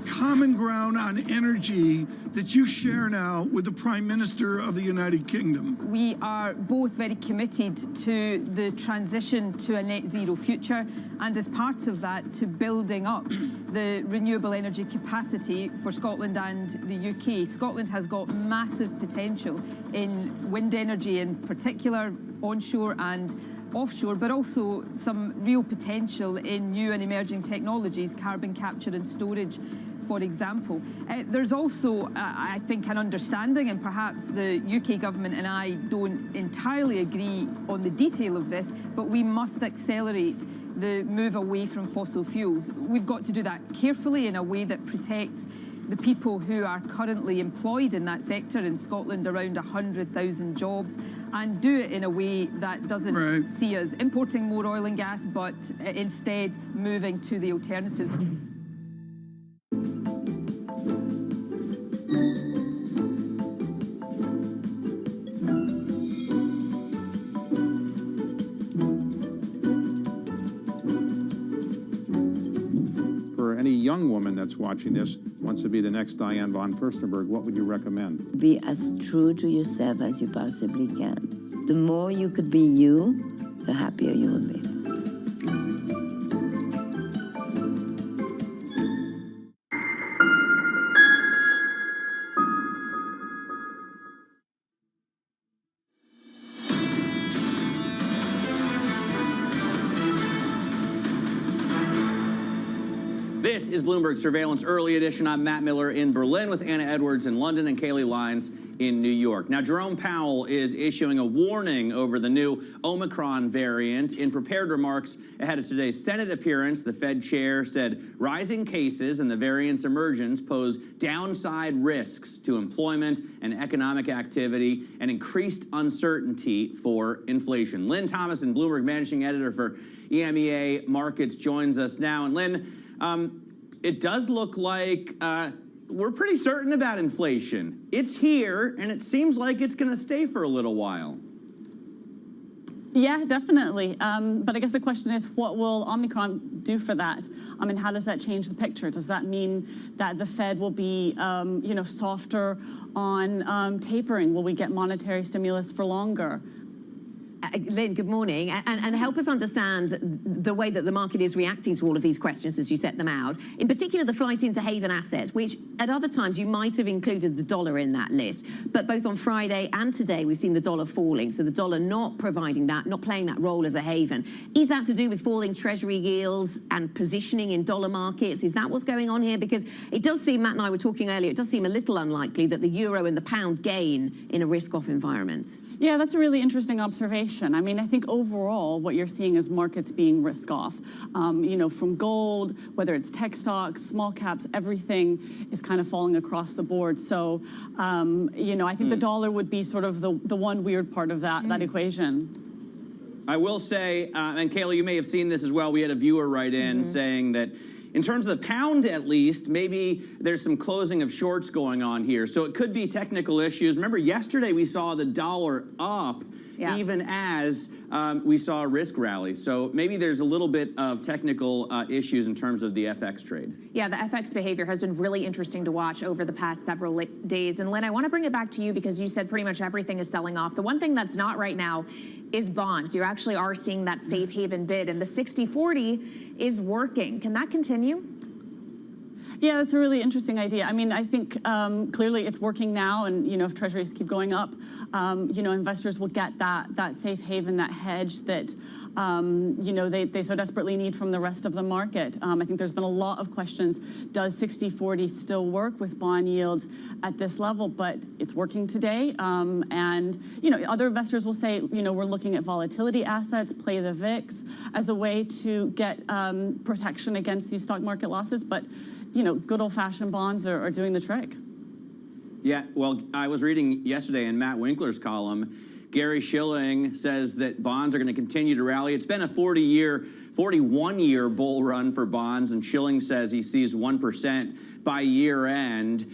Common ground on energy that you share now with the Prime Minister of the United Kingdom? We are both very committed to the transition to a net zero future, and as part of that, to building up the renewable energy capacity for Scotland and the UK. Scotland has got massive potential in wind energy in particular, onshore and offshore, but also some real potential in new and emerging technologies, carbon capture and storage, for example. There's also, I think, an understanding, and perhaps the UK government and I don't entirely agree on the detail of this, but we must accelerate the move away from fossil fuels. We've got to do that carefully in a way that protects the people who are currently employed in that sector, in Scotland around 100,000 jobs, and do it in a way that doesn't see us importing more oil and gas, but instead moving to the alternatives. Any young woman that's watching this wants to be the next Diane von Furstenberg, what would you recommend? Be as true to yourself as you possibly can. The more you could be you, the happier you will be. This is Bloomberg Surveillance Early Edition. I'm Matt Miller in Berlin with Anna Edwards in London and Kaylee Lyons in New York. Now, Jerome Powell is issuing a warning over the new Omicron variant. In prepared remarks ahead of today's Senate appearance, the Fed chair said rising cases and the variant's emergence pose downside risks to employment and economic activity and increased uncertainty for inflation. Lynn Thomas, and Bloomberg managing editor for EMEA Markets, joins us now. And Lynn, it does look like we're pretty certain about inflation. It's here, and it seems like it's going to stay for a little while. Yeah, definitely. But I guess the question is, what will Omicron do for that? I mean, how does that change the picture? Does that mean that the Fed will be, softer on tapering? Will we get monetary stimulus for longer? Lynn, good morning. And help us understand the way that the market is reacting to all of these questions as you set them out. In particular, the flight into haven assets, which at other times you might have included the dollar in that list. But both on Friday and today, we've seen the dollar falling. So the dollar not providing that, not playing that role as a haven. Is that to do with falling treasury yields and positioning in dollar markets? Is that what's going on here? Because it does seem, Matt and I were talking earlier, it does seem a little unlikely that the euro and the pound gain in a risk-off environment. Yeah, that's a really interesting observation. I mean, I think overall what you're seeing is markets being risk-off. You know, from gold, whether it's tech stocks, small caps, everything is kind of falling across the board. So, you know, I think the dollar would be sort of the one weird part of that equation. I will say, and Kayla, you may have seen this as well, we had a viewer write in saying that in terms of the pound, at least, maybe there's some closing of shorts going on here. So it could be technical issues. Remember, yesterday we saw the dollar up even as we saw a risk rally. So maybe there's a little bit of technical issues in terms of the FX trade. Yeah, the FX behavior has been really interesting to watch over the past several days. And Lynn, I want to bring it back to you because you said pretty much everything is selling off. The one thing that's not right now is bonds. You actually are seeing that safe haven bid, and the 60-40 is working. Can that continue? Yeah, that's a really interesting idea. I mean, I think clearly it's working now, and you know, if treasuries keep going up, you know, investors will get that safe haven, that hedge that you know they so desperately need from the rest of the market. I think there's been a lot of questions. Does 60-40 still work with bond yields at this level? But it's working today, and you know, other investors will say, you know, we're looking at volatility assets, play the VIX as a way to get protection against these stock market losses, but you know, good old-fashioned bonds are doing the trick. Yeah, well, I was reading yesterday in Matt Winkler's column, Gary Schilling says that bonds are going to continue to rally. It's been a 41-year bull run for bonds, and Schilling says he sees 1% by year end.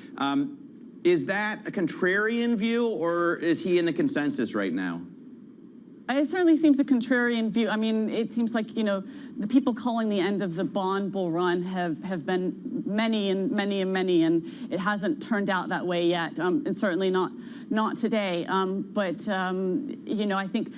Is that a contrarian view, or is he in the consensus right now? It certainly seems a contrarian view. I mean, it seems like, you know, the people calling the end of the bond bull run have been many, and it hasn't turned out that way yet, and certainly not today. But you know, I think,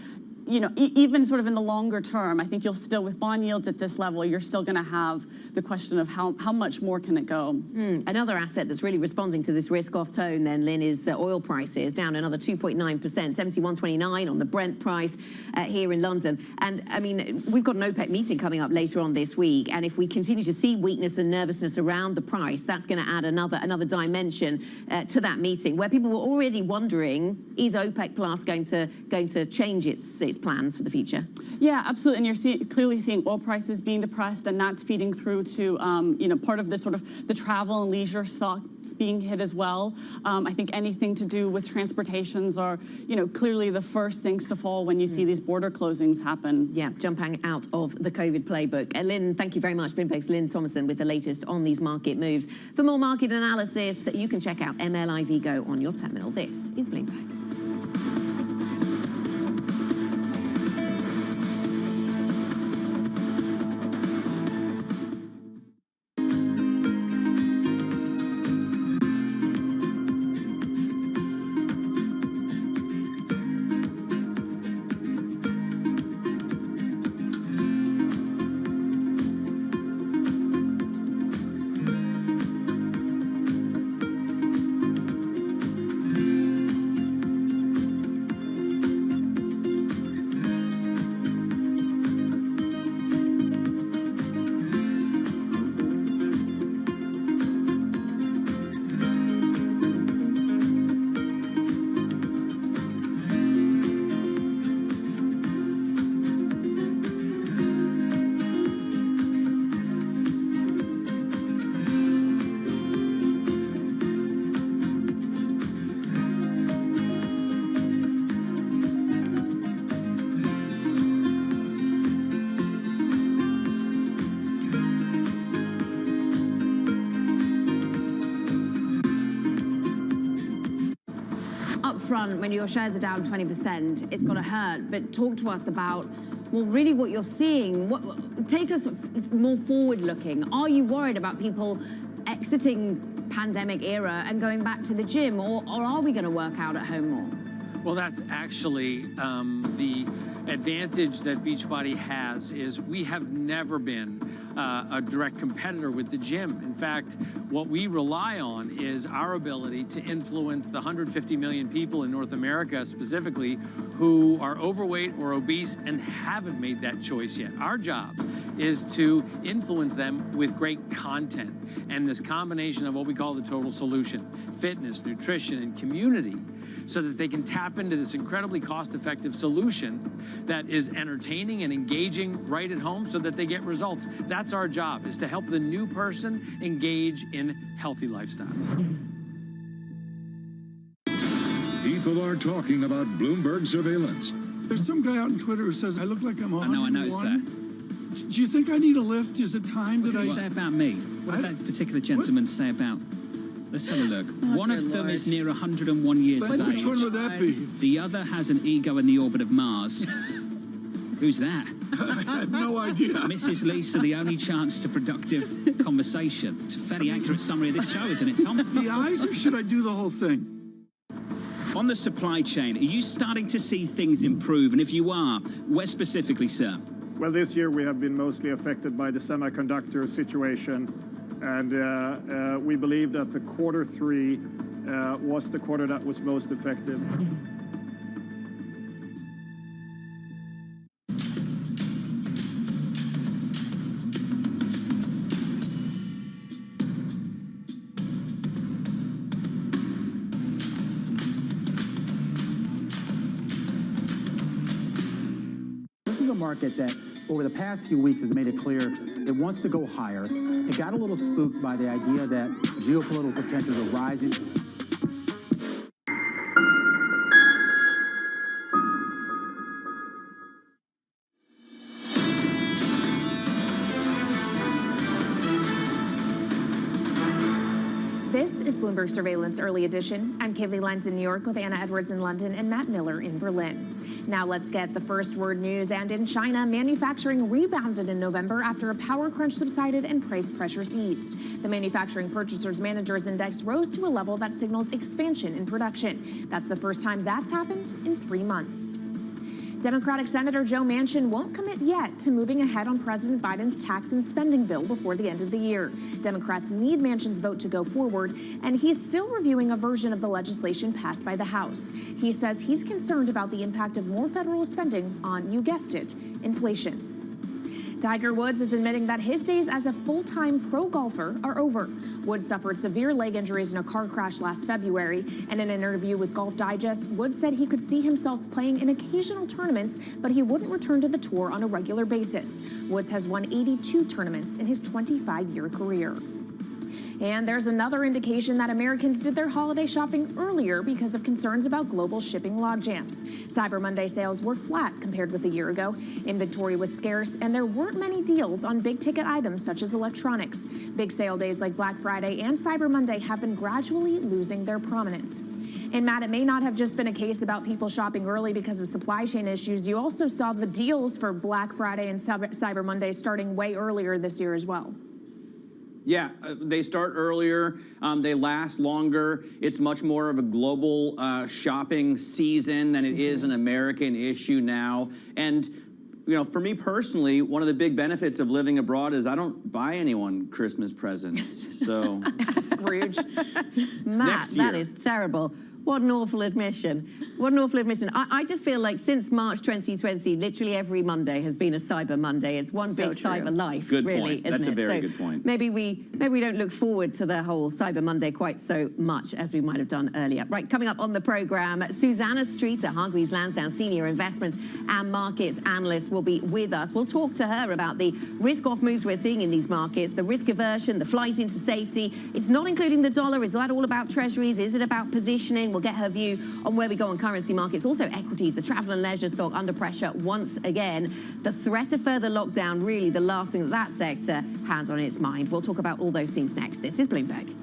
you know, even sort of in the longer term, I think you'll still, with bond yields at this level, you're still going to have the question of how much more can it go. Another asset that's really responding to this risk-off tone then, Lynn, is oil prices, down another 2.9%, 71.29 on the Brent price here in London. And I mean, we've got an OPEC meeting coming up later on this week, and if we continue to see weakness and nervousness around the price, that's going to add another dimension to that meeting, where people were already wondering, is OPEC Plus going to change its plans for the future? Yeah, absolutely. And you're clearly seeing oil prices being depressed, and that's feeding through to you know, part of the sort of the travel and leisure stocks being hit as well. I think anything to do with transportations are, you know, clearly the first things to fall when you see these border closings happen. Yeah, jumping out of the COVID playbook. Lynn, thank you very much. Bloomberg's Lynn Thomason with the latest on these market moves. For more market analysis, you can check out MLIV Go on your terminal. This is Bloomberg. Front, when your shares are down 20%, it's got to hurt. But talk to us about, well, really what you're seeing. Take us more forward-looking. Are you worried about people exiting pandemic era and going back to the gym, or are we going to work out at home more? Well, that's actually the advantage that Beachbody has is we have never been a direct competitor with the gym. In fact, what we rely on is our ability to influence the 150 million people in North America specifically who are overweight or obese and haven't made that choice yet. Our job is to influence them with great content and this combination of what we call the total solution: fitness, nutrition, and community, so that they can tap into this incredibly cost-effective solution that is entertaining and engaging right at home so that they get results. That's our job, is to help the new person engage in healthy lifestyles. People are talking about Bloomberg surveillance. There's some guy out on Twitter who says I look like I'm 101. I noticed that. Do you think I need a lift? Is it time What that did he say about me? What did that particular gentleman say about... Let's have a look. One of them is near 101 years of age. Which one would that be? The other has an ego in the orbit of Mars. Who's that? I have no idea. Mrs. Lisa, the only chance to productive conversation. It's a fairly accurate summary of this show, isn't it, Tom? The eyes, or should I do the whole thing? On the supply chain, are you starting to see things improve? And if you are, where specifically, sir? Well, this year we have been mostly affected by the semiconductor situation. And we believe that the quarter three was the quarter that was most effective. This is a market that over the past few weeks has made it clear it wants to go higher. It got a little spooked by the idea that geopolitical tensions are rising. This is Bloomberg Surveillance Early Edition. I'm Kaylee Lines in New York with Anna Edwards in London and Matt Miller in Berlin. Now let's get the first word news. And in China, manufacturing rebounded in November after a power crunch subsided and price pressures eased. The Manufacturing Purchasers Managers Index rose to a level that signals expansion in production. That's the first time that's happened in 3 months. Democratic Senator Joe Manchin won't commit yet to moving ahead on President Biden's tax and spending bill before the end of the year. Democrats need Manchin's vote to go forward, and he's still reviewing a version of the legislation passed by the House. He says he's concerned about the impact of more federal spending on, you guessed it, inflation. Tiger Woods is admitting that his days as a full-time pro golfer are over. Woods suffered severe leg injuries in a car crash last February. And in an interview with Golf Digest, Woods said he could see himself playing in occasional tournaments, but he wouldn't return to the tour on a regular basis. Woods has won 82 tournaments in his 25-year career. And there's another indication that Americans did their holiday shopping earlier because of concerns about global shipping logjams. Cyber Monday sales were flat compared with a year ago. Inventory was scarce, and there weren't many deals on big-ticket items such as electronics. Big sale days like Black Friday and Cyber Monday have been gradually losing their prominence. And Matt, it may not have just been a case about people shopping early because of supply chain issues. You also saw the deals for Black Friday and Cyber Monday starting way earlier this year as well. Yeah, they start earlier, they last longer. It's much more of a global shopping season than it is an American issue now. And, you know, for me personally, one of the big benefits of living abroad is I don't buy anyone Christmas presents, so. Scrooge. Matt, that is terrible. What an awful admission. What an awful admission. I just feel like since March 2020, literally every Monday has been a Cyber Monday. It's one big cyber life, Good really, point. isn't That's it? a very good point. Maybe we don't look forward to the whole Cyber Monday quite so much as we might have done earlier. Right, coming up on the program, Susanna Streeter, Hargreaves Lansdown, Senior Investments and Markets Analyst, will be with us. We'll talk to her about the risk-off moves we're seeing in these markets, the risk aversion, the flight into safety. It's not including the dollar. Is that all about treasuries? Is it about positioning? We'll get her view on where we go on currency markets. Also equities, the travel and leisure stock under pressure once again. The threat of further lockdown, really the last thing that sector has on its mind. We'll talk about all those themes next. This is Bloomberg.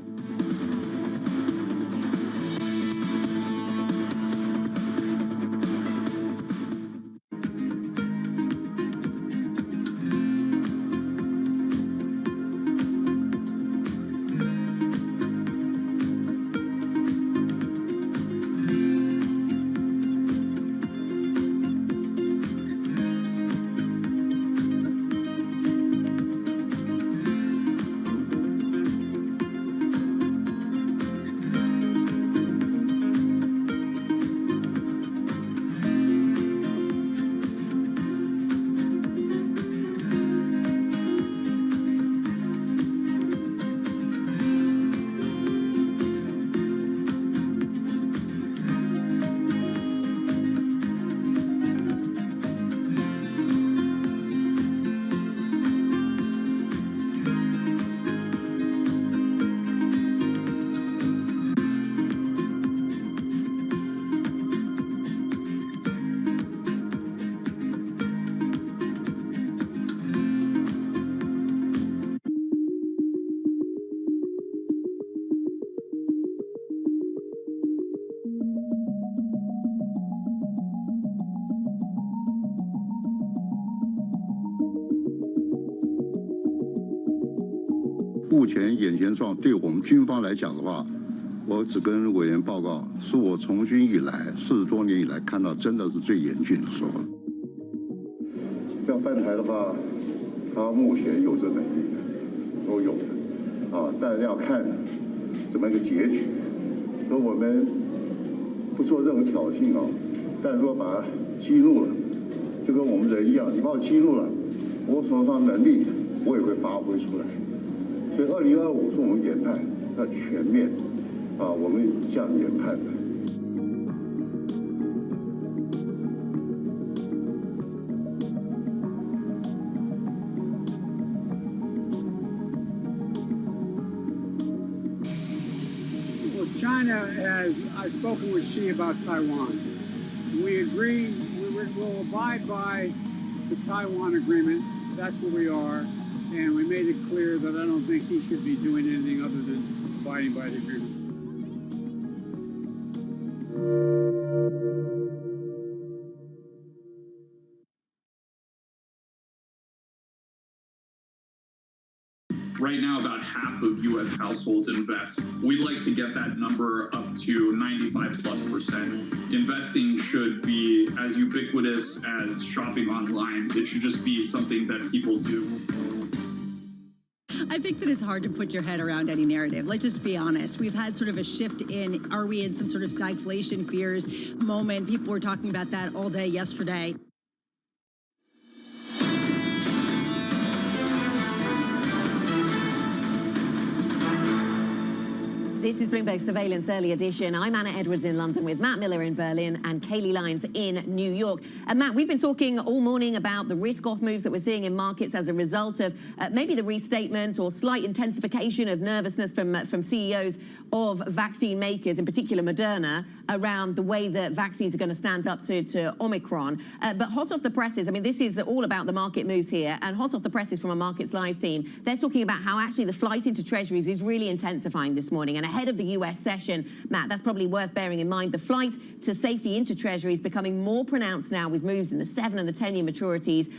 目前眼前状对我们军方来讲的话，我只跟委员报告，是我从军以来40多年以来看到真的是最严峻的时候。要翻台的话，他目前有这能力，都有的啊，但要看怎么一个结局。而我们不做任何挑衅啊，但是说把他激怒了，就跟我们人一样，你把我激怒了，我手上能力我也会发挥出来。所以2025是我们研判要全面啊，我们这样研判的。China has, I've spoken with Xi about Taiwan. We agree, we'll abide by the Taiwan agreement. That's where we are. And we made it clear that I don't think he should be doing anything other than abiding by the agreement. Right now, about half of U.S. households invest. We'd like to get that number up to 95+%. Investing should be as ubiquitous as shopping online. It should just be something that people do. I think that it's hard to put your head around any narrative. Let's just be honest. We've had sort of a shift in, are we in some sort of stagflation fears moment? People were talking about that all day yesterday. This is Bloomberg Surveillance Early Edition. I'm Anna Edwards in London with Matt Miller in Berlin and Kayleigh Lyons in New York. And Matt, we've been talking all morning about the risk-off moves that we're seeing in markets as a result of maybe the restatement or slight intensification of nervousness from CEOs of vaccine makers, in particular Moderna, around the way that vaccines are going to stand up to Omicron. But hot off the presses, I mean, this is all about the market moves here, and hot off the presses from a Markets Live team, they're talking about how actually the flight into treasuries is really intensifying this morning. And ahead of the US session, Matt, that's probably worth bearing in mind. The flight to safety into treasuries becoming more pronounced now with moves in the 7 and the 10-year maturities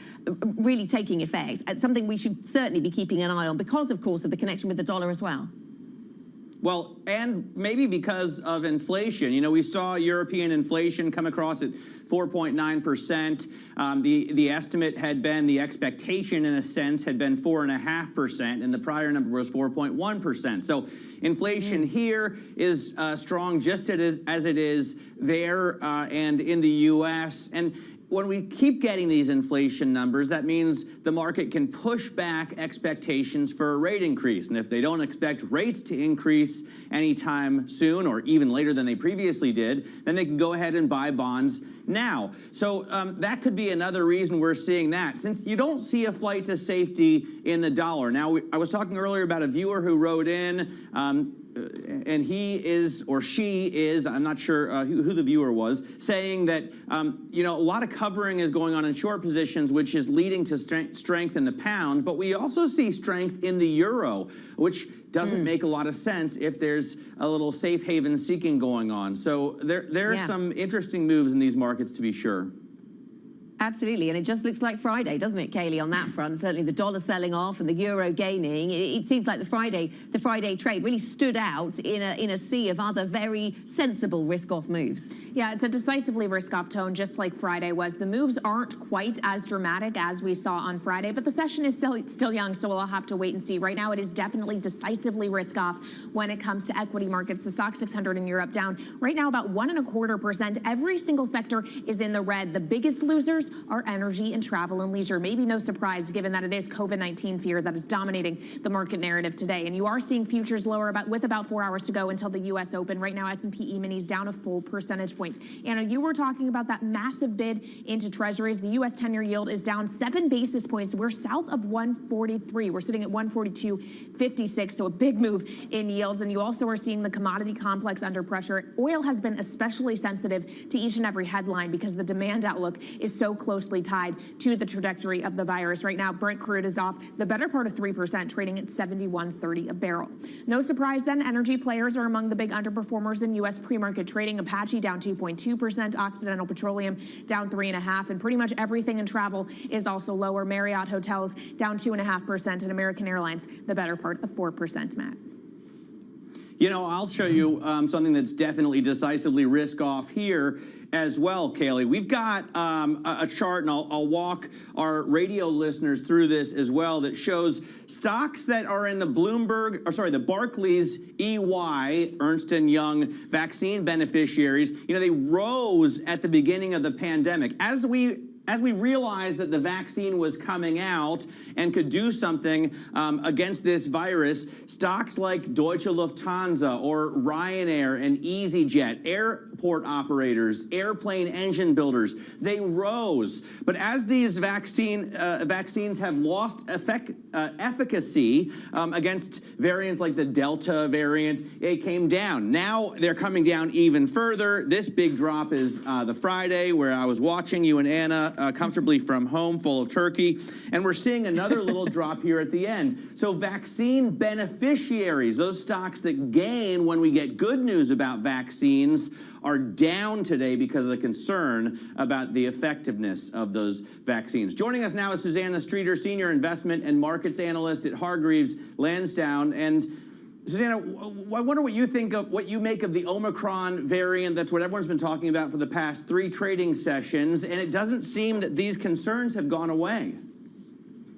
really taking effect. It's something we should certainly be keeping an eye on because, of course, of the connection with the dollar as well. Well, and maybe because of inflation. You know, we saw European inflation come across at 4.9%. The estimate had been, the expectation in a sense had been 4.5%, and the prior number was 4.1%. So inflation here is strong just as it is there and in the U.S. And when we keep getting these inflation numbers, that means the market can push back expectations for a rate increase. And if they don't expect rates to increase anytime soon or even later than they previously did, then they can go ahead and buy bonds now. So that could be another reason we're seeing that, since you don't see a flight to safety in the dollar. Now, I was talking earlier about a viewer who wrote in, and he is, or she is, I'm not sure who the viewer was, saying that, you know, a lot of covering is going on in short positions, which is leading to strength in the pound. But we also see strength in the euro, which doesn't make a lot of sense if there's a little safe haven seeking going on. So there are some interesting moves in these markets, to be sure. Absolutely, and it just looks like Friday, doesn't it, Kayleigh, on that front? Certainly the dollar selling off and the euro gaining. It seems like the Friday trade really stood out in a sea of other very sensible risk-off moves. Yeah, it's a decisively risk-off tone, just like Friday was. The moves aren't quite as dramatic as we saw on Friday, but the session is still young, so we'll have to wait and see. Right now, it is definitely decisively risk-off when it comes to equity markets. The STOXX 600 in Europe down right now about 1.25%. Every single sector is in the red. The biggest losers are energy and travel and leisure. Maybe no surprise, given that it is COVID-19 fear that is dominating the market narrative today. And you are seeing futures lower with about 4 hours to go until the U.S. Open. Right now, S&P E-minis down a full percentage point. Anna, you were talking about that massive bid into treasuries. The U.S. 10-year yield is down 7 basis points. We're south of 143. We're sitting at 142.56, so a big move in yields. And you also are seeing the commodity complex under pressure. Oil has been especially sensitive to each and every headline because the demand outlook is so closely tied to the trajectory of the virus. Right now, Brent crude is off the better part of 3%, trading at $71.30 a barrel. No surprise then, energy players are among the big underperformers in U.S. pre-market trading. Apache down 2.2%, Occidental Petroleum down 3.5%, and pretty much everything in travel is also lower. Marriott Hotels down 2.5%, and American Airlines the better part of 4%, Matt. You know, I'll show you something that's definitely decisively risk off here as well, Kaylee. We've got a chart, and I'll walk our radio listeners through this as well, that shows stocks that are in the the Barclays EY, Ernst & Young vaccine beneficiaries. You know, they rose at the beginning of the pandemic. As we realized that the vaccine was coming out and could do something against this virus, stocks like Deutsche Lufthansa or Ryanair and EasyJet, airport operators, airplane engine builders, they rose. But as these vaccines have lost efficacy against variants like the Delta variant, it came down. Now they're coming down even further. This big drop is the Friday where I was watching you and Anna comfortably from home, full of turkey. And we're seeing another little drop here at the end. So vaccine beneficiaries, those stocks that gain when we get good news about vaccines, are down today because of the concern about the effectiveness of those vaccines. Joining us now is Susanna Streeter, Senior Investment and Markets Analyst at Hargreaves Lansdown. And Susanna, I wonder what you make of the Omicron variant. That's what everyone's been talking about for the past 3 trading sessions, and it doesn't seem that these concerns have gone away.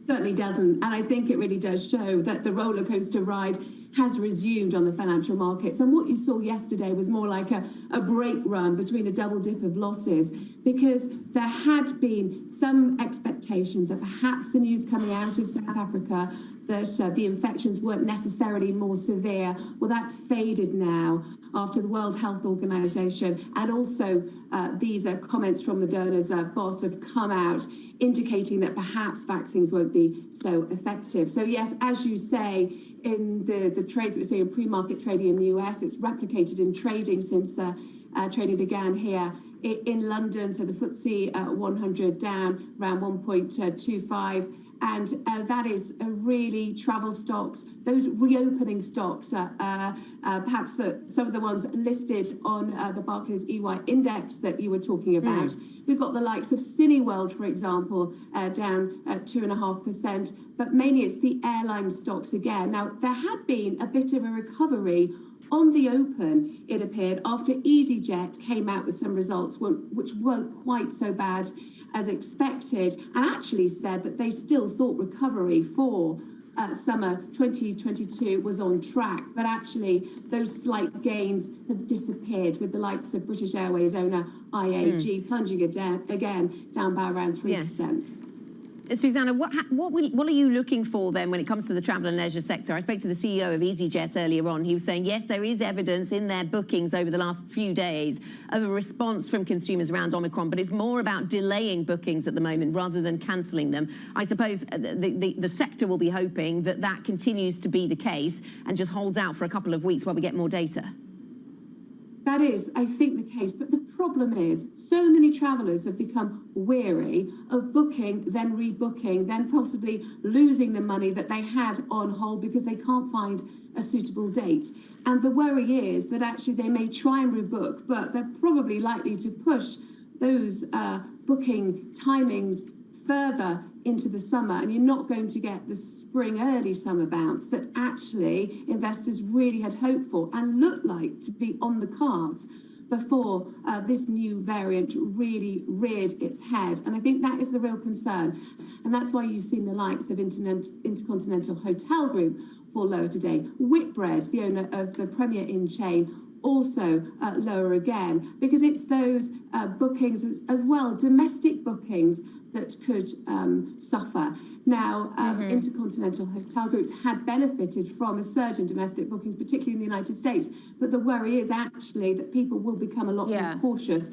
Certainly doesn't, and I think it really does show that the roller coaster ride has resumed on the financial markets. And what you saw yesterday was more like a break run between a double dip of losses, because there had been some expectation that perhaps the news coming out of South Africa that the infections weren't necessarily more severe. Well, that's faded now after the World Health Organization, and also these comments from Moderna's boss have come out indicating that perhaps vaccines won't be so effective. So yes, as you say, in the trades we're seeing in pre-market trading in the US, it's replicated in trading since trading began here in London. So the FTSE 100 down around 1.25. And that is really travel stocks, those reopening stocks, perhaps some of the ones listed on the Barclays EY index that you were talking about. We've got the likes of Cineworld, for example, down 2.5%, but mainly it's the airline stocks again. Now, there had been a bit of a recovery on the open, it appeared, after EasyJet came out with some results which weren't quite so bad as expected, and actually said that they still thought recovery for summer 2022 was on track, but actually those slight gains have disappeared, with the likes of British Airways owner IAG plunging again down by around 3%. Yes. Susanna, what are you looking for then when it comes to the travel and leisure sector? I spoke to the CEO of EasyJet earlier on. He was saying, yes, there is evidence in their bookings over the last few days of a response from consumers around Omicron, but it's more about delaying bookings at the moment rather than cancelling them. I suppose the sector will be hoping that that continues to be the case and just holds out for a couple of weeks while we get more data. That is, I think, the case. But the problem is so many travellers have become weary of booking, then rebooking, then possibly losing the money that they had on hold because they can't find a suitable date. And the worry is that actually they may try and rebook, but they're probably likely to push those booking timings further into the summer, and you're not going to get the spring early summer bounce that actually investors really had hoped for and looked like to be on the cards before this new variant really reared its head. And I think that is the real concern, and that's why you've seen the likes of Intercontinental Hotel Group fall lower today. Whitbread, the owner of the Premier Inn chain, also lower again, because it's those bookings as well, domestic bookings, that could suffer. Now, Intercontinental Hotel Groups had benefited from a surge in domestic bookings, particularly in the United States, but the worry is actually that people will become a lot more cautious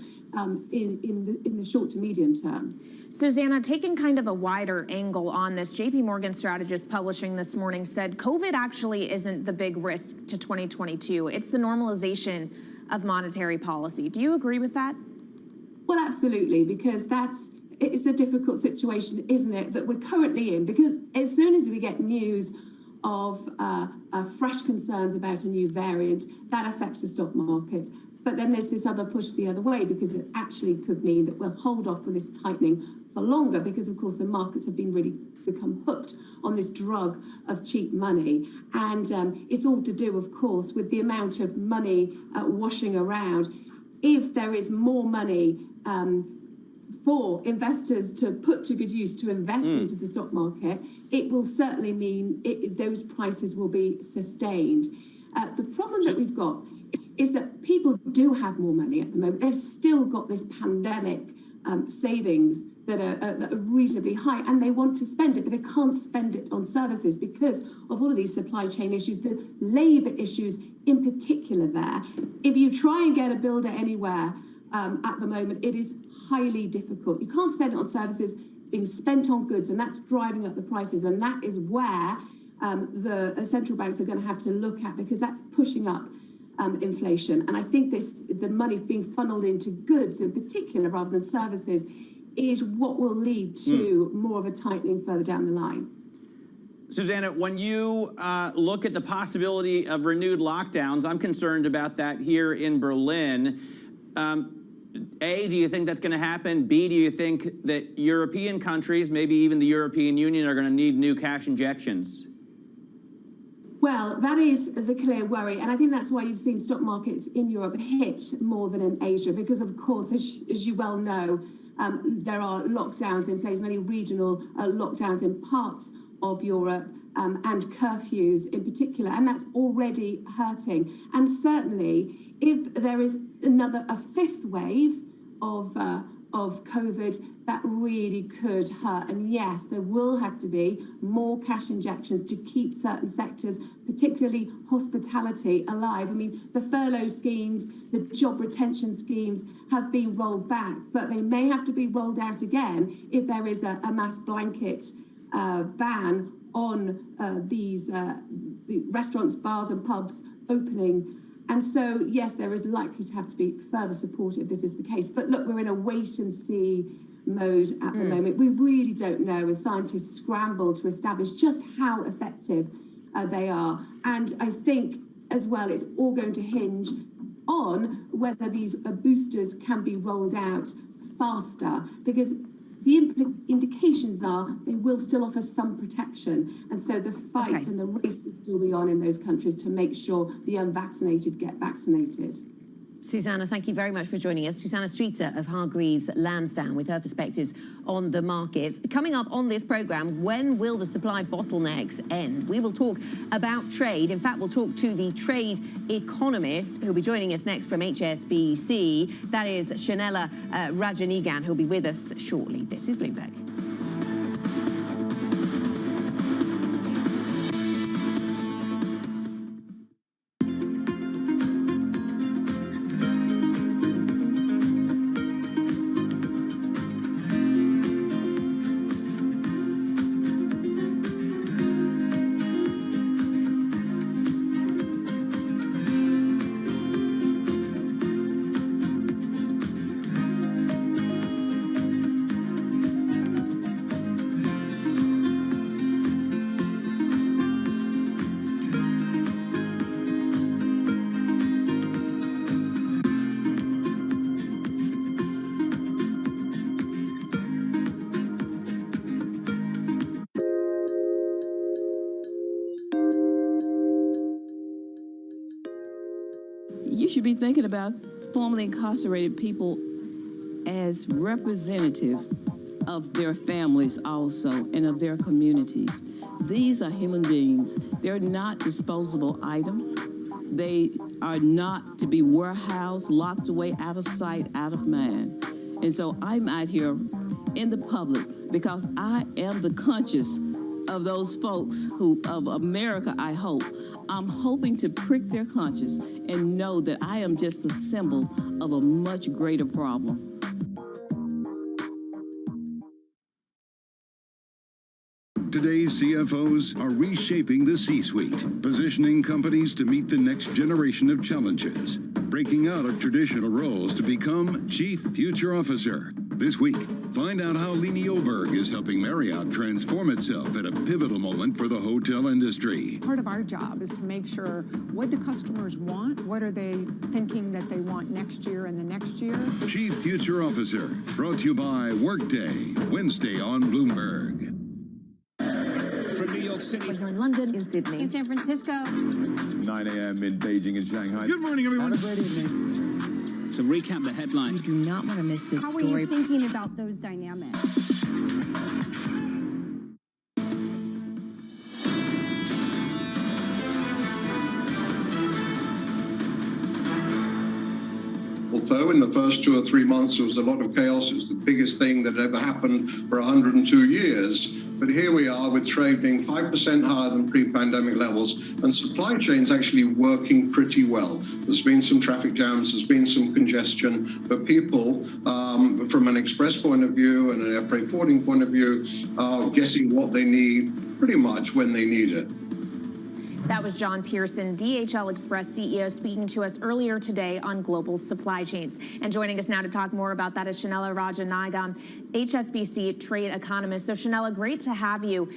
in the short to medium term. Susanna, taking kind of a wider angle on this, JP Morgan strategist publishing this morning said COVID actually isn't the big risk to 2022. It's the normalization of monetary policy. Do you agree with that? Well, absolutely, because that's it's a difficult situation, isn't it, that we're currently in? Because as soon as we get news of fresh concerns about a new variant, that affects the stock market. But then there's this other push the other way, because it actually could mean that we'll hold off with this tightening for longer, because of course the markets have been really become hooked on this drug of cheap money. And it's all to do, of course, with the amount of money washing around. If there is more money for investors to put to good use, to invest into the stock market, it will certainly mean those prices will be sustained. The problem that we've got is that people do have more money at the moment. They've still got this pandemic savings that are reasonably high, and they want to spend it, but they can't spend it on services because of all of these supply chain issues, the labour issues in particular there. If you try and get a builder anywhere at the moment, it is highly difficult. You can't spend it on services, it's being spent on goods, and that's driving up the prices, and that is where the central banks are going to have to look at, because that's pushing up inflation. And I think the money being funneled into goods in particular rather than services is what will lead to more of a tightening further down the line. Susanna, when you look at the possibility of renewed lockdowns, I'm concerned about that here in Berlin. A, do you think that's going to happen? B, do you think that European countries, maybe even the European Union, are going to need new cash injections? Well, that is the clear worry. And I think that's why you've seen stock markets in Europe hit more than in Asia, because, of course, as you well know, there are lockdowns in place, many regional lockdowns in parts of Europe, and curfews in particular. And that's already hurting. And certainly, if there is a fifth wave of COVID, that really could hurt. And yes, there will have to be more cash injections to keep certain sectors, particularly hospitality, alive. I mean, the furlough schemes, the job retention schemes have been rolled back, but they may have to be rolled out again if there is a mass blanket ban on these restaurants, bars and pubs opening. And so, yes, there is likely to have to be further support if this is the case. But look, we're in a wait-and-see mode at the moment. We really don't know as scientists scramble to establish just how effective they are. And I think, as well, it's all going to hinge on whether these boosters can be rolled out faster, because the indications are they will still offer some protection. And so the fight and the race will still be on in those countries to make sure the unvaccinated get vaccinated. Susanna, thank you very much for joining us. Susanna Streeter of Hargreaves Lansdown with her perspectives on the markets. Coming up on this programme, when will the supply bottlenecks end? We will talk about trade. In fact, we'll talk to the trade economist who'll be joining us next from HSBC. That is Shanella Rajanigan, who'll be with us shortly. This is Bloomberg. You should be thinking about formerly incarcerated people as representative of their families also and of their communities. These are human beings. They're not disposable items. They are not to be warehoused, locked away, out of sight, out of mind. And so I'm out here in the public because I am the conscience of those folks who, of America, I hope. I'm hoping to prick their conscience and know that I am just a symbol of a much greater problem. Today's CFOs are reshaping the C-suite, positioning companies to meet the next generation of challenges, breaking out of traditional roles to become Chief Future Officer. This week, Find out how Leanie Oberg is helping Marriott transform itself at a pivotal moment for the hotel industry. Part of our job is to make sure, what do customers want? What are they thinking that they want next year and the next year? Chief Future Officer, brought to you by Workday, Wednesday on Bloomberg. From New York City. Here in London, in Sydney, in San Francisco. 9 a.m. in Beijing and Shanghai. Good morning, everyone. Have a great evening. So recap the headlines. You do not want to miss this story. How are you thinking about those dynamics? Although in the first 2 or 3 months there was a lot of chaos, it was the biggest thing that ever happened for 102 years. But here we are with trade being 5% higher than pre-pandemic levels and supply chains actually working pretty well. There's been some traffic jams, there's been some congestion, but people, from an express point of view and an air freight forwarding point of view, are getting what they need pretty much when they need it. That was John Pearson, DHL Express CEO, speaking to us earlier today on global supply chains. And joining us now to talk more about that is Shanella Rajanagam, HSBC trade economist. So Shanella, great to have you.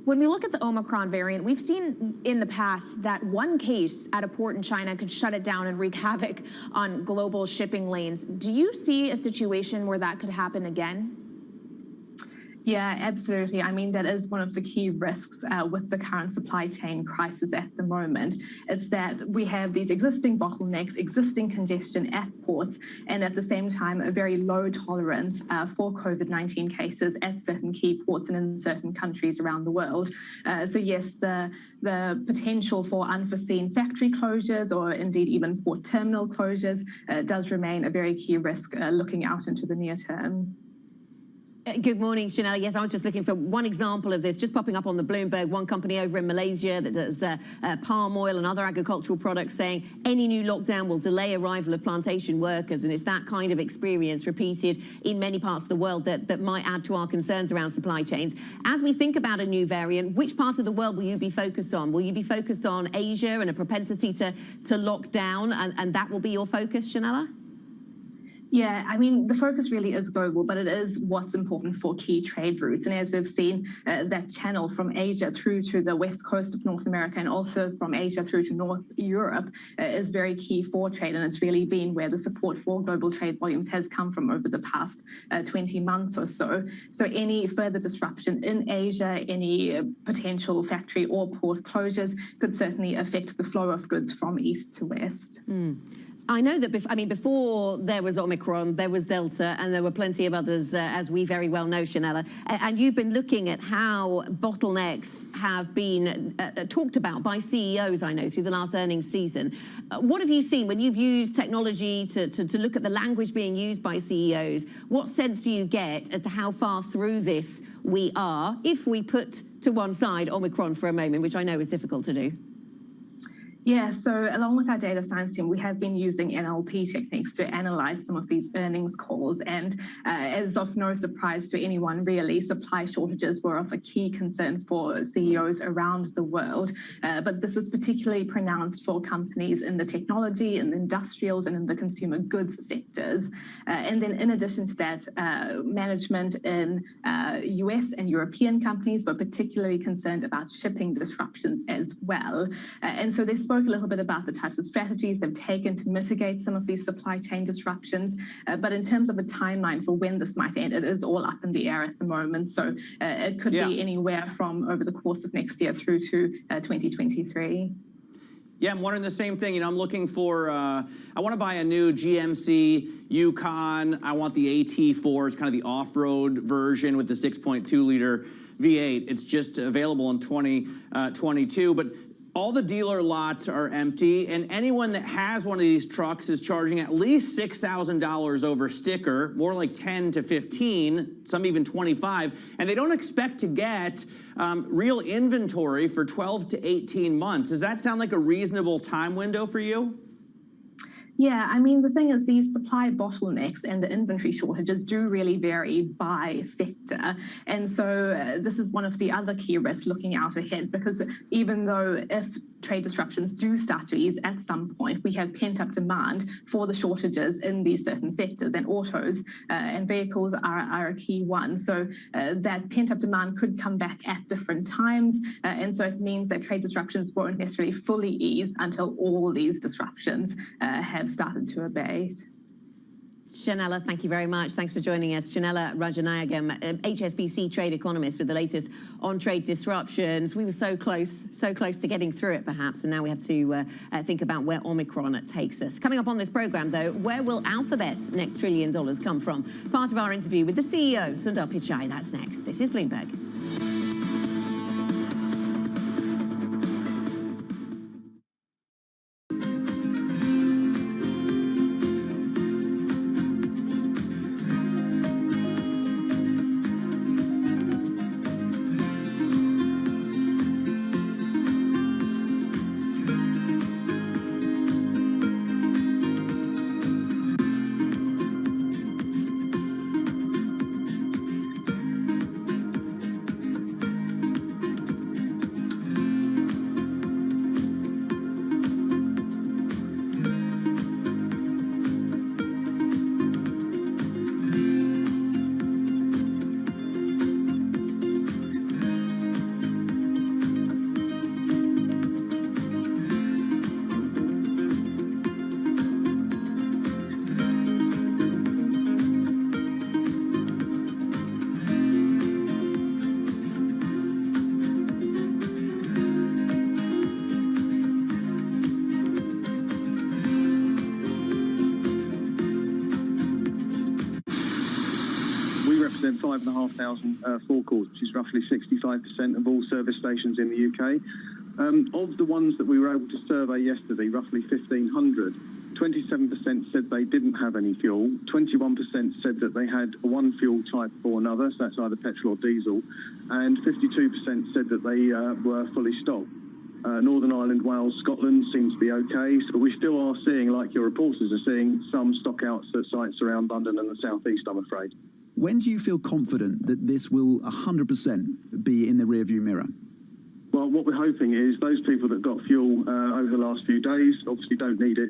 When we look at the Omicron variant, we've seen in the past that one case at a port in China could shut it down and wreak havoc on global shipping lanes. Do you see a situation where that could happen again? Yeah, absolutely. I mean, that is one of the key risks with the current supply chain crisis at the moment. It's that we have these existing bottlenecks, existing congestion at ports, and at the same time, a very low tolerance for COVID-19 cases at certain key ports and in certain countries around the world. So yes, the potential for unforeseen factory closures or indeed even port terminal closures does remain a very key risk looking out into the near term. Good morning, Chanel. Yes, I was just looking for one example of this, just popping up on the Bloomberg. One company over in Malaysia that does palm oil and other agricultural products saying any new lockdown will delay arrival of plantation workers. And it's that kind of experience repeated in many parts of the world that might add to our concerns around supply chains. As we think about a new variant, which part of the world will you be focused on? Will you be focused on Asia and a propensity to lock down, and that will be your focus, Shanella? Yeah, I mean, the focus really is global, but it is what's important for key trade routes. And as we've seen, that channel from Asia through to the west coast of North America and also from Asia through to North Europe is very key for trade. And it's really been where the support for global trade volumes has come from over the past 20 months or so. So any further disruption in Asia, any potential factory or port closures could certainly affect the flow of goods from east to west. I know that before there was Omicron, there was Delta, and there were plenty of others, as we very well know, Shanella. And you've been looking at how bottlenecks have been talked about by CEOs, I know, through the last earnings season. What have you seen when you've used technology to look at the language being used by CEOs? What sense do you get as to how far through this we are, if we put to one side Omicron for a moment, which I know is difficult to do? Yeah, so along with our data science team, we have been using NLP techniques to analyze some of these earnings calls. And as of no surprise to anyone, really, supply shortages were of a key concern for CEOs around the world. But this was particularly pronounced for companies in the technology, in the industrials, and in the consumer goods sectors. And then in addition to that, management in US and European companies were particularly concerned about shipping disruptions as well. And so they spoke a little bit about the types of strategies they've taken to mitigate some of these supply chain disruptions. But in terms of a timeline for when this might end, it is all up in the air at the moment. So it could be anywhere from over the course of next year through to 2023. Yeah, I'm wondering the same thing. You know, I'm looking for, I want to buy a new GMC Yukon. I want the AT4. It's kind of the off-road version with the 6.2-liter V8. It's just available in 2022. But all the dealer lots are empty, and anyone that has one of these trucks is charging at least $6,000 over sticker, more like 10 to 15, some even 25, and they don't expect to get real inventory for 12 to 18 months. Does that sound like a reasonable time window for you? Yeah, I mean, the thing is these supply bottlenecks and the inventory shortages do really vary by sector. And so this is one of the other key risks looking out ahead, because even though if trade disruptions do start to ease at some point, we have pent-up demand for the shortages in these certain sectors, and autos and vehicles are a key one. So that pent-up demand could come back at different times, and so it means that trade disruptions won't necessarily fully ease until all these disruptions have started to abate. Shanella, thank you very much. Thanks for joining us. Shanella Rajanayagam, HSBC trade economist with the latest on trade disruptions. We were so close to getting through it, perhaps, and now we have to think about where Omicron takes us. Coming up on this program, though, where will Alphabet's next $1 trillion come from? Part of our interview with the CEO, Sundar Pichai. That's next. This is Bloomberg. represent 5,500 forecourts, which is roughly 65% of all service stations in the UK. Of the ones that we were able to survey yesterday, roughly 1,500, 27% said they didn't have any fuel, 21% said that they had one fuel type or another, so that's either petrol or diesel, and 52% said that they were fully stocked. Northern Ireland, Wales, Scotland seems to be okay, but we still are seeing, like your reporters are seeing, some stock outs at sites around London and the South East, I'm afraid. When do you feel confident that this will 100% be in the rearview mirror? Well, what we're hoping is those people that got fuel over the last few days obviously don't need it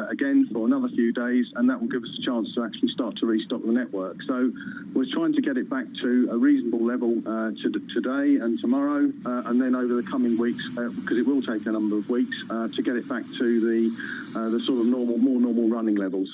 again for another few days, and that will give us a chance to actually start to restock the network. So we're trying to get it back to a reasonable level today and tomorrow, and then over the coming weeks, because it will take a number of weeks, to get it back to the sort of more normal running levels.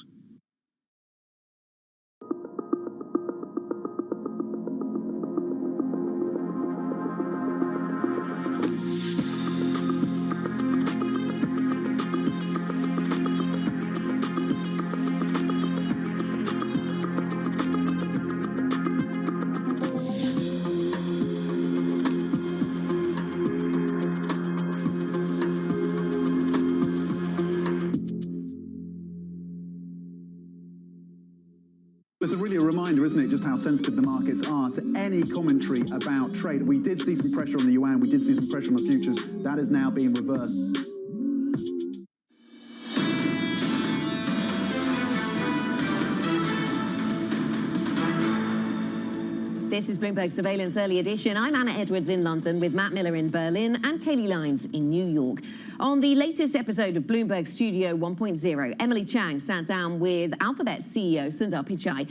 It's really a reminder, isn't it, just how sensitive the markets are to any commentary about trade. We did see some pressure on the yuan, we did see some pressure on the futures. That is now being reversed. This is Bloomberg Surveillance Early Edition. I'm Anna Edwards in London with Matt Miller in Berlin and Kaylee Lines in New York. On the latest episode of Bloomberg Studio 1.0, Emily Chang sat down with Alphabet CEO Sundar Pichai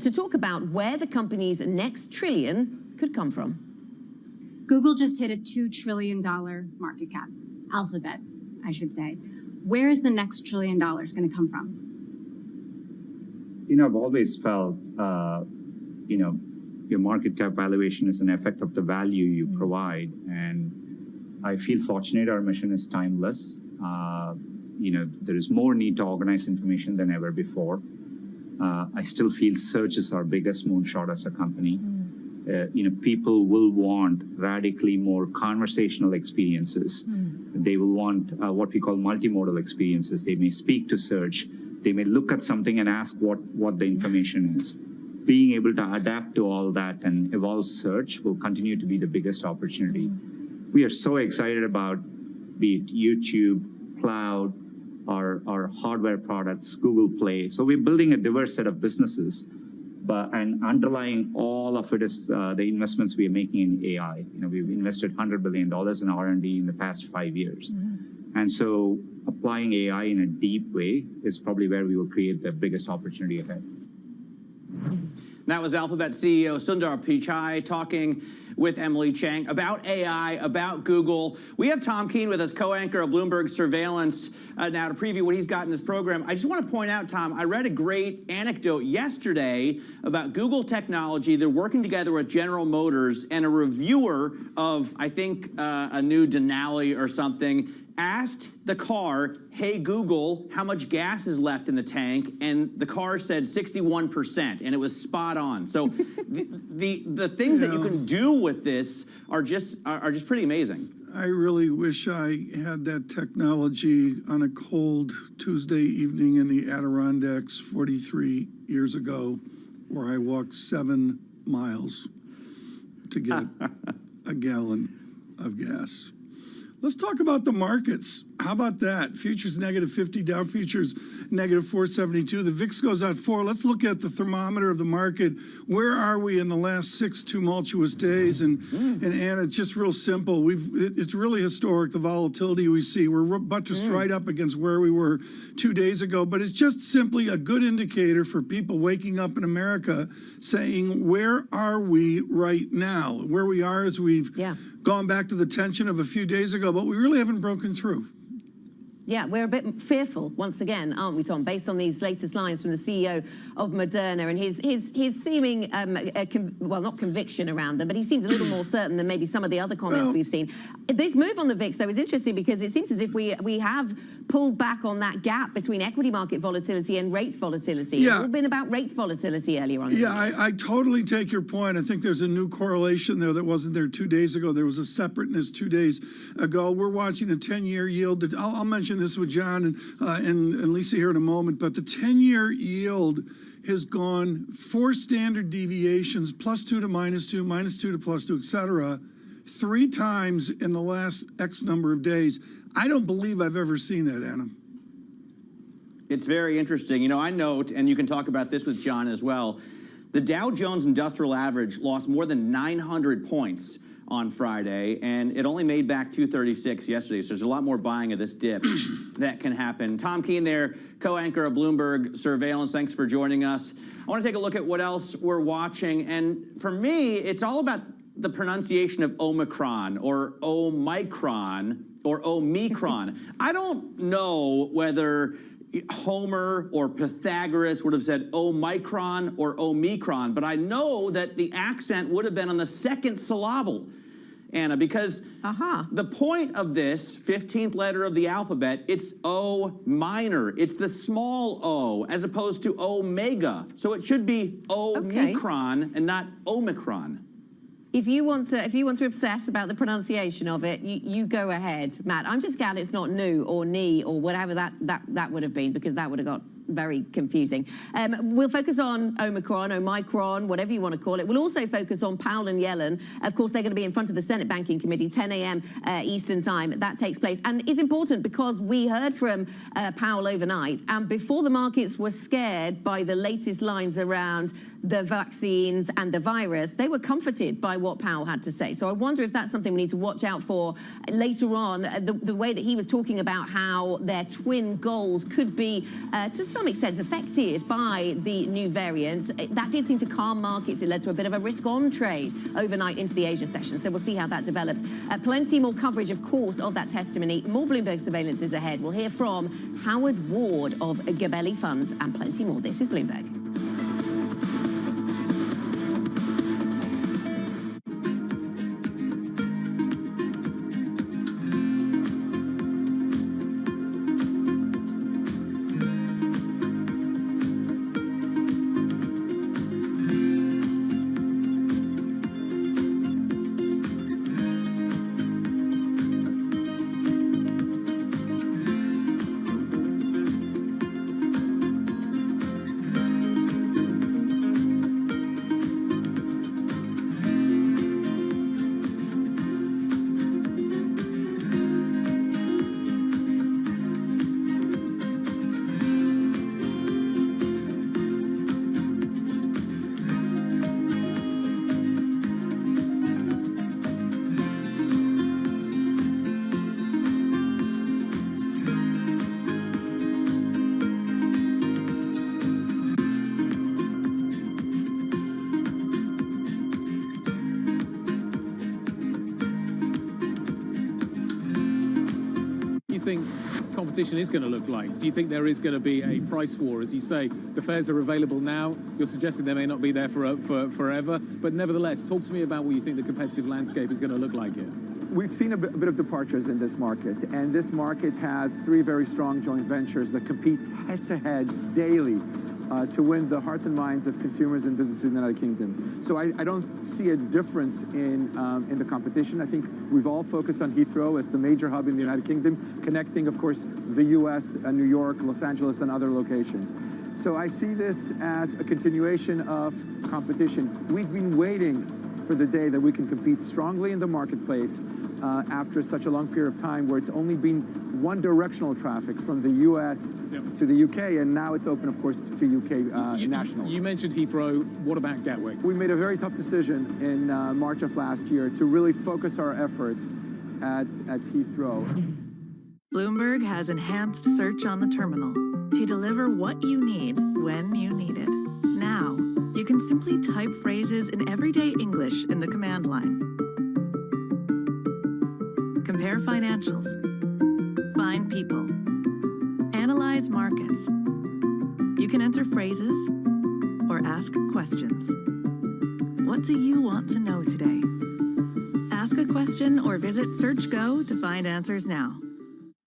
to talk about where the company's next trillion could come from. Google just hit a $2 trillion market cap. Alphabet, I should say. Where is the next $1 trillion going to come from? You know, I've always felt, your market cap valuation is an effect of the value you provide. And I feel fortunate our mission is timeless. There is more need to organize information than ever before. I still feel search is our biggest moonshot as a company. People will want radically more conversational experiences. They will want what we call multimodal experiences. They may speak to search. They may look at something and ask what the information is. Being able to adapt to all that and evolve search will continue to be the biggest opportunity. We are so excited about, be it YouTube, cloud, our hardware products, Google Play. So we're building a diverse set of businesses And underlying all of it is the investments we are making in AI. We've invested $100 billion in R&D in the past 5 years. And so applying AI in a deep way is probably where we will create the biggest opportunity ahead. That was Alphabet CEO Sundar Pichai talking with Emily Chang about AI, about Google. We have Tom Keene with us, co-anchor of Bloomberg Surveillance, now to preview what he's got in this program. I just want to point out, Tom, I read a great anecdote yesterday about Google technology. They're working together with General Motors, and a reviewer of, I think, a new Denali or something, asked the car, hey, Google, how much gas is left in the tank? And the car said 61%, and it was spot on. So the things that you can do with this are just pretty amazing. I really wish I had that technology on a cold Tuesday evening in the Adirondacks 43 years ago, where I walked 7 miles to get a gallon of gas. Let's talk about the markets. How about that? Futures negative 50, Dow futures negative 472. The VIX goes out 4. Let's look at the thermometer of the market. Where are we in the last 6 tumultuous days? And Anna, it's just real simple. It's really historic, the volatility we see. We're buttressed right up against where we were 2 days ago. But it's just simply a good indicator for people waking up in America saying, where are we right now? Where we are is we've gone back to the tension of a few days ago, but we really haven't broken through. Yeah, we're a bit fearful once again, aren't we, Tom? Based on these latest lines from the CEO of Moderna and his seeming, well, not conviction around them, but he seems a little more certain than maybe some of the other comments we've seen. This move on the VIX, though, is interesting because it seems as if we have pulled back on that gap between equity market volatility and rates volatility. Yeah. It's all been about rates volatility earlier on. Yeah, I totally take your point. I think there's a new correlation there that wasn't there 2 days ago. There was a separateness 2 days ago. We're watching the 10-year yield. I'll mention this with John and Lisa here in a moment, but the 10-year yield has gone 4 standard deviations, +2 to -2, -2 to +2, et cetera, 3 times in the last X number of days. I don't believe I've ever seen that, Anna. It's very interesting. You know, I note, and you can talk about this with John as well, the Dow Jones Industrial Average lost more than 900 points on Friday, and it only made back 236 yesterday. So there's a lot more buying of this dip that can happen. Tom Keene there, co-anchor of Bloomberg Surveillance. Thanks for joining us. I want to take a look at what else we're watching. And for me, it's all about the pronunciation of Omicron or Omicron or Omicron. I don't know whether Homer or Pythagoras would have said Omicron or Omicron, but I know that the accent would have been on the second syllable, Anna, because the point of this 15th letter of the alphabet, it's O minor. It's the small o as opposed to omega. So it should be Omicron and not Omicron. If you want to obsess about the pronunciation of it, you go ahead, Matt. I'm just glad it's not new or knee or whatever that would have been, because that would have got very confusing. We'll focus on Omicron, whatever you want to call it. We'll also focus on Powell and Yellen. Of course, they're going to be in front of the Senate Banking Committee, 10 a.m. Eastern time. That takes place. And it's important because we heard from Powell overnight, and before the markets were scared by the latest lines around the vaccines and the virus, they were comforted by what Powell had to say. So I wonder if that's something we need to watch out for later on, the way that he was talking about how their twin goals could be, to some extent, affected by the new variants. That did seem to calm markets. It led to a bit of a risk-on trade overnight into the Asia session. So we'll see how that develops. Plenty more coverage, of course, of that testimony. More Bloomberg surveillance is ahead. We'll hear from Howard Ward of Gabelli Funds and plenty more. This is Bloomberg. competition is going to look like? Do you think there is going to be a price war? As you say, the fares are available now. You're suggesting they may not be there for forever. But nevertheless, talk to me about what you think the competitive landscape is going to look like here. We've seen a bit of departures in this market, and this market has three very strong joint ventures that compete head-to-head daily to win the hearts and minds of consumers and businesses in the United Kingdom. So I don't see a difference in the competition. I think we've all focused on Heathrow as the major hub in the United Kingdom, connecting, of course, the U.S., New York, Los Angeles, and other locations. So I see this as a continuation of competition. We've been waiting for the day that we can compete strongly in the marketplace after such a long period of time where it's only been one directional traffic from the U.S. to the U.K., and now it's open, of course, to U.K. nationals. You mentioned Heathrow. What about Gatwick? We made a very tough decision in March of last year to really focus our efforts at Heathrow. Bloomberg has enhanced search on the terminal to deliver what you need when you need it. Now, you can simply type phrases in everyday English in the command line. Compare financials. Find people. Analyze markets. You can enter phrases or ask questions. What do you want to know today? Ask a question or visit SearchGo to find answers now.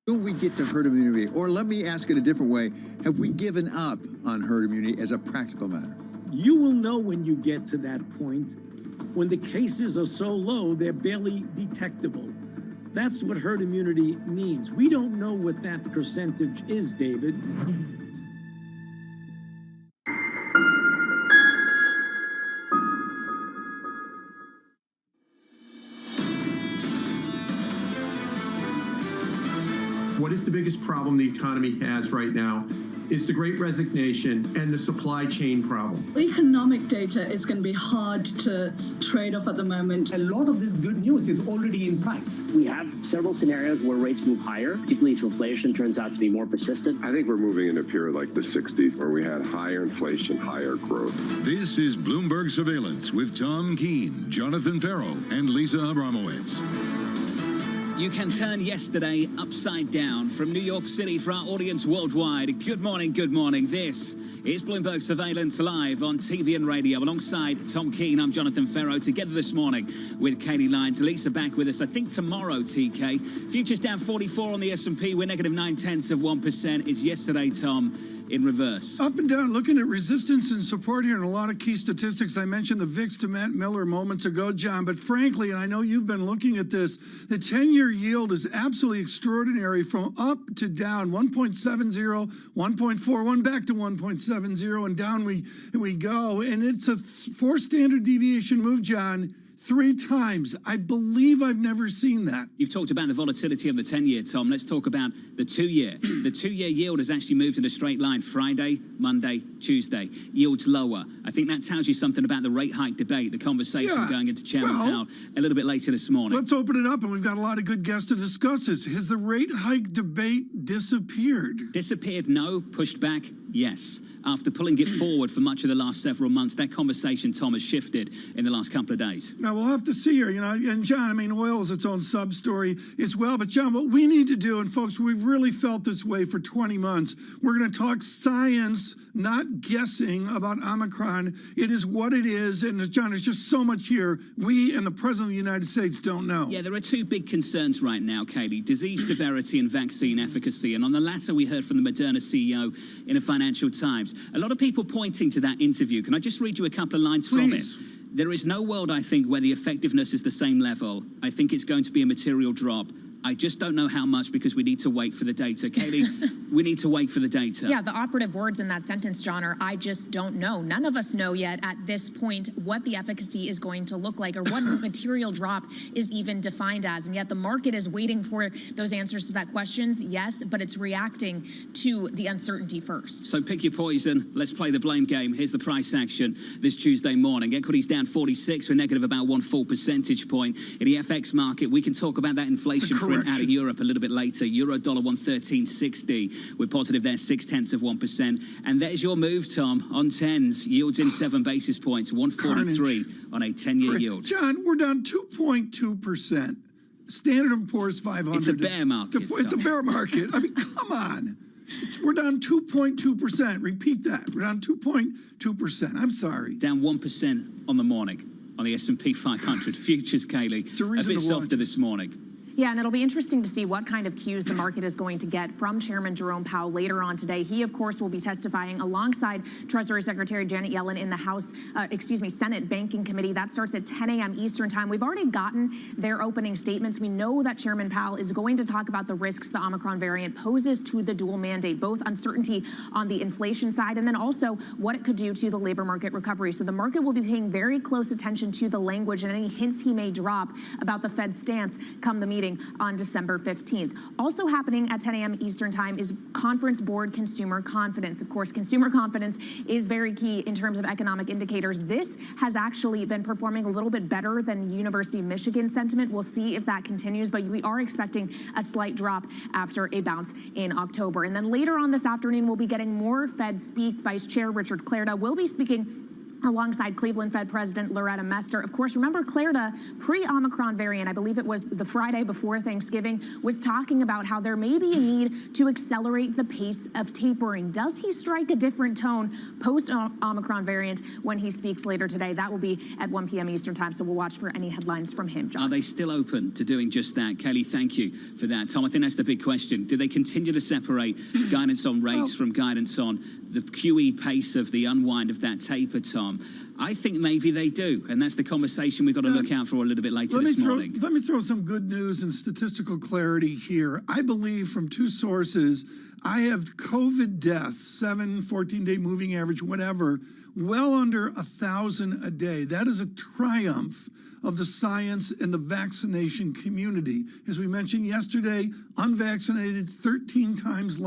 Will we get to herd immunity? Or let me ask it a different way. Have we given up on herd immunity as a practical matter? You will know when you get to that point, when the cases are so low, they're barely detectable. That's what herd immunity means. We don't know what that percentage is, David. What is the biggest problem the economy has right now? It's the Great Resignation and the supply chain problem. Economic data is going to be hard to trade off at the moment. A lot of this good news is already in price. We have several scenarios where rates move higher, particularly if inflation turns out to be more persistent. I think we're moving into a period like the 60s where we had higher inflation, higher growth. This is Bloomberg Surveillance with Tom Keene, Jonathan Ferro, and Lisa Abramowitz. You can turn yesterday upside down. From New York City for our audience worldwide. Good morning, good morning. This is Bloomberg Surveillance live on TV and radio. Alongside Tom Keene, I'm Jonathan Ferro. Together this morning with Katie Lyons. Lisa back with us, I think, tomorrow, TK. Futures down 44 on the S&P. We're negative 0.9%. Is yesterday, Tom, in reverse. Up and down, looking at resistance and support here and a lot of key statistics. I mentioned the VIX to Matt Miller moments ago, John, but frankly, and I know you've been looking at this, the 10-year yield is absolutely extraordinary from up to down. 1.70, 1.41, back to 1.70, and down we go. And it's a 4 standard deviation move, John. 3 times. I believe I've never seen that. You've talked about the volatility of the 10-year, Tom. Let's talk about the 2-year. The 2-year yield has actually moved in a straight line Friday, Monday, Tuesday. Yields lower. I think that tells you something about the rate hike debate, the conversation going into Chairman Powell a little bit later this morning. Let's open it up, and we've got a lot of good guests to discuss this. Has the rate hike debate disappeared? Disappeared, no. Pushed back, yes. After pulling it forward for much of the last several months, that conversation, Tom, has shifted in the last couple of days. Now, we'll have to see here, and John, I mean, oil is its own sub-story as well. But, John, what we need to do, and folks, we've really felt this way for 20 months. We're going to talk science, not guessing about Omicron. It is what it is. And, John, there's just so much here we and the President of the United States don't know. Yeah, there are 2 big concerns right now, Katie. Disease severity and vaccine efficacy. And on the latter, we heard from the Moderna CEO in a Financial Times. A lot of people pointing to that interview. Can I just read you a couple of lines from it? There is no world, I think, where the effectiveness is the same level. I think it's going to be a material drop. I just don't know how much because we need to wait for the data. Katie, we need to wait for the data. Yeah, the operative words in that sentence, John, are I just don't know. None of us know yet at this point what the efficacy is going to look like or what material drop is even defined as. And yet the market is waiting for those answers to that questions, yes, but it's reacting to the uncertainty first. So pick your poison. Let's play the blame game. Here's the price action this Tuesday morning. Equities down 46, we're negative about 1 full percentage point. In the FX market, we can talk about that inflation print out of Europe a little bit later. Euro dollar 113.60. We're positive there, 0.6%. And there's your move, Tom, on 10s. Yields in 7 basis points, 143 on a 10-year yield. John, we're down 2.2%. Standard & Poor's 500. It's a bear market. It's a bear market. I mean, come on. We're down 2.2%. Repeat that. We're down 2.2%. I'm sorry. Down 1% on the morning on the S&P 500 futures, Kaylee. A bit softer this morning. Yeah, and it'll be interesting to see what kind of cues the market is going to get from Chairman Jerome Powell later on today. He, of course, will be testifying alongside Treasury Secretary Janet Yellen in the Senate Banking Committee. That starts at 10 a.m. Eastern Time. We've already gotten their opening statements. We know that Chairman Powell is going to talk about the risks the Omicron variant poses to the dual mandate, both uncertainty on the inflation side and then also what it could do to the labor market recovery. So the market will be paying very close attention to the language and any hints he may drop about the Fed's stance come the meeting on December 15th. Also happening at 10 a.m. Eastern Time is Conference Board Consumer Confidence. Of course, consumer confidence is very key in terms of economic indicators. This has actually been performing a little bit better than University of Michigan sentiment. We'll see if that continues, but we are expecting a slight drop after a bounce in October. And then later on this afternoon, we'll be getting more Fed speak. Vice Chair Richard Clarida will be speaking alongside Cleveland Fed President Loretta Mester. Of course, remember Clarida, pre-Omicron variant, I believe it was the Friday before Thanksgiving, was talking about how there may be a need to accelerate the pace of tapering. Does he strike a different tone post-Omicron variant when he speaks later today? That will be at 1 p.m. Eastern Time, so we'll watch for any headlines from him, John. Are they still open to doing just that? Kelly, thank you for that. Tom, I think that's the big question. Do they continue to separate guidance on rates from guidance on the QE pace of the unwind of that taper, Tom? I think maybe they do, and that's the conversation we've got to look out for a little bit later this morning. Let me throw some good news and statistical clarity here. I believe from two sources, I have COVID deaths, 14-day moving average, whatever, well under 1,000 a day. That is a triumph of the science and the vaccination community. As we mentioned yesterday, unvaccinated 13 times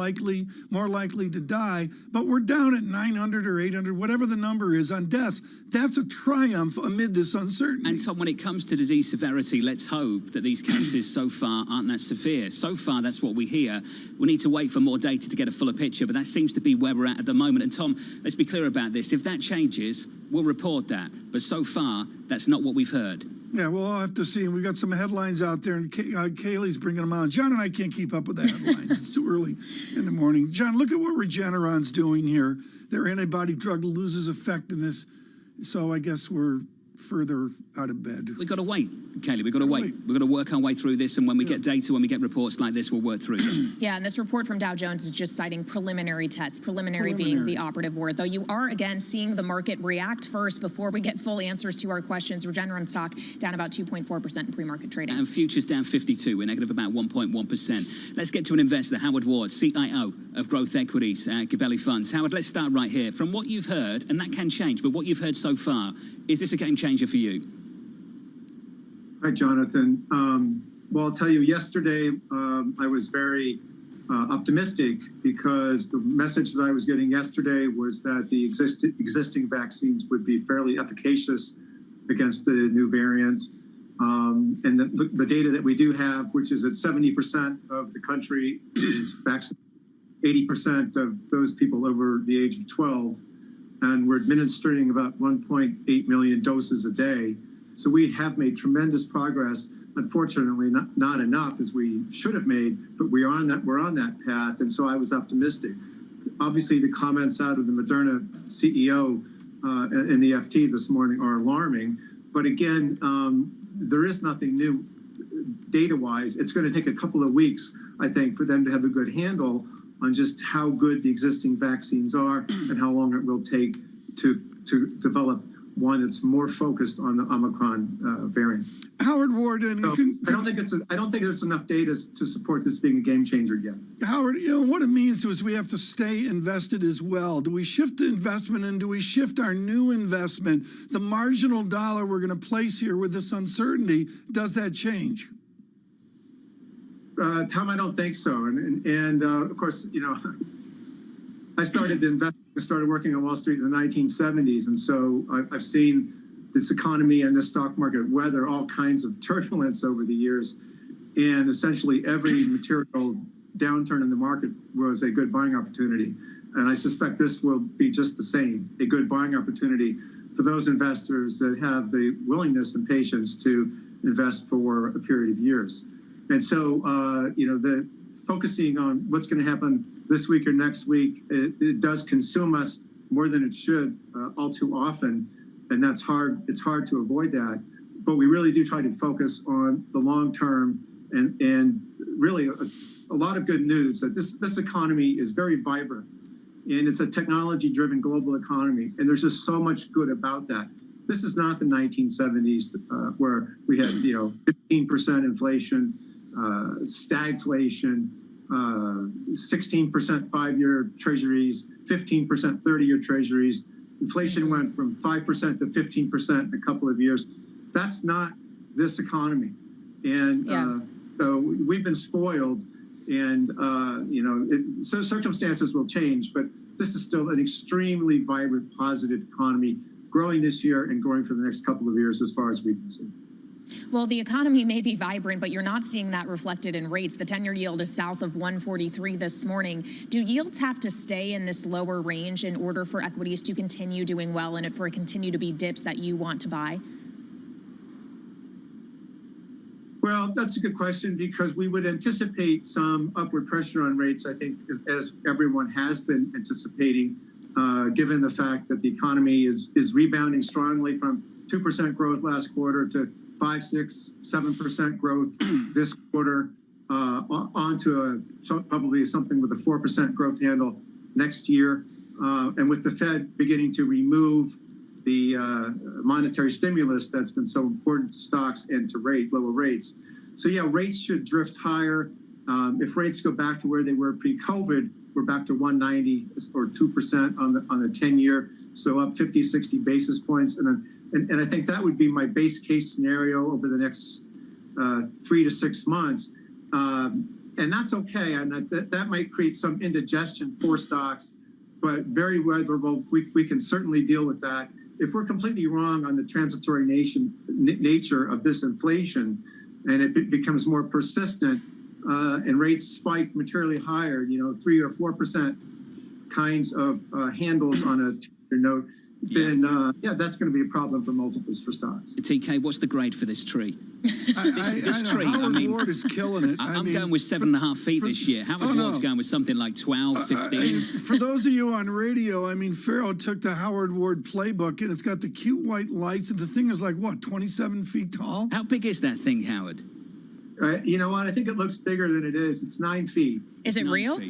more likely to die, but we're down at 900 or 800, whatever the number is on deaths. That's a triumph amid this uncertainty. And Tom, when it comes to disease severity, let's hope that these cases so far aren't that severe. So far, that's what we hear. We need to wait for more data to get a fuller picture, but that seems to be where we're at the moment. And Tom, let's be clear about this. If that changes, we'll report that. But so far, that's not what we've heard. Yeah, we'll all have to see. We've got some headlines out there, and Kaylee's bringing them on. John and I can't keep up with the headlines. It's too early in the morning. John, look at what Regeneron's doing here. Their antibody drug loses effectiveness, so I guess we're further out of bed. We've got to wait, Kaylee. We've got to wait. We've got to work our way through this, and when we get data, when we get reports like this, we'll work through it. Yeah, and this report from Dow Jones is just citing preliminary tests, preliminary being the operative word, though you are, again, seeing the market react first before we get full answers to our questions. Regeneron stock down about 2.4% in pre-market trading. And futures down 52. We're negative about 1.1%. Let's get to an investor, Howard Ward, CIO of Growth Equities at Gabelli Funds. Howard, let's start right here. From what you've heard, and that can change, but what you've heard so far, is this a game changer for you? Hi, Jonathan. Well, I'll tell you, yesterday I was very optimistic because the message that I was getting yesterday was that the existing vaccines would be fairly efficacious against the new variant. And the data that we do have, which is that 70% of the country is vaccinated, 80% of those people over the age of 12, and we're administering about 1.8 million doses a day. So we have made tremendous progress. Unfortunately, not enough as we should have made, but we're on that path. And so I was optimistic. Obviously, the comments out of the Moderna CEO and the FT this morning are alarming. But again, there is nothing new data-wise. It's going to take a couple of weeks, I think, for them to have a good handle on just how good the existing vaccines are and how long it will take to develop one that's more focused on the Omicron variant. Howard Ward, and so I don't think there's enough data to support this being a game changer yet. Howard, what it means is we have to stay invested as well. Do we shift the investment, and do we shift our new investment? The marginal dollar we're going to place here with this uncertainty, does that change? Tom, I don't think so. And of course, I started to invest. I started working on Wall Street in the 1970s, and so I've seen this economy and this stock market weather all kinds of turbulence over the years. And essentially, every material downturn in the market was a good buying opportunity. And I suspect this will be just the same, a good buying opportunity for those investors that have the willingness and patience to invest for a period of years. And so, the focusing on what's going to happen this week or next week, it does consume us more than it should all too often. And that's hard. It's hard to avoid that. But we really do try to focus on the long term and really a lot of good news that this economy is very vibrant and it's a technology driven global economy. And there's just so much good about that. This is not the 1970s where we had, 15% inflation, stagflation, 16% 5-year treasuries, 15% 30-year treasuries. Inflation went from 5% to 15% in a couple of years. That's not this economy. And so we've been spoiled and, so circumstances will change, but this is still an extremely vibrant, positive economy growing this year and growing for the next couple of years as far as we can see. Well, the economy may be vibrant, but you're not seeing that reflected in rates. The 10-year yield is south of 143 this morning. Do yields have to stay in this lower range in order for equities to continue doing well and for it continue to be dips that you want to buy? Well, that's a good question because we would anticipate some upward pressure on rates, I think, as everyone has been anticipating, given the fact that the economy is rebounding strongly from 2% growth last quarter to 5, 6, 7% growth this quarter, onto probably something with a 4% growth handle next year. And with the Fed beginning to remove the monetary stimulus that's been so important to stocks and to lower rates. So yeah, rates should drift higher. If rates go back to where they were pre-COVID, we're back to 190 or 2% on the 10-year, so up 50, 60 basis points. And I think that would be my base case scenario over the next 3 to 6 months. And that's okay. And that might create some indigestion for stocks, but very weatherable. We can certainly deal with that. If we're completely wrong on the transitory nature of this inflation and it becomes more persistent and rates spike materially higher, 3 or 4% kinds of handles on a 10-year note, then that's going to be a problem for multiples for stocks. TK, what's the grade for this tree? This tree, Howard Ward is killing it. I'm going with 7.5 feet this year. Howard Ward's going with something like 12, 15. For those of you on radio, Pharaoh took the Howard Ward playbook and it's got the cute white lights and the thing is like, 27 feet tall? How big is that thing, Howard? You know what? I think it looks bigger than it is. It's 9 feet. Is it real?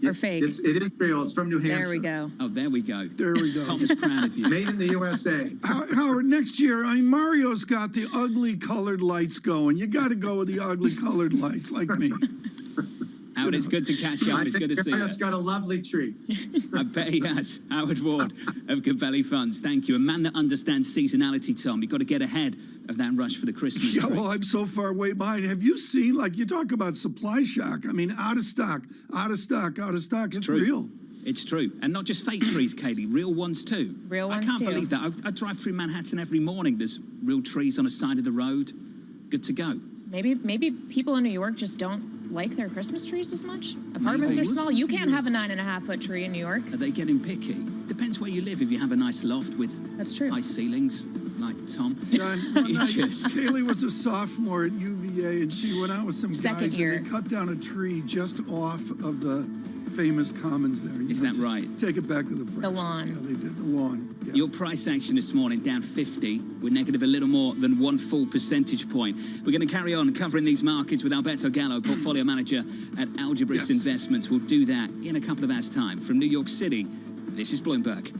Or fake? It is real. It's from New Hampshire. There we go. Oh, there we go. There we go. Tom is proud of you. Made in the USA. Howard, next year, Mario's got the ugly colored lights going. You got to go with the ugly colored lights, like me. Howard, it's good to catch up. It's good to see you. It's got a lovely tree. I bet he has. Howard Ward of Gabelli Funds. Thank you. A man that understands seasonality, Tom. You've got to get ahead of that rush for the Christmas tree. Yeah, well, I'm so far way behind. Have you seen, you talk about supply shock. Out of stock, out of stock, out of stock. It's real. It's true. And not just fake trees, Kaylee, real ones too. Real ones too. I can't too. believe that. I drive through Manhattan every morning. There's real trees on the side of the road. Good to go. Maybe people in New York just don't like their Christmas trees as much. Apartments are small. You can't have a 9.5-foot tree in New York. Are they getting picky? Depends where you live. If you have a nice loft with high ceilings, like Tom. John, Kaylee was a sophomore at UVA, and she went out with some guys, and they cut down a tree just off of the famous commons there. Is that right? Take it back to the French. The lawn. Yeah, they did the lawn. Yeah. Your price action this morning down 50. We're negative a little more than 1 full percentage point. We're going to carry on covering these markets with Alberto Gallo, portfolio manager at Algebris Investments. We'll do that in a couple of hours' time. From New York City, this is Bloomberg.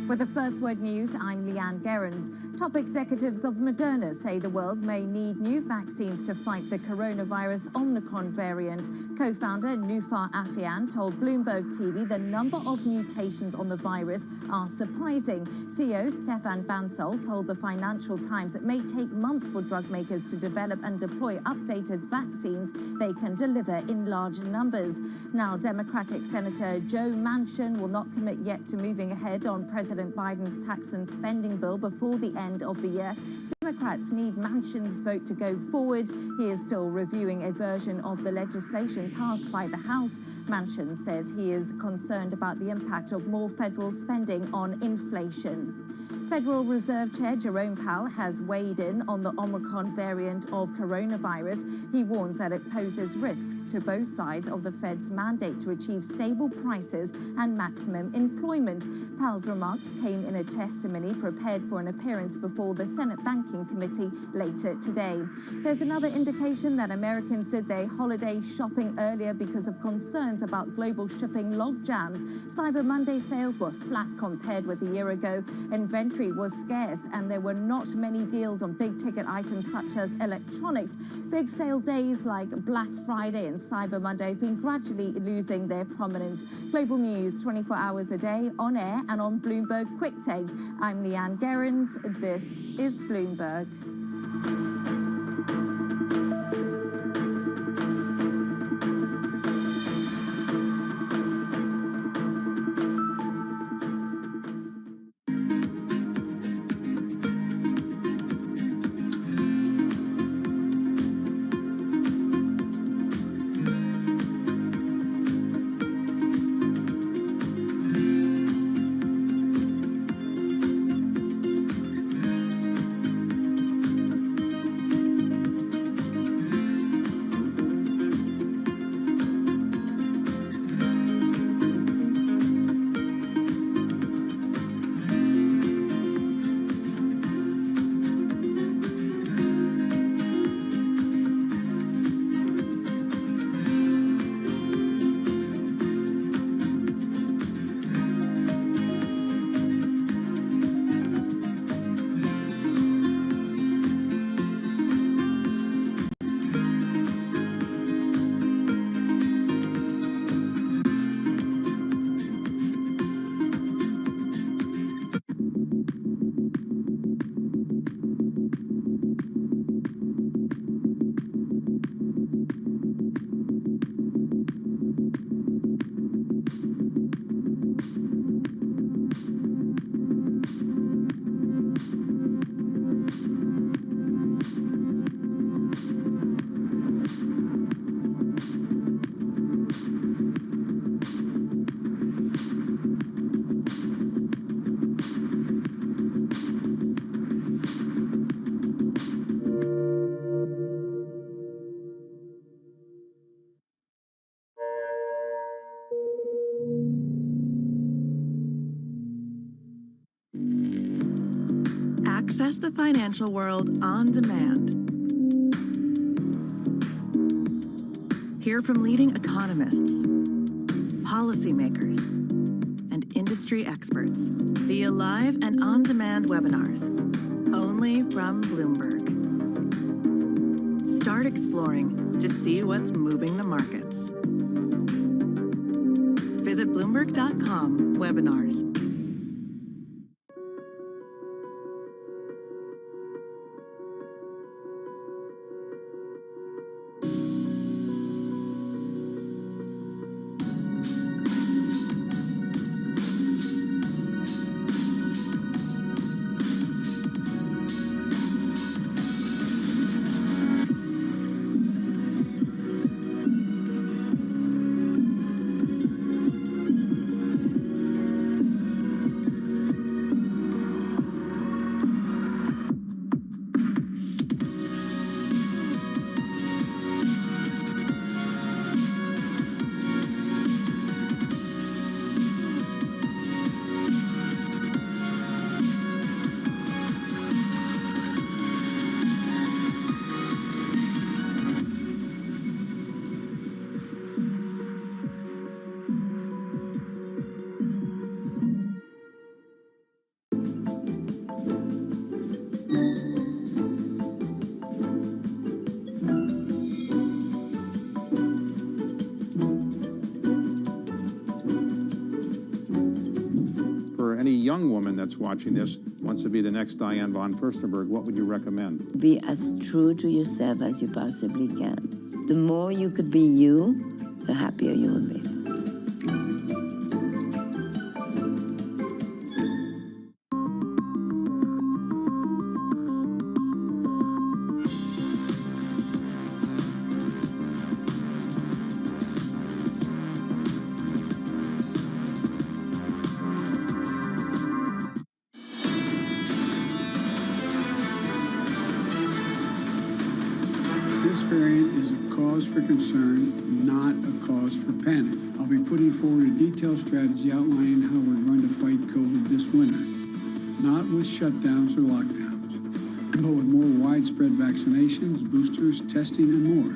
With the First Word News, I'm Leanne Gerrans. Top executives of Moderna say the world may need new vaccines to fight the coronavirus Omicron variant. Co-founder Nufar Afian told Bloomberg TV the number of mutations on the virus are surprising. CEO Stefan Bancel told the Financial Times it may take months for drug makers to develop and deploy updated vaccines they can deliver in large numbers. Now, Democratic Senator Joe Manchin will not commit yet to moving ahead on President Biden's tax and spending bill before the end of the year. Democrats need Manchin's vote to go forward. He is still reviewing a version of the legislation passed by the House. Manchin says he is concerned about the impact of more federal spending on inflation. Federal Reserve Chair Jerome Powell has weighed in on the Omicron variant of coronavirus. He warns that it poses risks to both sides of the Fed's mandate to achieve stable prices and maximum employment. Powell's remarks came in a testimony prepared for an appearance before the Senate Banking Committee later today. There's another indication that Americans did their holiday shopping earlier because of concerns about global shipping logjams. Cyber Monday sales were flat compared with a year ago. Inventory was scarce and there were not many deals on big ticket items such as electronics. Big sale days like Black Friday and Cyber Monday have been gradually losing their prominence. Global news 24 hours a day on air and on Bloomberg Quick Take. I'm Leanne Gerrans. This is Bloomberg. Access the financial world on demand. Hear from leading economists, policymakers, and industry experts via live and on-demand webinars, only from Bloomberg. Start exploring to see what's moving the markets. Visit Bloomberg.com/webinars. Young woman that's watching this wants to be the next Diane von Furstenberg, what would you recommend? Be as true to yourself as you possibly can. The more you could be you, the happier you will be. cause for concern, not a cause for panic. I'll be putting forward a detailed strategy outlining how we're going to fight COVID this winter, not with shutdowns or lockdowns, but with more widespread vaccinations, boosters, testing, and more.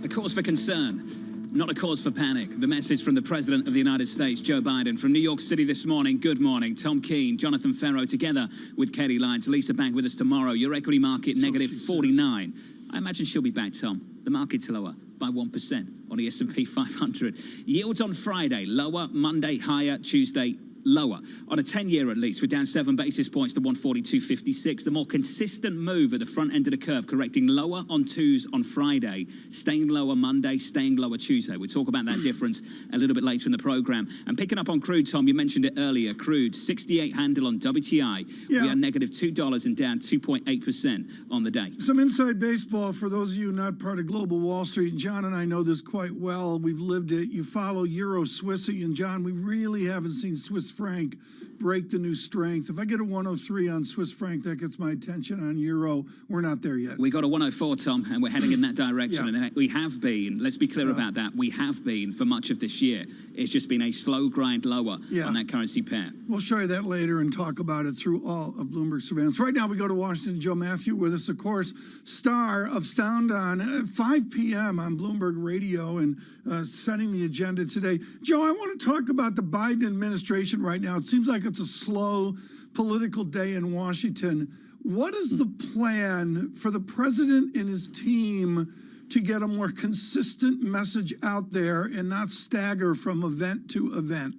A cause for concern, not a cause for panic. The message from the President of the United States, Joe Biden, from New York City this morning. Good morning. Tom Keene, Jonathan Ferro, together with Katie Lyons. Lisa back with us tomorrow. Your equity market negative 49. I imagine she'll be back, Tom. The market's lower by 1% on the S&P 500. Yields on Friday, lower. Monday, higher. Tuesday, lower. On a 10-year at least, we're down 7 basis points to 142.56. The more consistent move at the front end of the curve, correcting lower on twos on Friday, staying lower Monday, staying lower Tuesday. We'll talk about that difference a little bit later in the program. And picking up on crude, Tom, you mentioned it earlier. Crude, 68 handle on WTI. Yeah. We are negative $2 and down 2.8% on the day. Some inside baseball for those of you not part of Global Wall Street. John and I know this quite well. We've lived it. You follow Euro Swissy, and John, we really haven't seen Swiss franc break the new strength. If I get a 103 on Swiss franc, that gets my attention. On euro, we're not there yet. We got a 104, Tom, and we're heading in that direction. Yeah. And we have been, let's be clear about that, we have been for much of this year. It's just been a slow grind lower on that currency pair. We'll show you that later and talk about it through all of Bloomberg surveillance. Right now, we go to Washington. Joe Matthew with us, of course, star of Sound On, 5 p.m. on Bloomberg Radio, and setting the agenda today. Joe, I want to talk about the Biden administration right now. It seems like it's a slow political day in Washington. What is the plan for the president and his team to get a more consistent message out there and not stagger from event to event?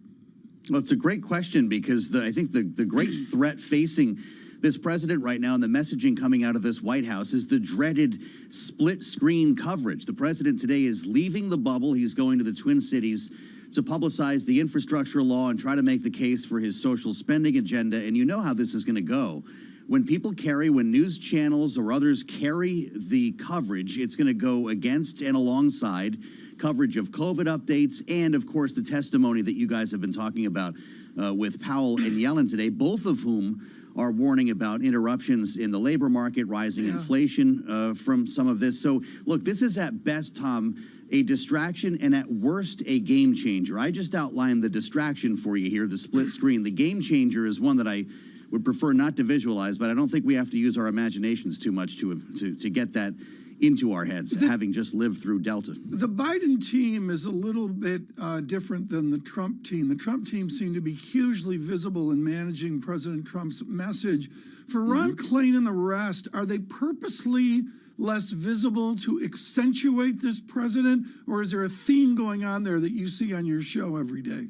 Well, it's a great question because I think the great threat facing this president right now and the messaging coming out of this White House is the dreaded split screen coverage. The president today is leaving the bubble. He's going to the Twin Cities to publicize the infrastructure law and try to make the case for his social spending agenda. And you know how this is going to go. When news channels or others carry the coverage, it's going to go against and alongside coverage of COVID updates and, of course, the testimony that you guys have been talking about with Powell and Yellen today, both of whom are warning about interruptions in the labor market, rising inflation from some of this. So, look, this is at best, Tom, a distraction, and at worst, a game changer. I just outlined the distraction for you here, the split screen. The game changer is one that I would prefer not to visualize, but I don't think we have to use our imaginations too much to get that into our heads, having just lived through Delta. The Biden team is a little bit different than the Trump team. The Trump team seemed to be hugely visible in managing President Trump's message. For Ron Klain and the rest, are they purposely less visible to accentuate this president, or is there a theme going on there that you see on your show every day?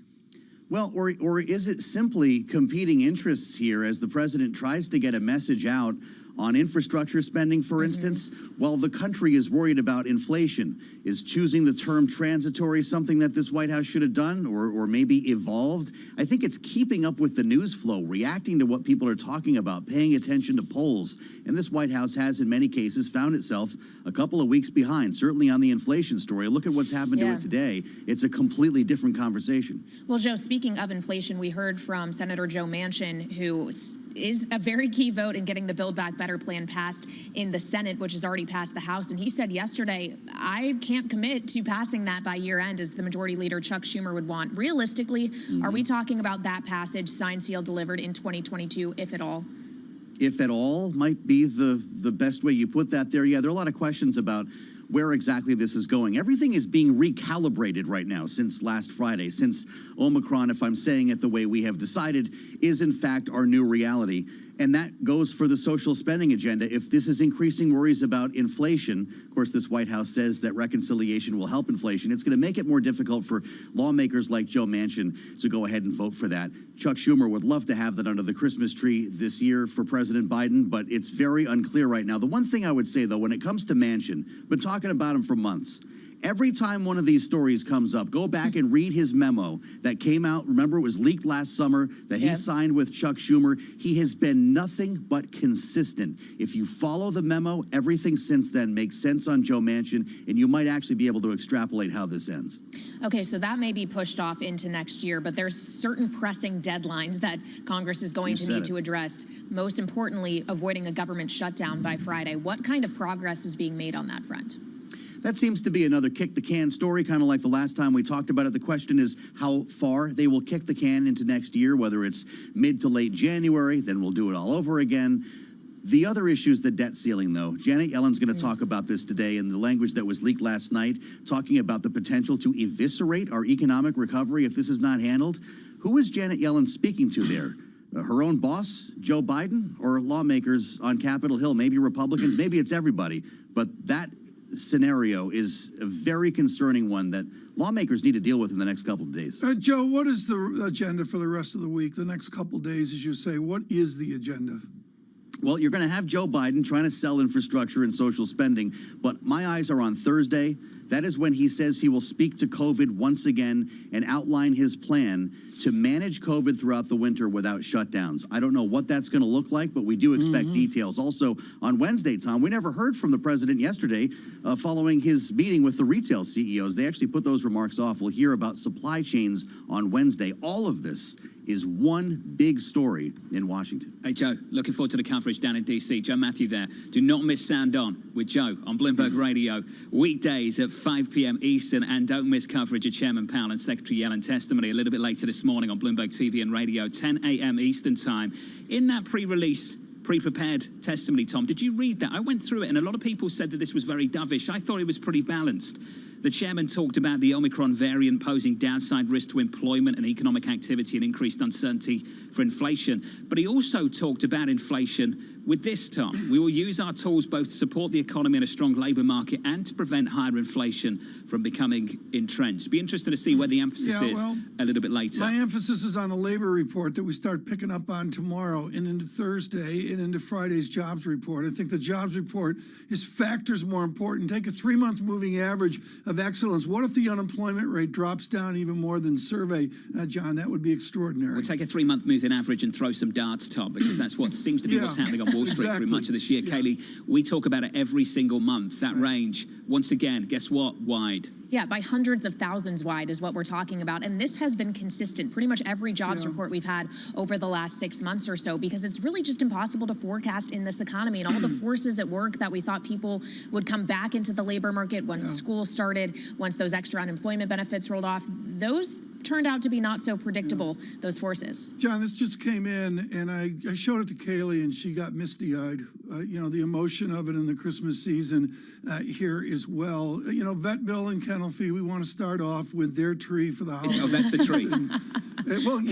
Well, or is it simply competing interests here as the president tries to get a message out on infrastructure spending, for instance, while the country is worried about inflation? Is choosing the term transitory something that this White House should have done or maybe evolved? I think it's keeping up with the news flow, reacting to what people are talking about, paying attention to polls. And this White House has, in many cases, found itself a couple of weeks behind, certainly on the inflation story. Look at what's happened to it today. It's a completely different conversation. Well, Joe, speaking of inflation, we heard from Senator Joe Manchin, who is a very key vote in getting the Build Back Better plan passed in the Senate, which has already passed the House. And he said yesterday, I can't commit to passing that by year end, as the Majority Leader Chuck Schumer would want. Realistically, are we talking about that passage, signed, sealed, delivered in 2022, if at all? If at all might be the best way you put that there. Yeah, there are a lot of questions about where exactly this is going. Everything is being recalibrated right now since last Friday, since Omicron, if I'm saying it the way we have decided, is in fact our new reality. And that goes for the social spending agenda. If this is increasing worries about inflation, of course, this White House says that reconciliation will help inflation. It's going to make it more difficult for lawmakers like Joe Manchin to go ahead and vote for that. Chuck Schumer would love to have that under the Christmas tree this year for President Biden, but it's very unclear right now. The one thing I would say, though, when it comes to Manchin, been talking about him for months. Every time one of these stories comes up, go back and read his memo that came out. Remember, it was leaked last summer that he signed with Chuck Schumer. He has been nothing but consistent. If you follow the memo, everything since then makes sense on Joe Manchin, and you might actually be able to extrapolate how this ends. Okay, so that may be pushed off into next year, but there's certain pressing deadlines that Congress is going to need to address. Most importantly, avoiding a government shutdown by Friday. What kind of progress is being made on that front? that seems to be another kick the can story, kind of like the last time we talked about it. The question is how far they will kick the can into next year, whether it's mid to late January, then we'll do it all over again. The other issue is the debt ceiling, though. Janet Yellen's going to talk about this today in the language that was leaked last night, talking about the potential to eviscerate our economic recovery if this is not handled. Who is Janet Yellen speaking to there? Her own boss, Joe Biden, or lawmakers on Capitol Hill? Maybe Republicans, maybe it's everybody. But that scenario is a very concerning one that lawmakers need to deal with in the next couple of days. Joe, what is the agenda for the rest of the week, the next couple of days, as you say? What is the agenda? Well, you're going to have Joe Biden trying to sell infrastructure and social spending, but my eyes are on Thursday. That is when he says he will speak to COVID once again and outline his plan to manage COVID throughout the winter without shutdowns. I don't know what that's going to look like, but we do expect details. Also, on Wednesday, Tom, we never heard from the president yesterday following his meeting with the retail CEOs. They actually put those remarks off. We'll hear about supply chains on Wednesday. All of this is one big story in Washington. Hey, Joe, looking forward to the coverage down in D.C. Joe Matthew there. Do not miss Sound On with Joe on Bloomberg Radio, weekdays at 5 p.m. Eastern, and don't miss coverage of Chairman Powell and Secretary Yellen testimony a little bit later this morning on Bloomberg TV and Radio, 10 a.m. Eastern time. In that pre-prepared testimony, Tom, did you read that? I went through it, and a lot of people said that this was very dovish. I thought it was pretty balanced. The chairman talked about the Omicron variant posing downside risk to employment and economic activity and increased uncertainty for inflation. But he also talked about inflation with this, Tom. We will use our tools both to support the economy and a strong labor market and to prevent higher inflation from becoming entrenched. Be interested to see where the emphasis is a little bit later. My emphasis is on the labor report that we start picking up on tomorrow and into Thursday and into Friday's jobs report. I think the jobs report is factors more important. Take a 3-month moving average of excellence. What if the unemployment rate drops down even more than survey, John? That would be extraordinary. We'll take a 3-month moving average and throw some darts, Tom, because that's what seems to be what's happening on Wall Street through much of this year. Kaylee, we talk about it every single month. That range, once again, guess what? Wide. Yeah, by hundreds of thousands wide is what we're talking about. And this has been consistent. Pretty much every jobs report we've had over the last 6 months or so, because it's really just impossible to forecast in this economy. And all the forces at work that we thought people would come back into the labor market once school started, once those extra unemployment benefits rolled off, those turned out to be not so predictable, those forces. John, this just came in, and I showed it to Kaylee, and she got misty-eyed. You know, the emotion of it in the Christmas season here as well. You know, Vet Bill and Kennel Fee, we want to start off with their tree for the holidays. Oh, that's the tree.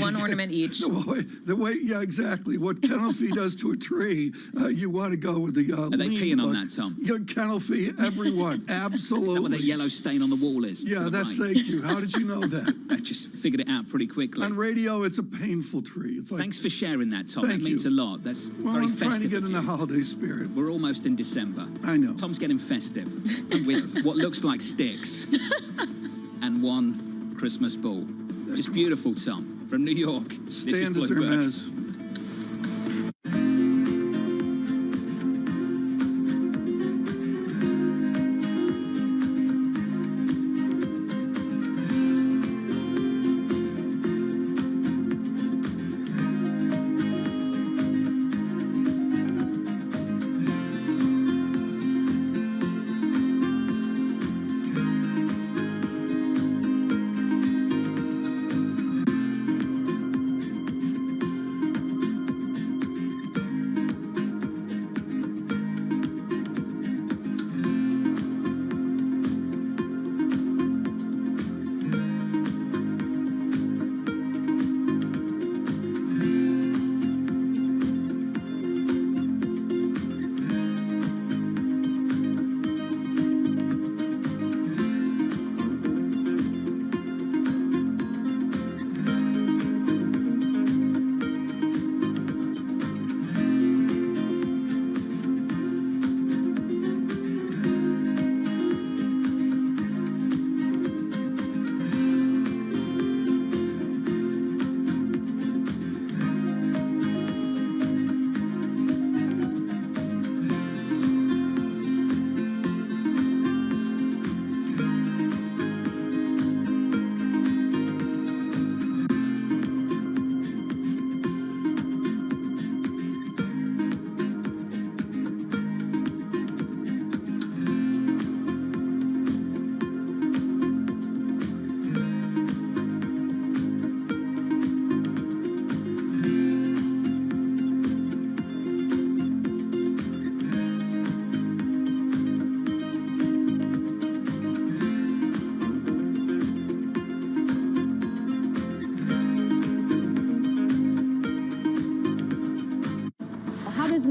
One ornament each. The way, yeah, exactly. What Kennel Fee does to a tree, you want to go with the Are they peeing on that, Tom? Kennel Fee, everyone, absolutely. Is that what the yellow stain on the wall is? Yeah, thank you. How did you know that? I just figured it out pretty quickly. On radio, it's a painful tree. It's like, thanks for sharing that, Tom. That means a lot. That's very I'm festive. trying to get in the holiday spirit. We're almost in December. I know. Tom's getting festive with what looks like sticks and one Christmas ball. Just beautiful, Tom. From New York, Stand this is Bloomberg. Hermes.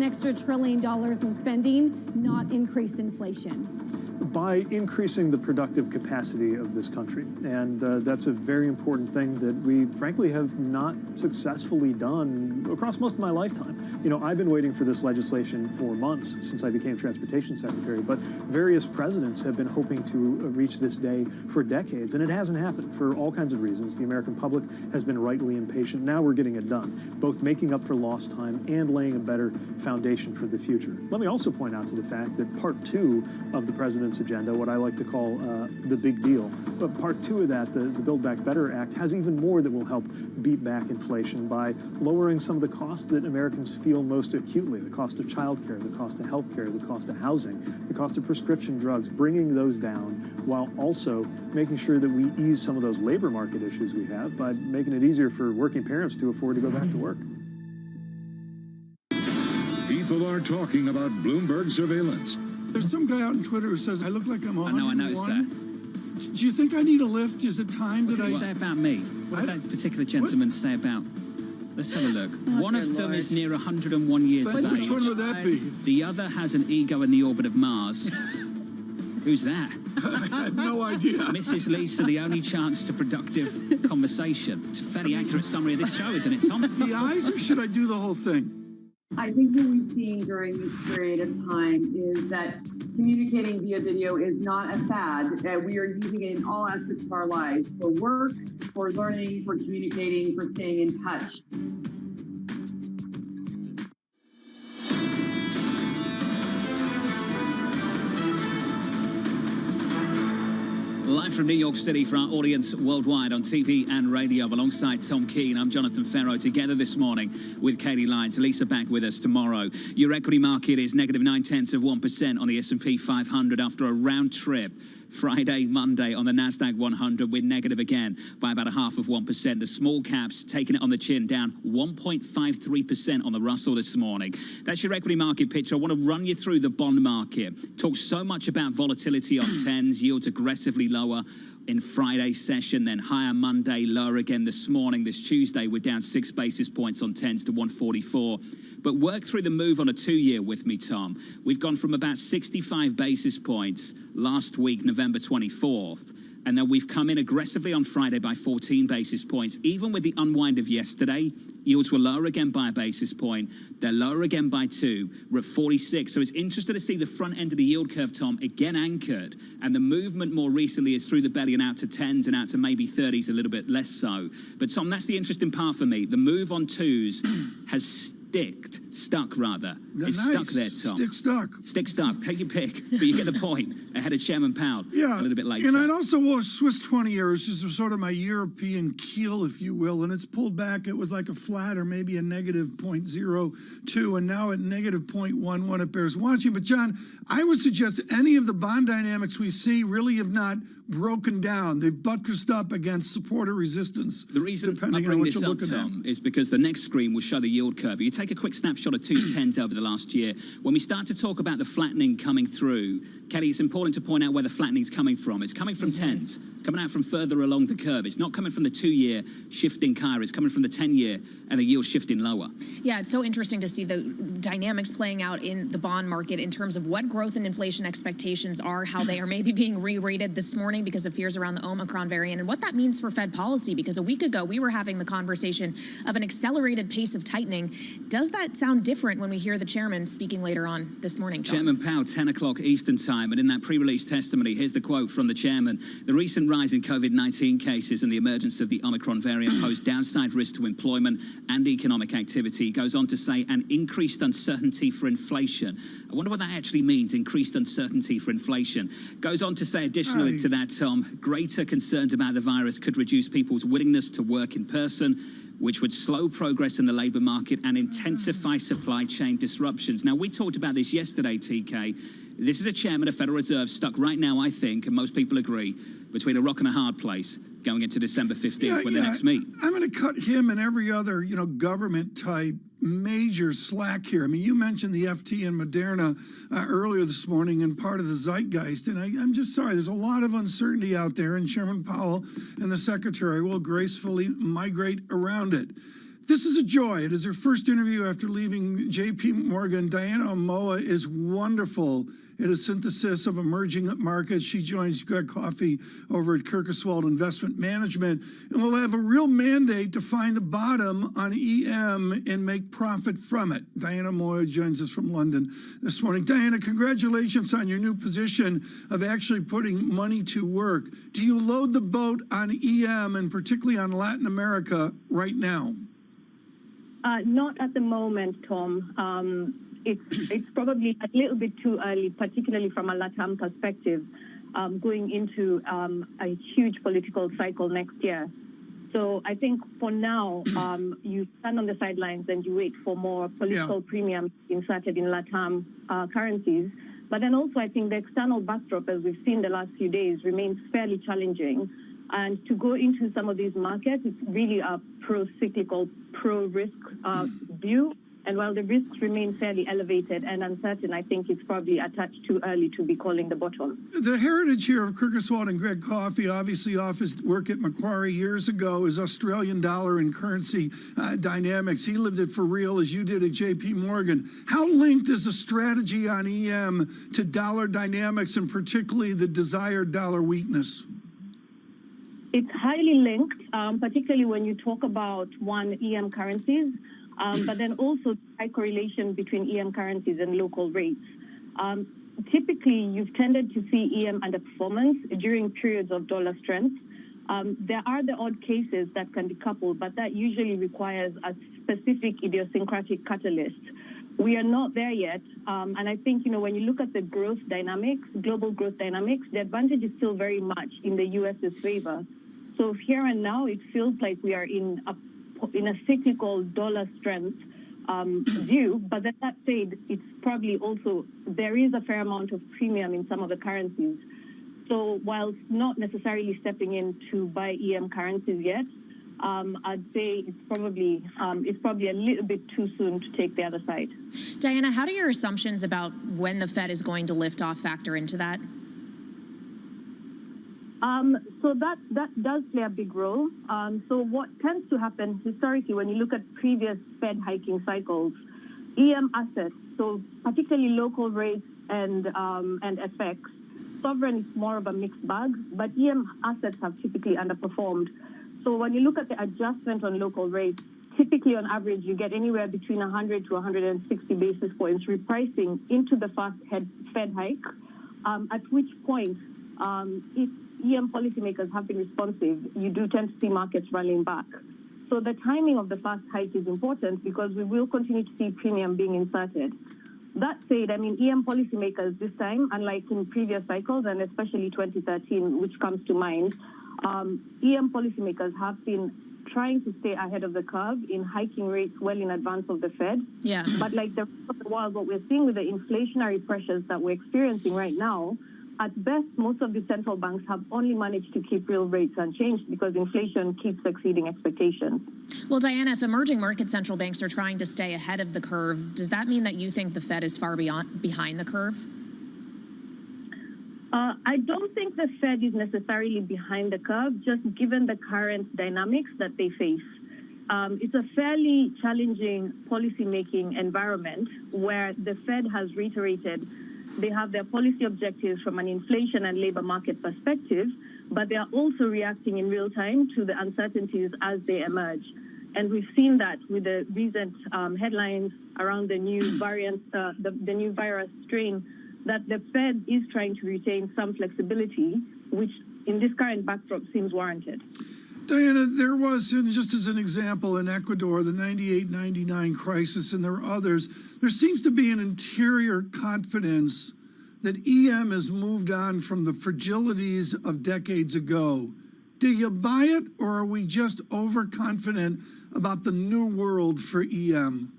extra $1 trillion in spending, not increase inflation? By increasing the productive capacity of this country. And that's a very important thing that we, frankly, have not successfully done across most of my lifetime. You know, I've been waiting for this legislation for months since I became Transportation Secretary, but various presidents have been hoping to reach this day for decades, and it hasn't happened for all kinds of reasons. The American public has been rightly impatient. Now we're getting it done, both making up for lost time and laying a better foundation for the future. Let me also point out to the fact that Part 2 of the President's agenda, what I like to call the big deal. But Part 2 of that, the Build Back Better Act, has even more that will help beat back inflation by lowering some of the costs that Americans feel most acutely, the cost of childcare, the cost of health care, the cost of housing, the cost of prescription drugs, bringing those down while also making sure that we ease some of those labor market issues we have by making it easier for working parents to afford to go back to work. People are talking about Bloomberg surveillance. There's some guy out on Twitter who says, I look like I'm 101. I noticed that. Do you think I need a lift? Is it time What that did he say about me? What did that particular gentleman say about... Let's have a look. One of them is near 101 years of age. Which one would that be? The other has an ego in the orbit of Mars. Who's that? I have no idea. Mrs. Lisa, the only chance to productive conversation. It's a fairly accurate summary of this show, isn't it, Tom? The eyes, or should I do the whole thing? I think what we've seen during this period of time is that communicating via video is not a fad. We are using it in all aspects of our lives, for work, for learning, for communicating, for staying in touch. Live from New York City for our audience worldwide on TV and radio, alongside Tom Keene, I'm Jonathan Ferro, together this morning with Katie Lyons. Lisa back with us tomorrow. Your equity market is negative 0.9% on the S&P 500 after a round trip Friday, Monday on the NASDAQ 100. We're negative again by about 0.5%. The small caps taking it on the chin, down 1.53% on the Russell this morning. That's your equity market picture. I want to run you through the bond market. Talk so much about volatility on 10s, yields aggressively lower in Friday's session, then higher Monday, lower again this morning. This Tuesday, we're down 6 basis points on 10s to 144. But work through the move on a 2-year with me, Tom. We've gone from about 65 basis points last week, November 24th, and then we've come in aggressively on Friday by 14 basis points. Even with the unwind of yesterday, yields were lower again by a basis point. They're lower again by 2. We're at 46. So it's interesting to see the front end of the yield curve, Tom, again anchored. And the movement more recently is through the belly and out to 10s and out to maybe 30s, a little bit less so. But, Tom, that's the interesting part for me. The move on 2s has stuck. It's nice. Stuck there, Tom. Stuck. Pick your pick. But you get the point. Ahead of Chairman Powell a little bit later. And I'd also watch Swiss 20 years, which is sort of my European keel, if you will. And it's pulled back. It was like a flat or maybe a negative 0.02. And now at negative 0.11, it bears watching. But, John, I would suggest any of the bond dynamics we see really have not broken down. They've buttressed up against support or resistance. The reason I bring this up, Tom, is because the next screen will show the yield curve. You take a quick snapshot of 2s, 10s over the last year. When we start to talk about the flattening coming through, Kelly, it's important to point out where the flattening is coming from. It's coming from 10s. It's coming out from further along the curve. It's not coming from the 2-year shifting higher. It's coming from the 10-year and the yield shifting lower. Yeah, it's so interesting to see the dynamics playing out in the bond market in terms of what growth and inflation expectations are, how they are maybe being re-rated this morning because of fears around the Omicron variant, and what that means for Fed policy. Because a week ago, we were having the conversation of an accelerated pace of tightening. Does that sound different when we hear the chairman speaking later on this morning, John? Chairman Powell, 10 o'clock Eastern time, and in that pre-release testimony, here's the quote from the chairman. The recent rise in COVID-19 cases and the emergence of the Omicron variant pose downside risk to employment and economic activity. He goes on to say an increased uncertainty for inflation. I wonder what that actually means, increased uncertainty for inflation. Goes on to say additionally to that, Tom, greater concerns about the virus could reduce people's willingness to work in person, which would slow progress in the labor market and intensify supply chain disruptions. Now, we talked about this yesterday, TK. This is a chairman of Federal Reserve stuck right now, I think, and most people agree, between a rock and a hard place going into December 15th when they next meet. I'm going to cut him and every other, government type major slack here. I mean, you mentioned the FT and Moderna earlier this morning and part of the zeitgeist, and I'm just sorry. There's a lot of uncertainty out there, and Chairman Powell and the Secretary will gracefully migrate around it. This is a joy. It is her first interview after leaving J.P. Morgan. Diana Omoa is wonderful at a synthesis of emerging markets. She joins Greg Coffey over at Kirkoswald Investment Management, and will have a real mandate to find the bottom on EM and make profit from it. Diana Omoa joins us from London this morning. Diana, congratulations on your new position of actually putting money to work. Do you load the boat on EM and particularly on Latin America right now? Not at the moment, Tom. It's probably a little bit too early, particularly from a LATAM perspective, going into a huge political cycle next year. So I think for now, you stand on the sidelines and you wait for more political premiums inserted in LATAM currencies. But then also, I think the external backdrop, as we've seen the last few days, remains fairly challenging. And to go into some of these markets, it's really a pro-cyclical, pro-risk view. And while the risks remain fairly elevated and uncertain, I think it's probably a touch too early to be calling the bottom. The heritage here of Kirkoswald and Greg Coffey, obviously off his work at Macquarie years ago, is Australian dollar and currency dynamics. He lived it for real, as you did at J.P. Morgan. How linked is a strategy on EM to dollar dynamics, and particularly the desired dollar weakness? It's highly linked, particularly when you talk about EM currencies, but then also high correlation between EM currencies and local rates. Typically, you've tended to see EM underperformance during periods of dollar strength. There are the odd cases that can be coupled, but that usually requires a specific idiosyncratic catalyst. We are not there yet, and I think, when you look at the growth dynamics, global growth dynamics, the advantage is still very much in the U.S.'s favor. So here and now, it feels like we are in a cyclical dollar strength view, but that said, it's probably also, there is a fair amount of premium in some of the currencies. So whilst not necessarily stepping in to buy EM currencies yet, I'd say it's probably a little bit too soon to take the other side. Diana, how do your assumptions about when the Fed is going to lift off factor into that? So that does play a big role. So what tends to happen historically when you look at previous Fed hiking cycles, EM assets, so particularly local rates and FX, sovereign is more of a mixed bag, but EM assets have typically underperformed. So when you look at the adjustment on local rates, typically on average you get anywhere between 100 to 160 basis points repricing into the fast Fed hike, at which point, if EM policymakers have been responsive, you do tend to see markets rallying back. So the timing of the fast hike is important because we will continue to see premium being inserted. That said, EM policymakers this time, unlike in previous cycles, and especially 2013, which comes to mind, EM policymakers have been trying to stay ahead of the curve in hiking rates well in advance of the Fed. Yeah. But like the rest of the world, what we're seeing with the inflationary pressures that we're experiencing right now, at best, most of the central banks have only managed to keep real rates unchanged because inflation keeps exceeding expectations. Well, Diana, if emerging market central banks are trying to stay ahead of the curve, does that mean that you think the Fed is far behind the curve? I don't think the Fed is necessarily behind the curve, just given the current dynamics that they face. It's a fairly challenging policymaking environment where the Fed has reiterated they have their policy objectives from an inflation and labor market perspective, but they are also reacting in real time to the uncertainties as they emerge. And we've seen that with the recent headlines around the new variant, the new virus strain, that the Fed is trying to retain some flexibility, which in this current backdrop seems warranted. Diana, there was, and just as an example, in Ecuador, the 98-99 crisis, and there are others, there seems to be an interior confidence that EM has moved on from the fragilities of decades ago. Do you buy it, or are we just overconfident about the new world for EM?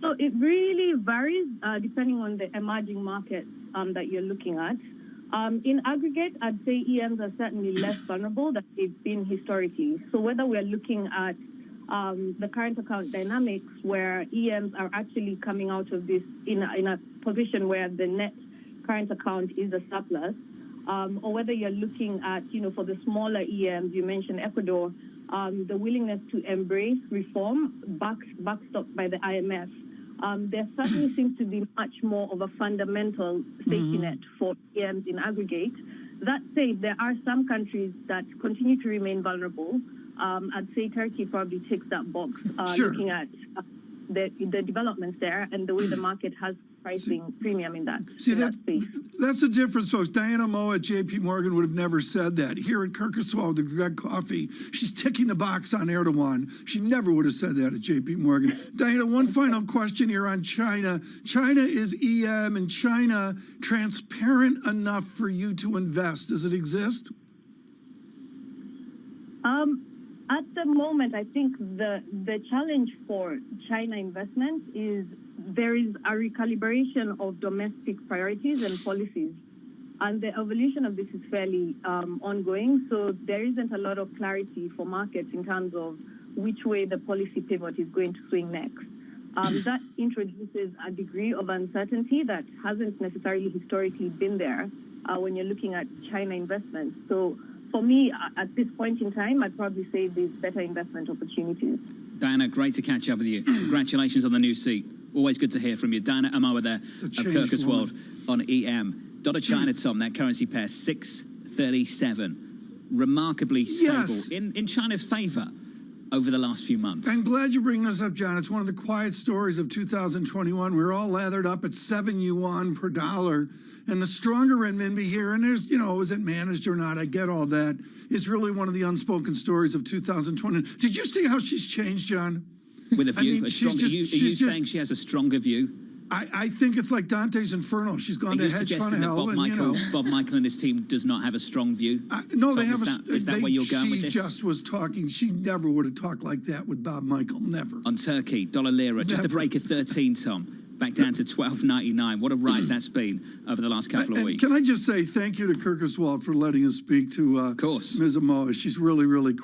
So it really varies depending on the emerging markets that you're looking at. In aggregate, I'd say EMs are certainly less vulnerable than they've been historically. So whether we're looking at the current account dynamics where EMs are actually coming out of this in a position where the net current account is a surplus, or whether you're looking at, for the smaller EMs, you mentioned Ecuador, the willingness to embrace reform, backstopped by the IMF. There certainly seems to be much more of a fundamental safety net for EMs in aggregate. That said, there are some countries that continue to remain vulnerable. I'd say Turkey probably ticks that box, looking at the developments there and the way the market has pricing premium in that space. That's the difference, folks. Diana Moe at J.P. Morgan would have never said that. Here at Kirkoswald with the Greg Coffee, she's ticking the box on Erdogan. She never would have said that at J.P. Morgan. Diana, one final question here on China. China is EM, and China transparent enough for you to invest. Does it exist? At the moment, I think the challenge for China investment is there is a recalibration of domestic priorities and policies. And the evolution of this is fairly ongoing, so there isn't a lot of clarity for markets in terms of which way the policy pivot is going to swing next. That introduces a degree of uncertainty that hasn't necessarily historically been there when you're looking at China investments. So for me, at this point in time, I'd probably say there's better investment opportunities. Diana, great to catch up with you. Congratulations on the new seat. Always good to hear from you. Diana Amoa there of Kirkoswald on EM. Dollar China, Tom, that currency pair, 6.37. Remarkably stable in China's favor over the last few months. I'm glad you bring this up, John. It's one of the quiet stories of 2021. We're all lathered up at 7 yuan per dollar. And the stronger renminbi here, and there's, is it managed or not? I get all that. It's really one of the unspoken stories of 2020. Did you see how she's changed, John? With a view? Are you saying she has a stronger view? I think it's like Dante's Inferno. She's gone to hedge fund hell. Bob Michael and his team does not have a strong view? No, so they have is that where you're going with this? She just was talking. She never would have talked like that with Bob Michael. Never. On Turkey, dollar lira, just a break of 13, Tom. Back down to 12.99. What a ride that's been over the last couple of weeks. Can I just say thank you to Kirkoswald for letting us speak to Ms. Amoa. She's really, really